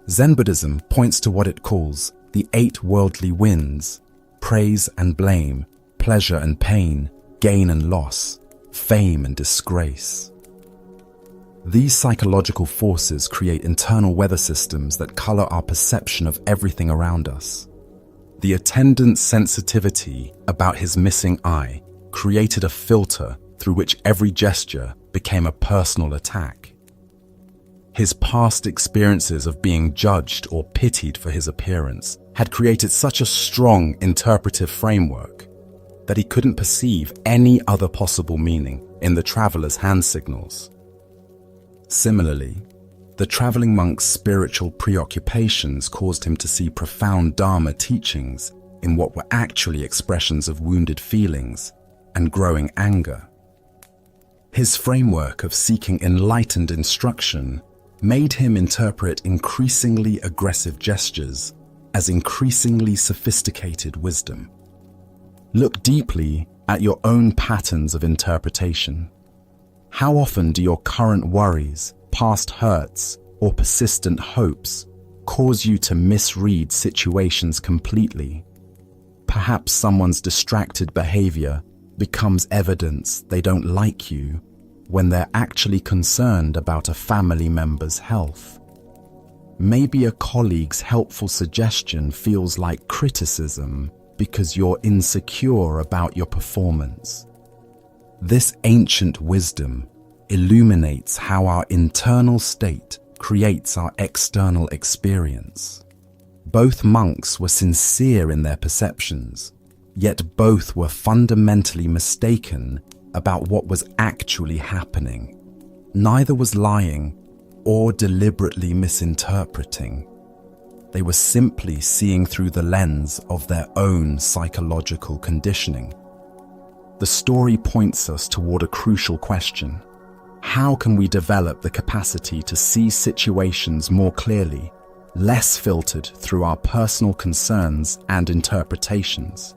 Zen Buddhism points to what it calls the 8 worldly winds: praise and blame, pleasure and pain, gain and loss, fame and disgrace. These psychological forces create internal weather systems that color our perception of everything around us. The attendant's sensitivity about his missing eye created a filter through which every gesture became a personal attack. His past experiences of being judged or pitied for his appearance had created such a strong interpretive framework that he couldn't perceive any other possible meaning in the traveler's hand signals. Similarly, the traveling monk's spiritual preoccupations caused him to see profound Dharma teachings in what were actually expressions of wounded feelings and growing anger. His framework of seeking enlightened instruction made him interpret increasingly aggressive gestures as increasingly sophisticated wisdom. Look deeply at your own patterns of interpretation. How often do your current worries, past hurts, or persistent hopes cause you to misread situations completely? Perhaps someone's distracted behavior becomes evidence they don't like you when they're actually concerned about a family member's health. Maybe a colleague's helpful suggestion feels like criticism because you're insecure about your performance. This ancient wisdom illuminates how our internal state creates our external experience. Both monks were sincere in their perceptions, yet both were fundamentally mistaken about what was actually happening. Neither was lying or deliberately misinterpreting. They were simply seeing through the lens of their own psychological conditioning. The story points us toward a crucial question. How can we develop the capacity to see situations more clearly, less filtered through our personal concerns and interpretations?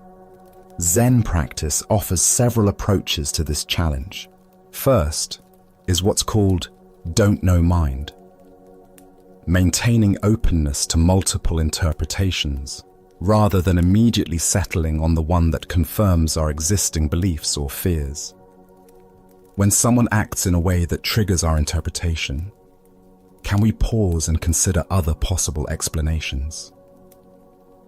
Zen practice offers several approaches to this challenge. First is what's called don't know mind. Maintaining openness to multiple interpretations, rather than immediately settling on the one that confirms our existing beliefs or fears. When someone acts in a way that triggers our interpretation, can we pause and consider other possible explanations?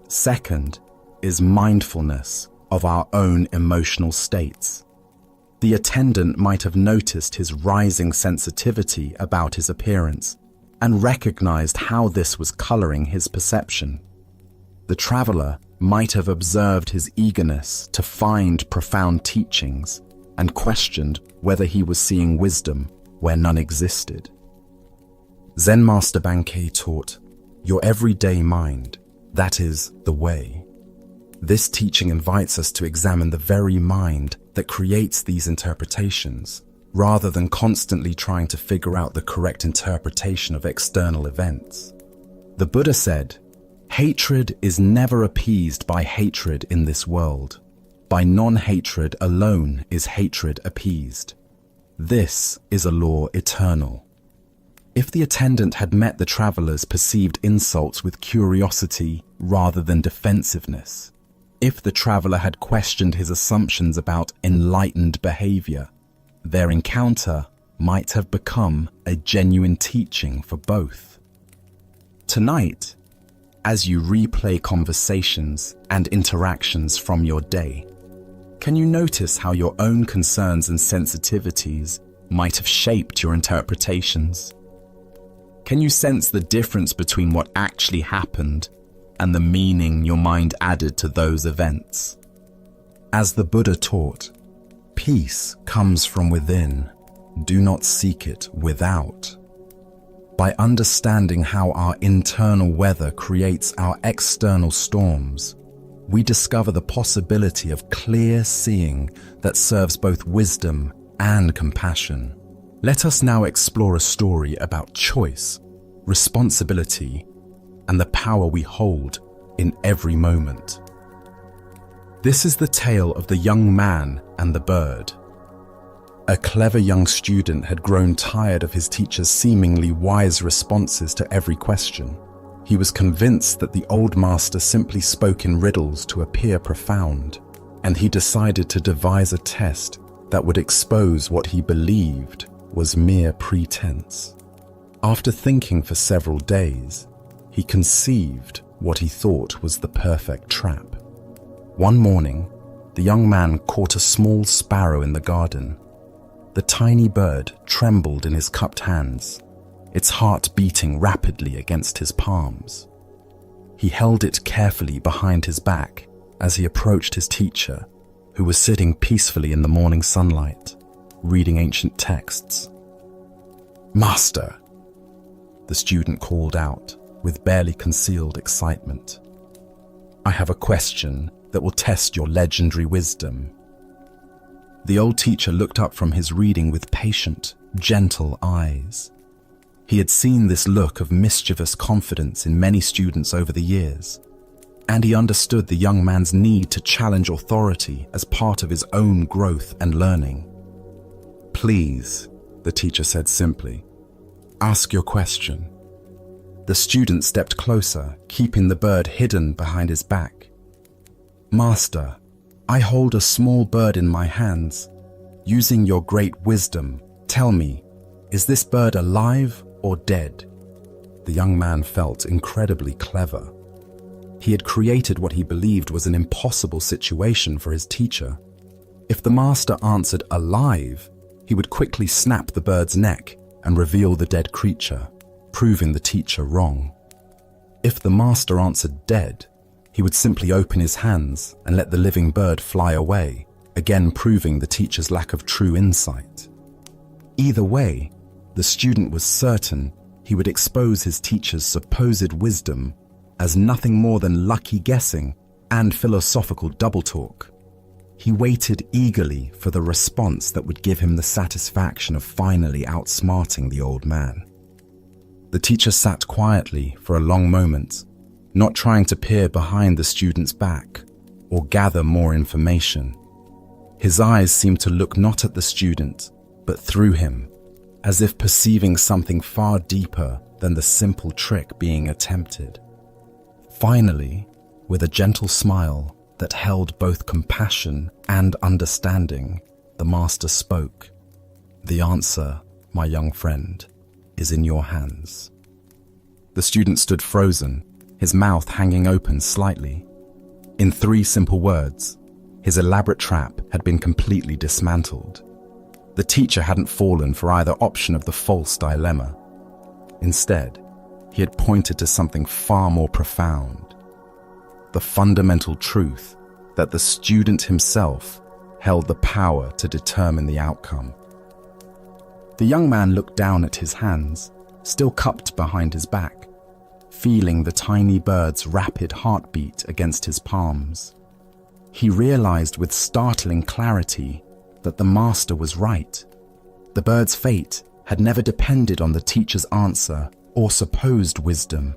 Second is mindfulness of our own emotional states. The attendant might have noticed his rising sensitivity about his appearance and recognized how this was coloring his perception. The traveler might have observed his eagerness to find profound teachings and questioned whether he was seeing wisdom where none existed. Zen Master Bankei taught, "Your everyday mind, that is the way." This teaching invites us to examine the very mind that creates these interpretations, rather than constantly trying to figure out the correct interpretation of external events. The Buddha said, "Hatred is never appeased by hatred in this world. By non-hatred alone is hatred appeased. This is a law eternal." If the attendant had met the traveler's perceived insults with curiosity rather than defensiveness, if the traveler had questioned his assumptions about enlightened behavior, their encounter might have become a genuine teaching for both. Tonight, as you replay conversations and interactions from your day, can you notice how your own concerns and sensitivities might have shaped your interpretations? Can you sense the difference between what actually happened and the meaning your mind added to those events? As the Buddha taught, peace comes from within. Do not seek it without. By understanding how our internal weather creates our external storms, we discover the possibility of clear seeing that serves both wisdom and compassion. Let us now explore a story about choice, responsibility, and the power we hold in every moment. This is the tale of the young man and the bird. A clever young student had grown tired of his teacher's seemingly wise responses to every question. He was convinced that the old master simply spoke in riddles to appear profound, and he decided to devise a test that would expose what he believed was mere pretense. After thinking for several days, he conceived what he thought was the perfect trap. One morning, the young man caught a small sparrow in the garden. The tiny bird trembled in his cupped hands, its heart beating rapidly against his palms. He held it carefully behind his back as he approached his teacher, who was sitting peacefully in the morning sunlight, reading ancient texts. "Master," the student called out with barely concealed excitement, "I have a question that will test your legendary wisdom." The old teacher looked up from his reading with patient, gentle eyes. He had seen this look of mischievous confidence in many students over the years, and he understood the young man's need to challenge authority as part of his own growth and learning. "Please," the teacher said simply, "ask your question." The student stepped closer, keeping the bird hidden behind his back. "Master, I hold a small bird in my hands. Using your great wisdom, tell me, is this bird alive or dead?" The young man felt incredibly clever. He had created what he believed was an impossible situation for his teacher. If the master answered alive, he would quickly snap the bird's neck and reveal the dead creature, proving the teacher wrong. If the master answered dead, he would simply open his hands and let the living bird fly away, again proving the teacher's lack of true insight. Either way, the student was certain he would expose his teacher's supposed wisdom as nothing more than lucky guessing and philosophical double talk. He waited eagerly for the response that would give him the satisfaction of finally outsmarting the old man. The teacher sat quietly for a long moment, not trying to peer behind the student's back or gather more information. His eyes seemed to look not at the student, but through him, as if perceiving something far deeper than the simple trick being attempted. Finally, with a gentle smile that held both compassion and understanding, the master spoke. "The answer, my young friend, is in your hands." The student stood frozen, his mouth hanging open slightly. In 3 simple words, his elaborate trap had been completely dismantled. The teacher hadn't fallen for either option of the false dilemma. Instead, he had pointed to something far more profound: the fundamental truth that the student himself held the power to determine the outcome. The young man looked down at his hands, still cupped behind his back, feeling the tiny bird's rapid heartbeat against his palms. He realized with startling clarity that the master was right. The bird's fate had never depended on the teacher's answer or supposed wisdom.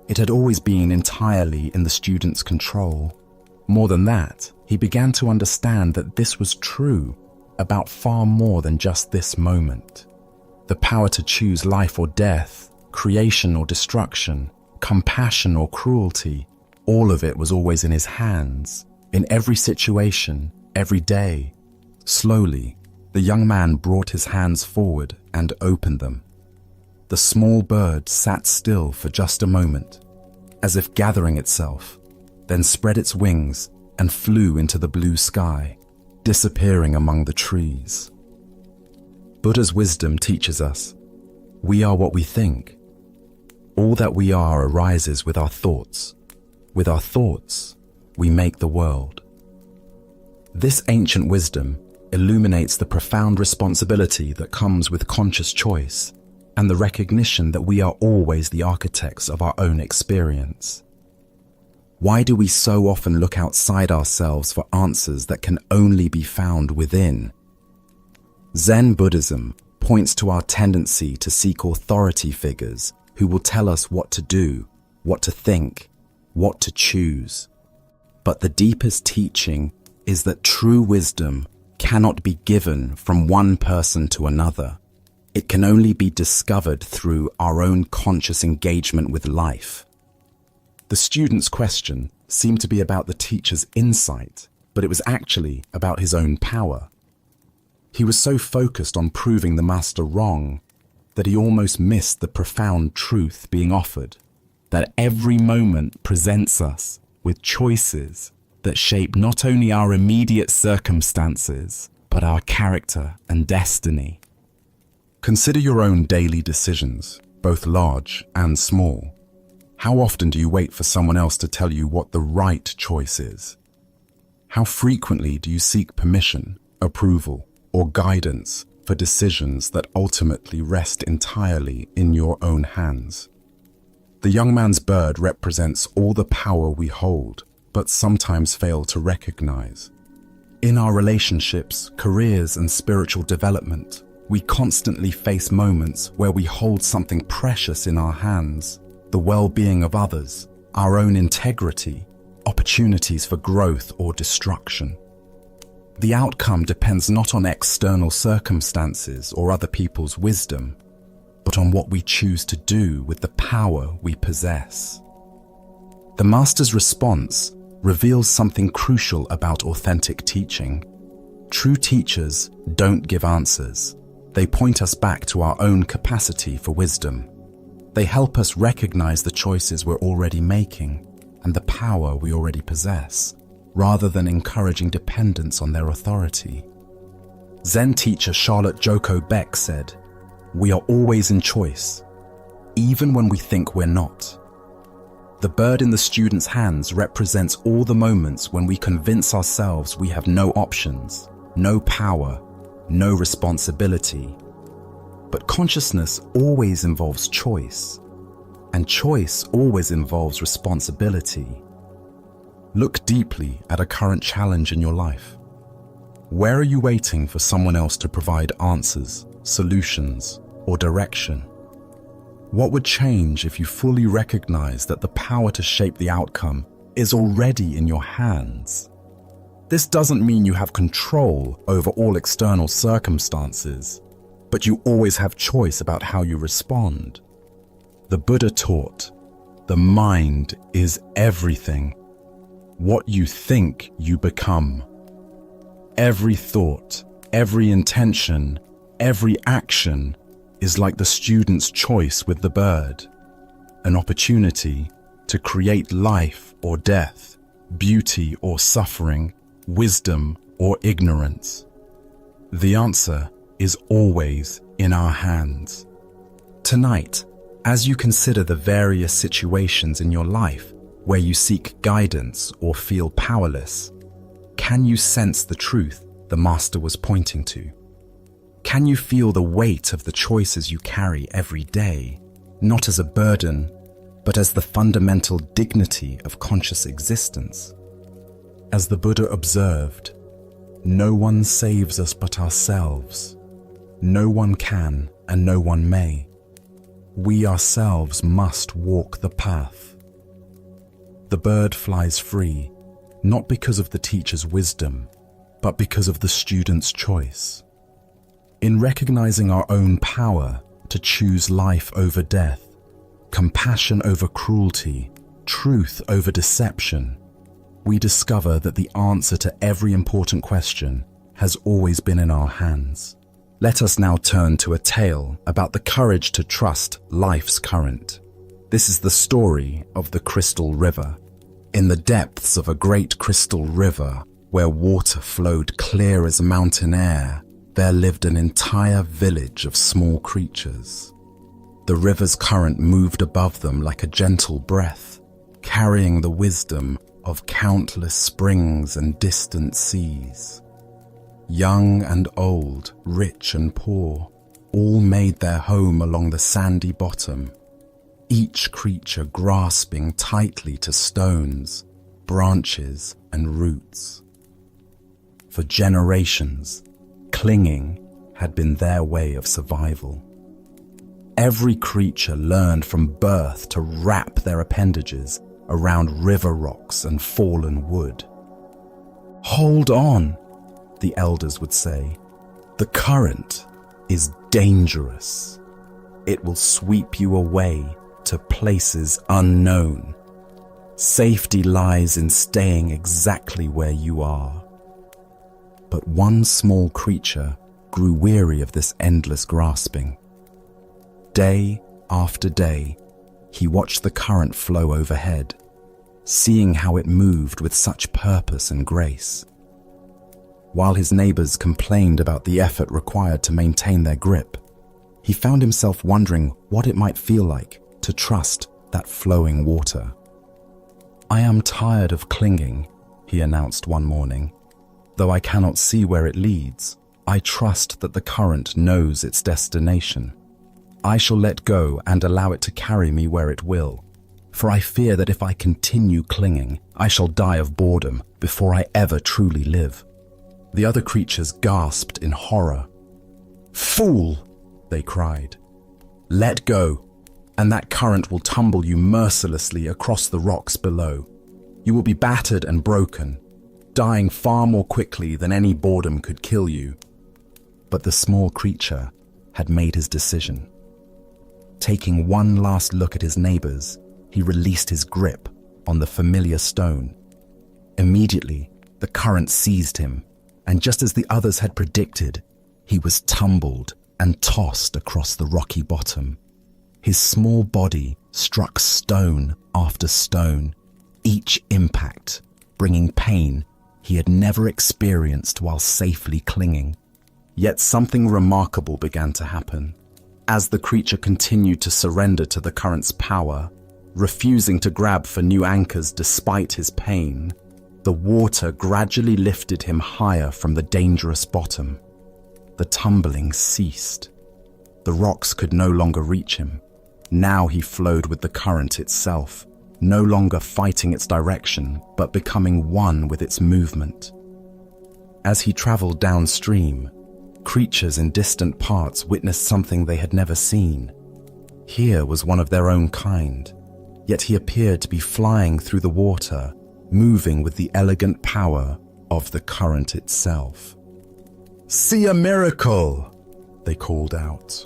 It had always been entirely in the student's control. More than that, he began to understand that this was true about far more than just this moment. The power to choose life or death, creation or destruction, compassion or cruelty, all of it was always in his hands, in every situation, every day. Slowly, the young man brought his hands forward and opened them. The small bird sat still for just a moment, as if gathering itself, then spread its wings and flew into the blue sky, disappearing among the trees. Buddha's wisdom teaches us, we are what we think. All that we are arises with our thoughts. With our thoughts, we make the world. This ancient wisdom illuminates the profound responsibility that comes with conscious choice and the recognition that we are always the architects of our own experience. Why do we so often look outside ourselves for answers that can only be found within? Zen Buddhism points to our tendency to seek authority figures who will tell us what to do, what to think, what to choose. But the deepest teaching is that true wisdom cannot be given from one person to another. It can only be discovered through our own conscious engagement with life. The student's question seemed to be about the teacher's insight, but it was actually about his own power. He was so focused on proving the master wrong that he almost missed the profound truth being offered, that every moment presents us with choices that shape not only our immediate circumstances, but our character and destiny. Consider your own daily decisions, both large and small. How often do you wait for someone else to tell you what the right choice is? How frequently do you seek permission, approval, or guidance for decisions that ultimately rest entirely in your own hands? The young man's bird represents all the power we hold, but sometimes fail to recognize. In our relationships, careers, and spiritual development, we constantly face moments where we hold something precious in our hands, the well-being of others, our own integrity, opportunities for growth or destruction. The outcome depends not on external circumstances or other people's wisdom, but on what we choose to do with the power we possess. The master's response reveals something crucial about authentic teaching. True teachers don't give answers. They point us back to our own capacity for wisdom. They help us recognize the choices we're already making and the power we already possess, rather than encouraging dependence on their authority. Zen teacher Charlotte Joko Beck said, "We are always in choice, even when we think we're not." The bird in the student's hands represents all the moments when we convince ourselves we have no options, no power, no responsibility. But consciousness always involves choice, and choice always involves responsibility. Look deeply at a current challenge in your life. Where are you waiting for someone else to provide answers, solutions, or direction? What would change if you fully recognize that the power to shape the outcome is already in your hands? This doesn't mean you have control over all external circumstances, but you always have choice about how you respond. The Buddha taught, the mind is everything. What you think, you become. Every thought, every intention, every action is like the student's choice with the bird, an opportunity to create life or death, beauty or suffering, wisdom or ignorance. The answer is always in our hands. Tonight, as you consider the various situations in your life where you seek guidance or feel powerless, can you sense the truth the Master was pointing to? Can you feel the weight of the choices you carry every day, not as a burden, but as the fundamental dignity of conscious existence? As the Buddha observed, No one saves us but ourselves. No one can and no one may. We ourselves must walk the path. The bird flies free, not because of the teacher's wisdom, but because of the student's choice. In recognizing our own power to choose life over death, compassion over cruelty, truth over deception, we discover that the answer to every important question has always been in our hands. Let us now turn to a tale about the courage to trust life's current. This is the story of the Crystal River. In the depths of a great crystal river, where water flowed clear as mountain air, there lived an entire village of small creatures. The river's current moved above them like a gentle breath, carrying the wisdom of countless springs and distant seas. Young and old, rich and poor, all made their home along the sandy bottom, each creature grasping tightly to stones, branches, and roots. For generations, clinging had been their way of survival. Every creature learned from birth to wrap their appendages around river rocks and fallen wood. "Hold on," the elders would say. "The current is dangerous. It will sweep you away to places unknown. Safety lies in staying exactly where you are." But one small creature grew weary of this endless grasping. Day after day, he watched the current flow overhead, seeing how it moved with such purpose and grace. While his neighbors complained about the effort required to maintain their grip, he found himself wondering what it might feel like to trust that flowing water. "I am tired of clinging," he announced one morning. "Though I cannot see where it leads, I trust that the current knows its destination. I shall let go and allow it to carry me where it will, for I fear that if I continue clinging, I shall die of boredom before I ever truly live." The other creatures gasped in horror. "Fool!" they cried. "Let go, and that current will tumble you mercilessly across the rocks below. You will be battered and broken, dying far more quickly than any boredom could kill you." But the small creature had made his decision. Taking one last look at his neighbors, he released his grip on the familiar stone. Immediately, the current seized him, and just as the others had predicted, he was tumbled and tossed across the rocky bottom. His small body struck stone after stone, each impact bringing pain he had never experienced while safely clinging. Yet something remarkable began to happen. As the creature continued to surrender to the current's power, refusing to grab for new anchors despite his pain, the water gradually lifted him higher from the dangerous bottom. The tumbling ceased. The rocks could no longer reach him. Now he flowed with the current itself, no longer fighting its direction, but becoming one with its movement. As he traveled downstream, creatures in distant parts witnessed something they had never seen. Here was one of their own kind, yet he appeared to be flying through the water, moving with the elegant power of the current itself. "See a miracle!" they called out.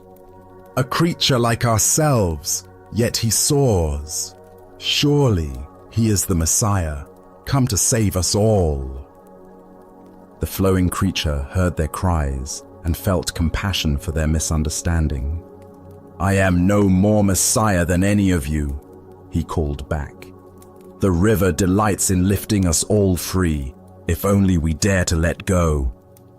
"A creature like ourselves, yet he soars. Surely he is the Messiah, come to save us all." The flowing creature heard their cries and felt compassion for their misunderstanding. "I am no more Messiah than any of you," he called back. "The river delights in lifting us all free, if only we dare to let go.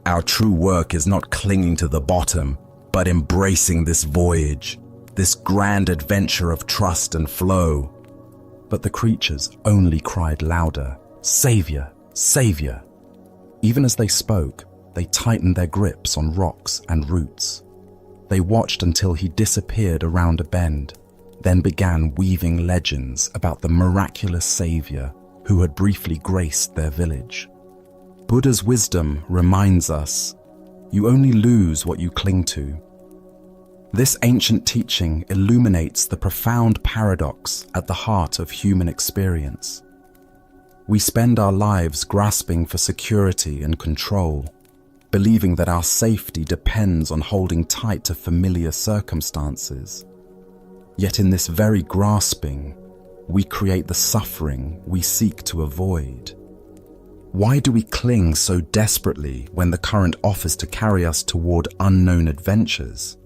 Our true work is not clinging to the bottom, but embracing this voyage, this grand adventure of trust and flow." But the creatures only cried louder, "Savior, Savior!" Even as they spoke, they tightened their grips on rocks and roots. They watched until he disappeared around a bend, then began weaving legends about the miraculous Savior who had briefly graced their village. Buddha's wisdom reminds us, you only lose what you cling to. This ancient teaching illuminates the profound paradox at the heart of human experience. We spend our lives grasping for security and control, believing that our safety depends on holding tight to familiar circumstances. Yet in this very grasping, we create the suffering we seek to avoid. Why do we cling so desperately when the current offers to carry us toward unknown adventures?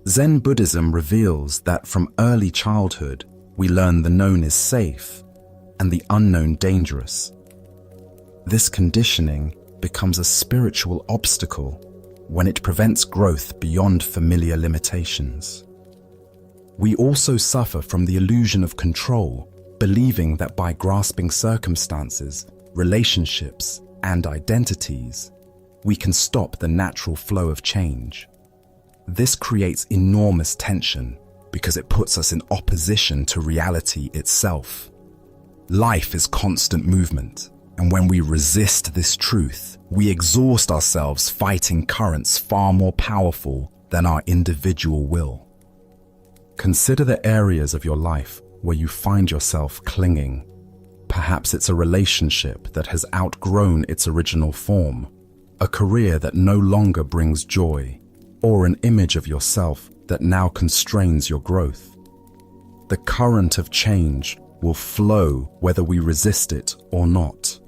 Zen Buddhism reveals that from early childhood, we learn the known is safe and the unknown dangerous. This conditioning becomes a spiritual obstacle when it prevents growth beyond familiar limitations. We also suffer from the illusion of control, believing that by grasping circumstances, relationships, and identities, we can stop the natural flow of change. This creates enormous tension because it puts us in opposition to reality itself. Life is constant movement, and when we resist this truth, we exhaust ourselves fighting currents far more powerful than our individual will. Consider the areas of your life where you find yourself clinging. Perhaps it's a relationship that has outgrown its original form, a career that no longer brings joy, or an image of yourself that now constrains your growth. The current of change will flow whether we resist it or not.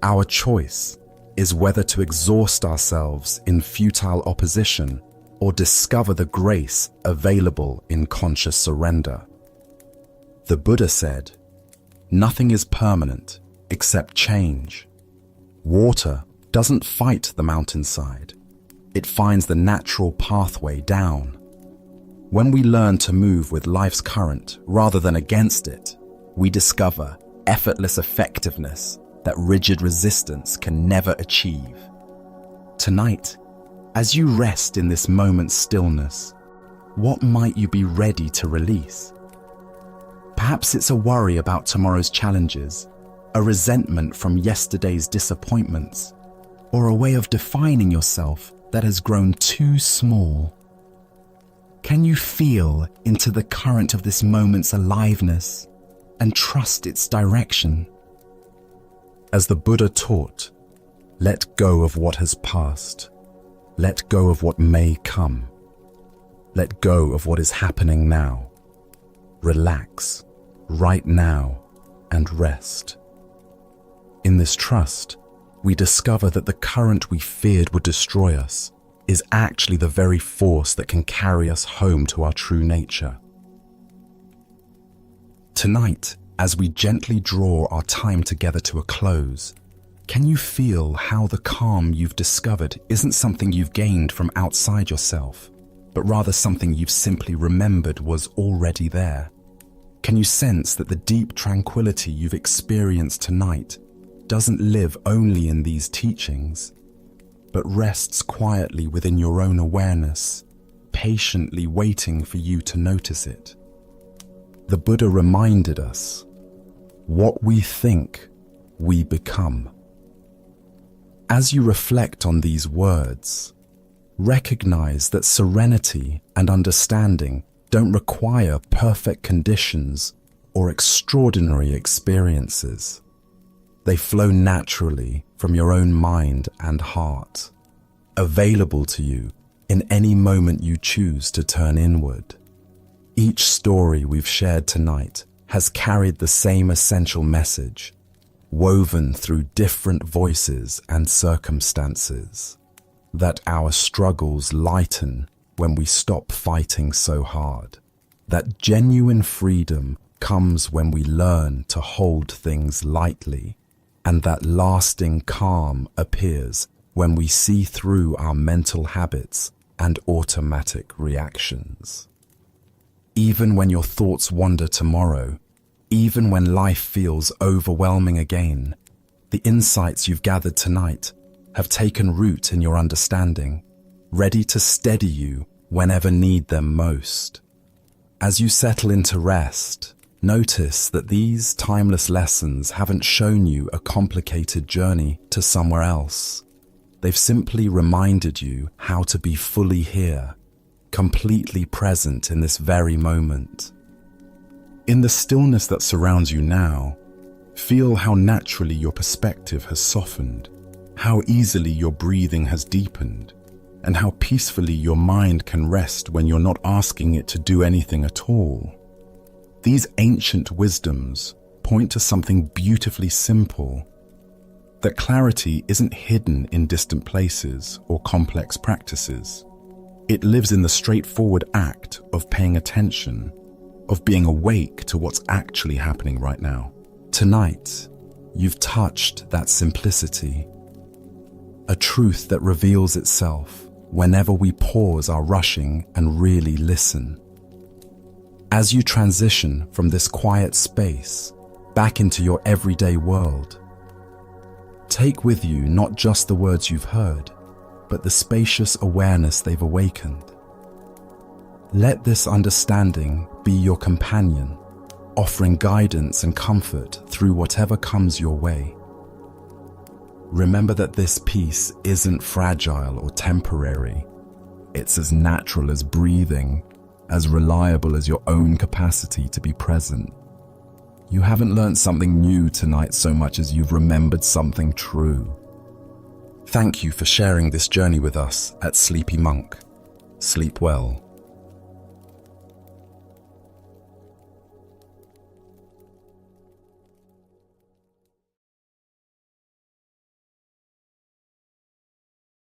Our choice is whether to exhaust ourselves in futile opposition or discover the grace available in conscious surrender. The Buddha said, "Nothing is permanent except change." Water doesn't fight the mountainside. It finds the natural pathway down. When we learn to move with life's current rather than against it, we discover effortless effectiveness that rigid resistance can never achieve. Tonight, as you rest in this moment's stillness, what might you be ready to release? Perhaps it's a worry about tomorrow's challenges, a resentment from yesterday's disappointments, or a way of defining yourself that has grown too small. Can you feel into the current of this moment's aliveness and trust its direction? As the Buddha taught, let go of what has passed. Let go of what may come. Let go of what is happening now. Relax right now and rest. In this trust, we discover that the current we feared would destroy us is actually the very force that can carry us home to our true nature. Tonight, as we gently draw our time together to a close, can you feel how the calm you've discovered isn't something you've gained from outside yourself, but rather something you've simply remembered was already there? Can you sense that the deep tranquility you've experienced tonight doesn't live only in these teachings, but rests quietly within your own awareness, patiently waiting for you to notice it? The Buddha reminded us, what we think, we become. As you reflect on these words, recognize that serenity and understanding don't require perfect conditions or extraordinary experiences. They flow naturally from your own mind and heart, available to you in any moment you choose to turn inward. Each story we've shared tonight has carried the same essential message, woven through different voices and circumstances, that our struggles lighten when we stop fighting so hard, that genuine freedom comes when we learn to hold things lightly, and that lasting calm appears when we see through our mental habits and automatic reactions. Even when your thoughts wander tomorrow, even when life feels overwhelming again, the insights you've gathered tonight have taken root in your understanding, ready to steady you whenever need them most. As you settle into rest, Notice that these timeless lessons haven't shown you a complicated journey to somewhere else. They've simply reminded you how to be fully here, completely present in this very moment. In the stillness that surrounds you now, feel how naturally your perspective has softened, how easily your breathing has deepened, and how peacefully your mind can rest when you're not asking it to do anything at all. These ancient wisdoms point to something beautifully simple, that clarity isn't hidden in distant places or complex practices. It lives in the straightforward act of paying attention, of being awake to what's actually happening right now. Tonight, you've touched that simplicity, a truth that reveals itself whenever we pause our rushing and really listen. As you transition from this quiet space back into your everyday world, take with you not just the words you've heard, but the spacious awareness they've awakened. Let this understanding be your companion, offering guidance and comfort through whatever comes your way. Remember that this peace isn't fragile or temporary. It's as natural as breathing, as reliable as your own capacity to be present. You haven't learned something new tonight so much as you've remembered something true. Thank you for sharing this journey with us at Sleepy Monk. Sleep well.